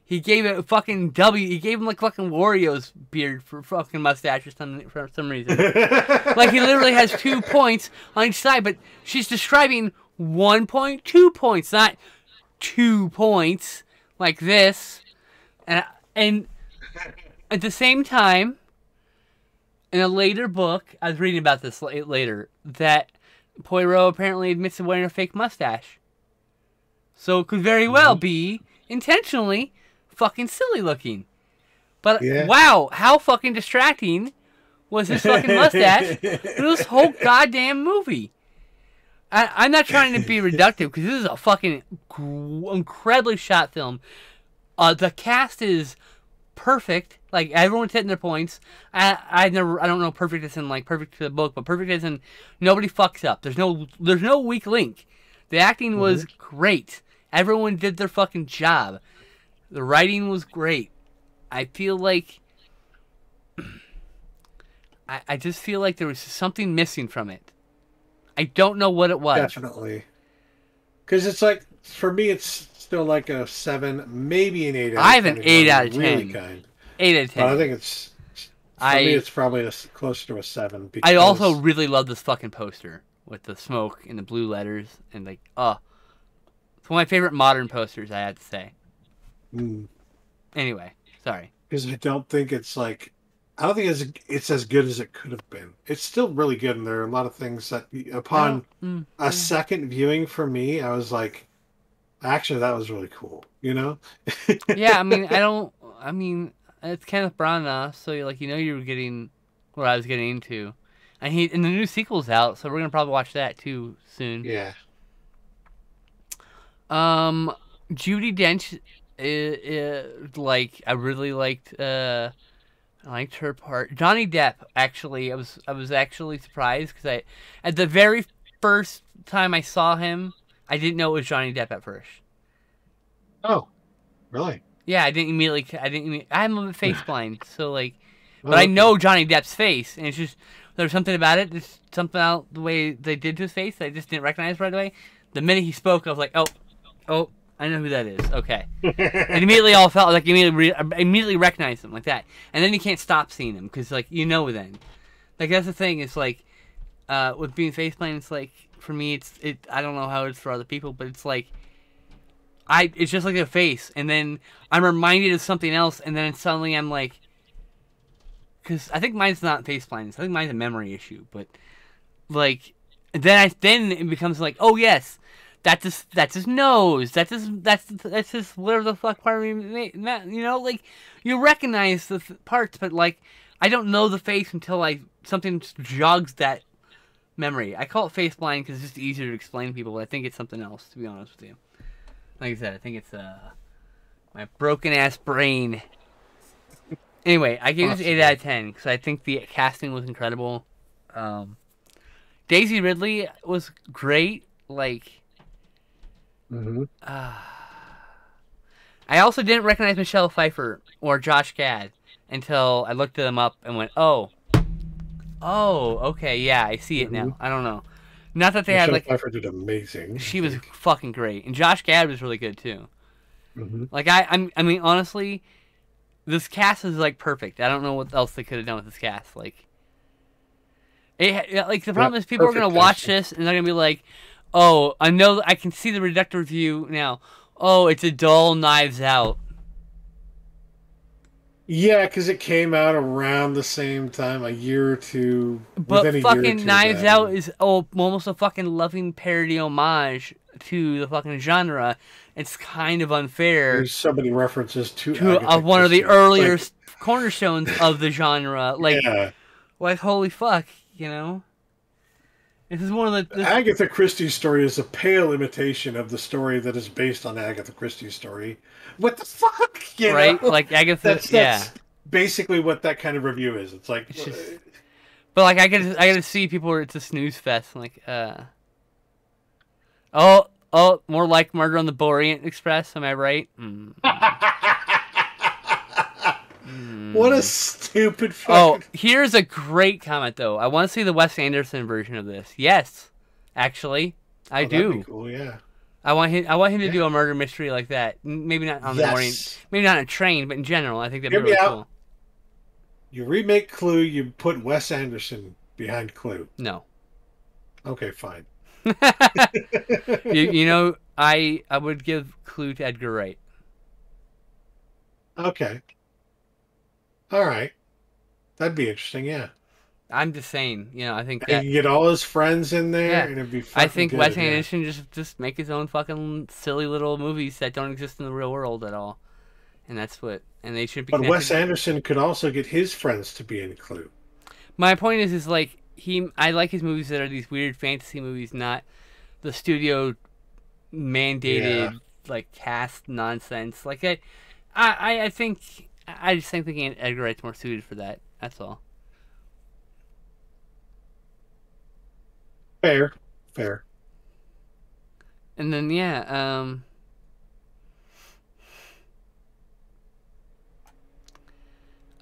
He gave it a fucking W. He gave him like fucking Wario's beard for fucking mustache for some reason. Like he literally has 2 points on each side, but she's describing 1 point, 2 points, not 2 points like this. And at the same time, in a later book, I was reading about this later, that Poirot apparently admits to wearing a fake mustache. So it could very well be intentionally fucking silly looking. But Yeah. wow, how fucking distracting was his fucking mustache through this whole goddamn movie. I'm not trying to be reductive because this is a fucking incredibly shot film. The cast is perfect. Like everyone's hitting their points. I don't know perfect as in like perfect to the book, but perfect as in nobody fucks up. There's no weak link. The acting was great. Everyone did their fucking job. The writing was great. I feel like I just feel like there was something missing from it. I don't know what it was. Definitely. Because it's like, for me, it's still like a 7, maybe an 8 out of 10. I have an 8 out of 10. Really kind. 8 out of 10. But I think it's, for me, it's probably closer to a 7. Because I also really love this fucking poster with the smoke and the blue letters and like, it's one of my favorite modern posters, I have to say. Anyway, sorry. Because I don't think it's like, I don't think it's as good as it could have been. It's still really good, and there are a lot of things that, upon a second viewing for me, I was like, actually, that was really cool, you know? Yeah, I mean, it's Kenneth Branagh, so you were getting what I was getting into. And the new sequel's out, so we're going to probably watch that too soon. Yeah. Judi Dench, I really liked, I liked her part. Johnny Depp, actually, I was actually surprised because at the very first time I saw him, I didn't know it was Johnny Depp at first. Oh, really? Yeah, I'm a bit face blind, so but I know Johnny Depp's face, and it's just, there's something about it, just something about the way they did to his face that I just didn't recognize right away. The minute he spoke, I was like, oh, I know who that is. Okay. And immediately all felt like immediately recognized him like that. And then you can't stop seeing him because then. Like that's the thing. It's like with being face blind, it's like for me I don't know how it's for other people, but it's like it's just like a face, and then I'm reminded of something else, and then suddenly I'm like, because I think mine's not face blindness. I think mine's a memory issue, but like then it becomes like, oh yes. That's his nose. That's his whatever the fuck part of me. Like you recognize the parts, but like I don't know the face until something jogs that memory. I call it face blind because it's just easier to explain to people. But I think it's something else. To be honest with you, like I said, I think it's my broken ass brain. Anyway, I gave this 8 out of 10 because I think the casting was incredible. Daisy Ridley was great. Like, Mm-hmm. I also didn't recognize Michelle Pfeiffer or Josh Gad until I looked them up and went, oh, okay, yeah, I see it Mm-hmm. now. I don't know. Not that they had, Michelle like, Pfeiffer did amazing. she was fucking great. And Josh Gad was really good, too. Mm-hmm. Like, I mean, honestly, this cast is, like, perfect. I don't know what else they could have done with this cast. Like, like the problem is people are going to watch this and they're going to be like, oh, I can see the reductive review now. Oh, it's a dull Knives Out. Yeah, because it came out around the same time, a year or two. But fucking Knives Out is almost a fucking loving parody homage to the fucking genre. It's kind of unfair. There's so many references to one of the earlier cornerstones of the genre. Like, yeah. Like, holy fuck, you know? This is one of the... Agatha Christie's story is a pale imitation of the story that is based on Agatha Christie's story. What the fuck? You right? know? Like, Agatha... That's basically what that kind of review is. It's like... It's just, but, like, I get to see people where it's a snooze fest. Like, Oh, more like Murder on the Orient Express, am I right? What a stupid fucking... Oh, here's a great comment, though. I want to see the Wes Anderson version of this. Yes, actually, I do. That'd be cool, yeah. I want him to do a murder mystery like that. Maybe not on the Orient, maybe not on a train, but in general, I think that'd be really cool. You remake Clue, you put Wes Anderson behind Clue. No. Okay, fine. you know, I would give Clue to Edgar Wright. Okay. All right. That'd be interesting, yeah. I'm just saying, you know, I think that... And you get all his friends in there, and it'd be fucking I think Wes Anderson just make his own fucking silly little movies that don't exist in the real world at all. And that's what... And they should be... But Wes Anderson could also get his friends to be in Clue. My point is like, I like his movies that are these weird fantasy movies, not the studio mandated, like, cast nonsense. Like, I think... I just think Edgar Wright's more suited for that. That's all. Fair. And then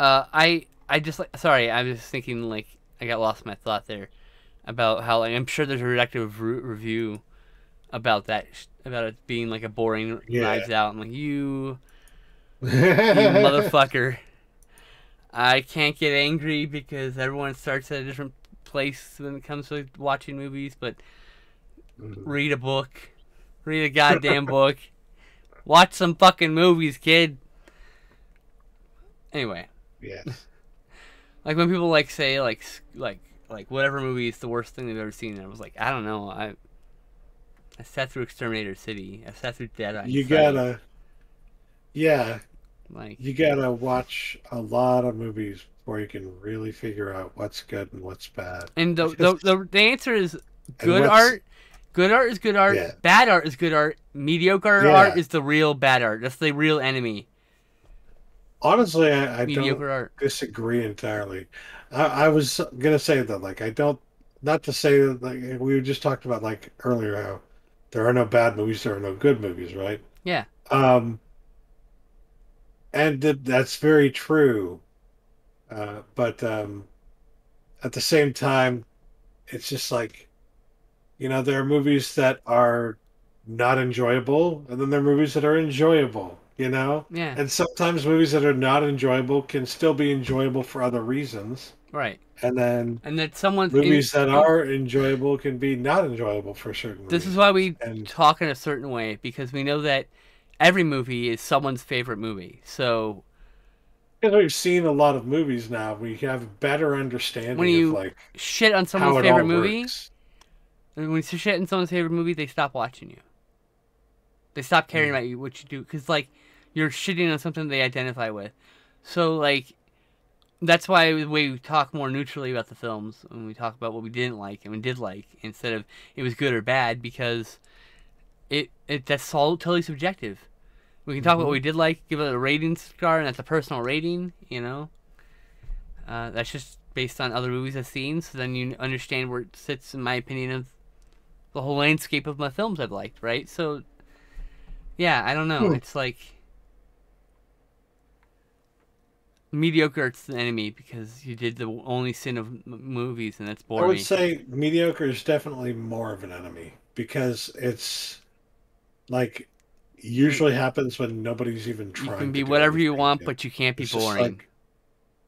I just like, sorry, I was thinking, like, I got lost in my thought there about how, like, I'm sure there's a reductive review about that, about it being like a boring Knives Out. I'm like, you motherfucker. I can't get angry because everyone starts at a different place when it comes to watching movies, but read a book. Read a goddamn book. Watch some fucking movies, kid. Anyway. Yes. Like when people like say like whatever movie is the worst thing they've ever seen, and I was like, I don't know. I sat through Exterminator City. I sat through Dead Eye. You gotta... Yeah. Like, you gotta watch a lot of movies before you can really figure out what's good and what's bad. And the answer is good art. Good art is good art. Yeah. Bad art is good art. Mediocre art is the real bad art. That's the real enemy. Honestly, I don't disagree entirely. I was gonna say that, like, I don't... Not to say that, like, we just talked about, like, earlier, how there are no bad movies, there are no good movies, right? Yeah. And that's very true. But at the same time, it's just like, you know, there are movies that are not enjoyable, and then there are movies that are enjoyable, you know? Yeah. And sometimes movies that are not enjoyable can still be enjoyable for other reasons. Right. And then that movies that are enjoyable can be not enjoyable for certain reasons. This is why we talk in a certain way, because we know that every movie is someone's favorite movie. So, because we've seen a lot of movies now, we have a better understanding when you of, like, shit on someone's favorite movie, when you shit on someone's favorite movie, they stop watching you. They stop caring about you, what you do, because, like, you're shitting on something they identify with. So, like, that's why we talk more neutrally about the films when we talk about what we didn't like and we did like, instead of it was good or bad, because that's all totally subjective. We can talk about what we did like, give it a rating star, and that's a personal rating, you know? That's just based on other movies I've seen, so then you understand where it sits in my opinion of the whole landscape of my films I've liked, right? So, yeah, I don't know. It's like mediocre it's the enemy because you did the only sin of movies, and that's I boring would me. say mediocre is definitely more of an enemy because it's like usually happens when nobody's even You can trying to be do whatever you anything. want, but you can't be It's just boring. like,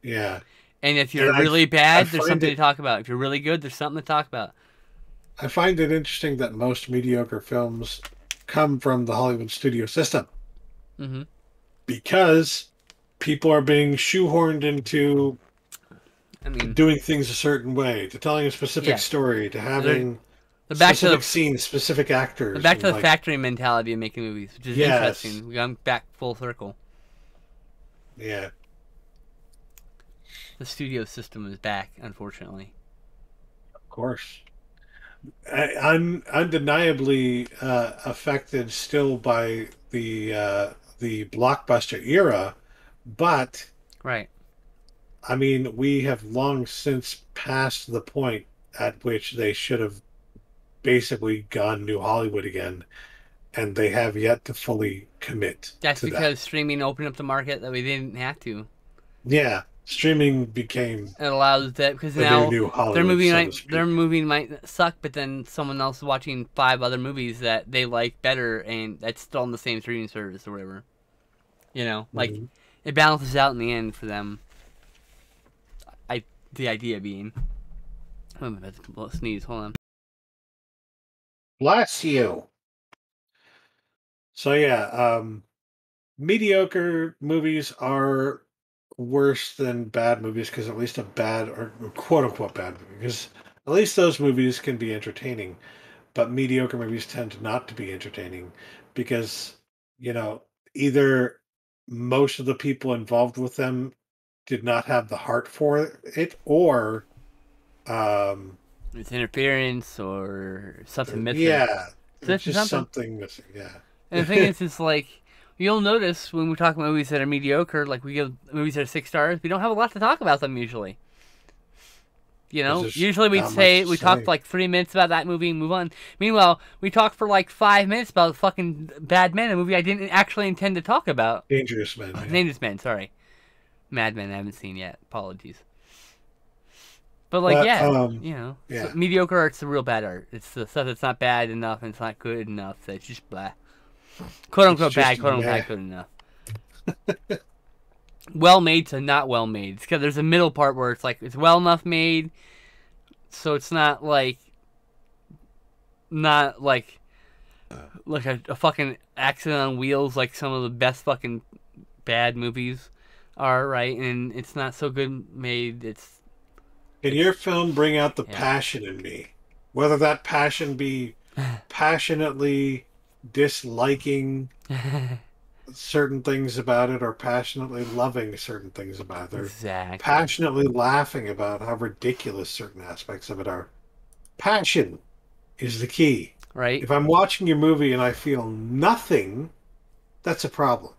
yeah. And if And you're really I bad, there's find something to it talk about. If you're really good, there's something to talk about. I find it interesting that most mediocre films come from the Hollywood studio system Mm-hmm. because people are being shoehorned into I mean, doing things a certain way, to telling a specific yes. story, to having They're back to specific scenes, specific the actors, back to and the like, factory mentality of making movies, which is yes, interesting. We got back full circle. yeah, The studio system is back, unfortunately. of course. I'm undeniably affected still by the blockbuster era, but Right. I mean, we have long since passed the point at which they should have basically gone New Hollywood again, and they have yet to fully commit That's to that. because streaming opened up the market that we didn't have to. Yeah, streaming became It allows that because the new now New their Hollywood, movie so to might their speak. movie might suck, but then someone else is watching 5 other movies that they like better, and that's still on the same streaming service or whatever. You know, like Mhm. it balances out in the end for them. The idea being, I'm about to sneeze. Hold on. Bless you. So yeah, mediocre movies are worse than bad movies because at least a bad or quote unquote bad movie, because at least those movies can be entertaining, but mediocre movies tend not to be entertaining because, you know, either most of the people involved with them did not have the heart for it, or um It's interference or something missing. yeah, So it's that's just something. something missing. Yeah. And the thing is, it's like you'll notice when we talk about movies that are mediocre, like we give movies that are 6 stars, we don't have a lot to talk about them usually. You There's know, just usually not much to we talk say. for like 3 minutes about that movie and move on. Meanwhile, we talk for like 5 minutes about fucking Bad Men, a movie I didn't actually intend to talk about. Dangerous Men, yeah. Dangerous Men, sorry. Mad Men I haven't seen yet. Apologies. But like, But yeah, you know, so yeah, mediocre art's the real bad art. It's the stuff that's not bad enough and it's not good enough. That's just blah. Quote it's unquote bad, just quote meh. unquote good enough. Well made to not well made. It's 'cause there's a middle part where it's like it's well enough made, so it's not like a fucking accident on wheels like some of the best fucking bad movies are, right? And it's not so good made. Can It's your film bring out the yeah. passion in me? Whether that passion be passionately disliking certain things about it or passionately loving certain things about it or Exactly. passionately laughing about how ridiculous certain aspects of it are. Passion is the key. Right? If I'm watching your movie and I feel nothing, that's a problem.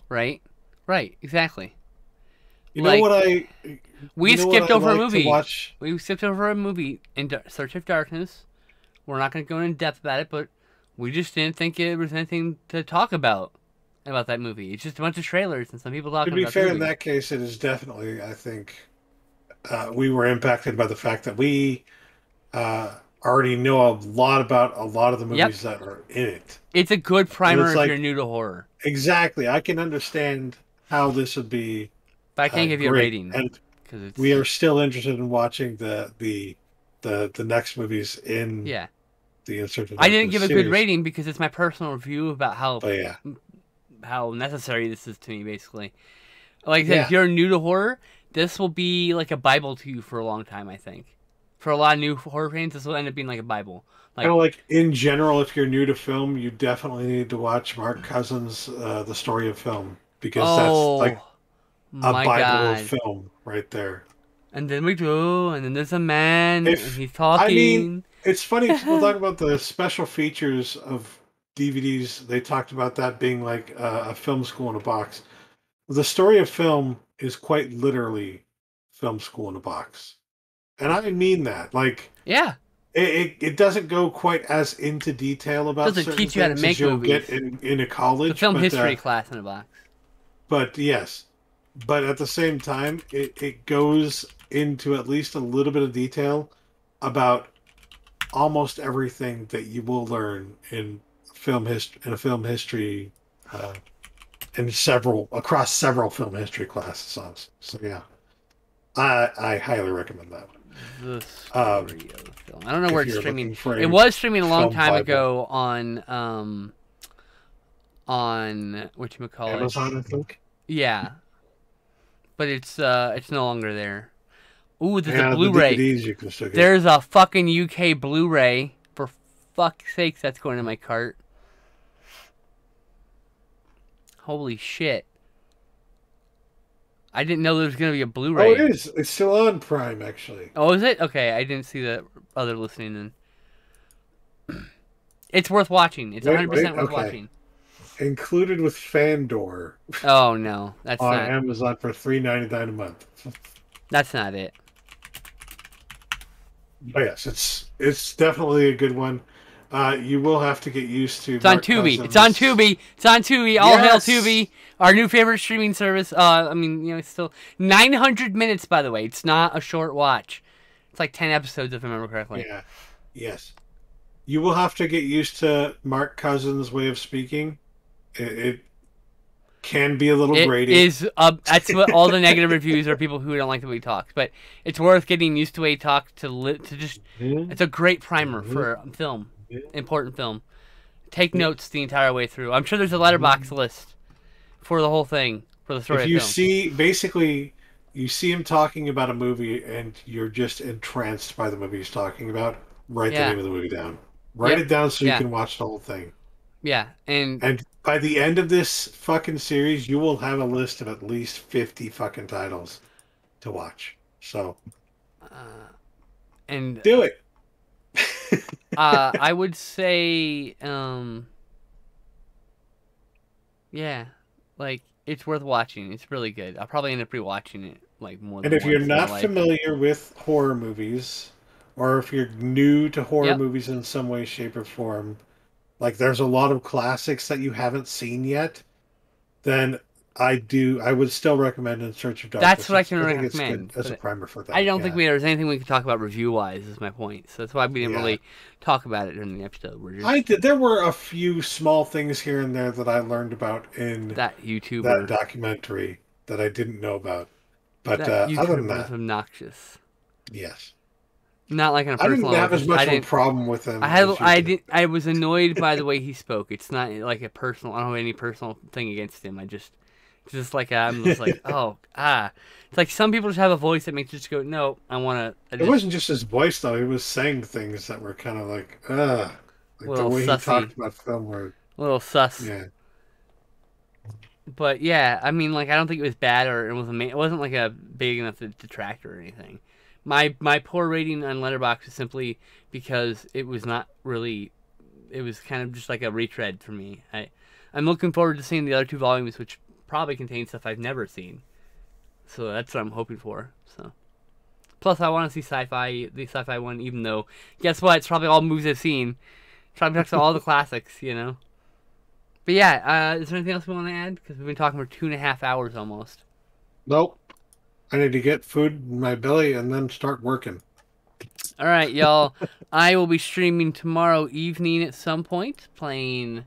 Right? Right, exactly. You know Like what I we you know what skipped I over a like to movie. watch? We skipped over a movie in Search of Darkness. We're not going to go in depth about it, but we just didn't think it was anything to talk about that movie. It's just a bunch of trailers and some people To talking be about the fair, in movie. that case, it is definitely, I think, we were impacted by the fact that we already know a lot about a lot of the Yep. movies that are in it. It's a good And primer it's if you're like, new to horror. exactly, I can understand how this would be But I can't give you a great. rating And because we it's are still interested in watching the next movies in yeah. the Insert of I didn't Darkness give a good series. rating because it's my personal review about But yeah, how necessary this is to me basically. Like I said, if yeah. you're new to horror, this will be like a Bible to you for a long time, I think. For a lot of new horror fans, this will end up being like a Bible. Kind Like, of like in general, if you're new to film, you definitely need to watch Mark Cousins' The Story of Film because that's like oh a my Bible of god. film right there. And then we go, and then there's a man, and If he's I mean, talking. it's funny people talk about the special features of DVDs. They talked about that being like a film school in a box. The story of film is quite literally film school in a box. And I mean that. Like, Yeah. it doesn't go quite as into detail about Doesn't certain teach you how to things make as you'll movies. get in a It's college. a film history class in a box. But yes. But at the same time, it goes into at least a little bit of detail about almost everything that you will learn in a film history uh, across several film history classes. So yeah, I highly recommend that one. The story of the film. I don't know where it's streaming. For It was streaming a long film time Bible. ago on whatchamacallit? Amazon, I think. Yeah. But it's no longer there. Ooh, there's a The Blu-ray. DVDs you can still get. There's a fucking UK Blu-ray. For fuck's sakes, that's going in my cart. Holy shit. I didn't know there was going to be a Blu-ray. Oh, it is. It's still on Prime, actually. Oh, is it? Okay, I didn't see the other listening then. It's worth watching. It's 100% worth watching. Included with Fandor. Oh, no. That's on not... Amazon for $3.99 a month. That's not it. But yes, it's definitely a good one. You will have to get used to. It's on Tubi. It's on Tubi. It's on Tubi. All hail Tubi, our new favorite streaming service. I mean, it's still 900 minutes, by the way. It's not a short watch. It's like 10 episodes, if I remember correctly. Yeah. Yes. You will have to get used to Mark Cousins' way of speaking. It can be a little grating. That's what all the negative reviews are, people who don't like the way he talks. But it's worth getting used to the way he talks to just. It's a great primer for a film. Important film. Take notes the entire way through. I'm sure there's a letterbox list for the whole thing, for the story if you of the film. see, basically, you see him talking about a movie and you're just entranced by the movie he's talking about, write the name of the movie down. Write it down so you can watch the whole thing. Yeah, and by the end of this fucking series, you will have a list of at least 50 fucking titles to watch. So, and do it. I would say, yeah, like it's worth watching. It's really good. I'll probably end up rewatching it like more than And if you're once not familiar with horror movies, or if you're new to horror movies in some way, shape, or form, like there's a lot of classics that you haven't seen yet, then I would still recommend In Search of Darkness. That's what I can recommend as a primer for that. I don't think there's anything we can talk about review-wise, is my point. So that's why we didn't really talk about it during the episode. There were a few small things here and there that I learned about in that documentary that I didn't know about. But other than that, was obnoxious. Yes. Not like on a personal level. I didn't have as much of a problem with him. I was annoyed by the way he spoke. It's not like a personal. I don't have any personal thing against him. I'm just like I'm just like It's like some people just have a voice that makes you just go, no, I want to. It wasn't just his voice though. He was saying things that were kind of like the way sussy. He talked about film were a little sus. Yeah. But yeah, I mean, like I don't think it was bad or it wasn't like a big enough detractor or anything. My poor rating on Letterboxd is simply because it was not really. It was kind of just like a retread for me. I'm looking forward to seeing the other two volumes, which probably contain stuff I've never seen. So that's what I'm hoping for. So, plus I want to see the sci-fi one, even though guess what? It's probably all movies I've seen. Probably talks about all the classics, But yeah, is there anything else we want to add? Because we've been talking for 2.5 hours almost. Nope. I need to get food in my belly and then start working. All right, y'all. I will be streaming tomorrow evening at some point, playing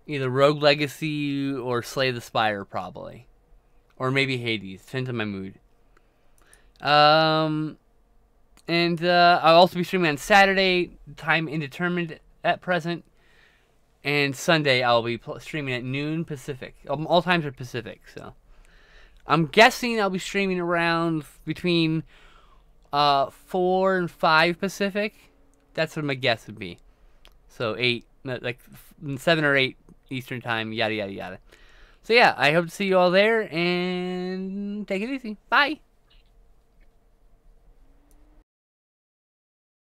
either Rogue Legacy or Slay the Spire, probably. Or maybe Hades. Depends on my mood. And I'll also be streaming on Saturday, time indeterminate at present. And Sunday, I'll be streaming at noon Pacific. All times are Pacific, so. I'm guessing I'll be streaming around between 4 and 5 Pacific. That's what my guess would be. So 8, like 7 or 8 Eastern time, yada, yada, yada. So yeah, I hope to see you all there, and take it easy. Bye!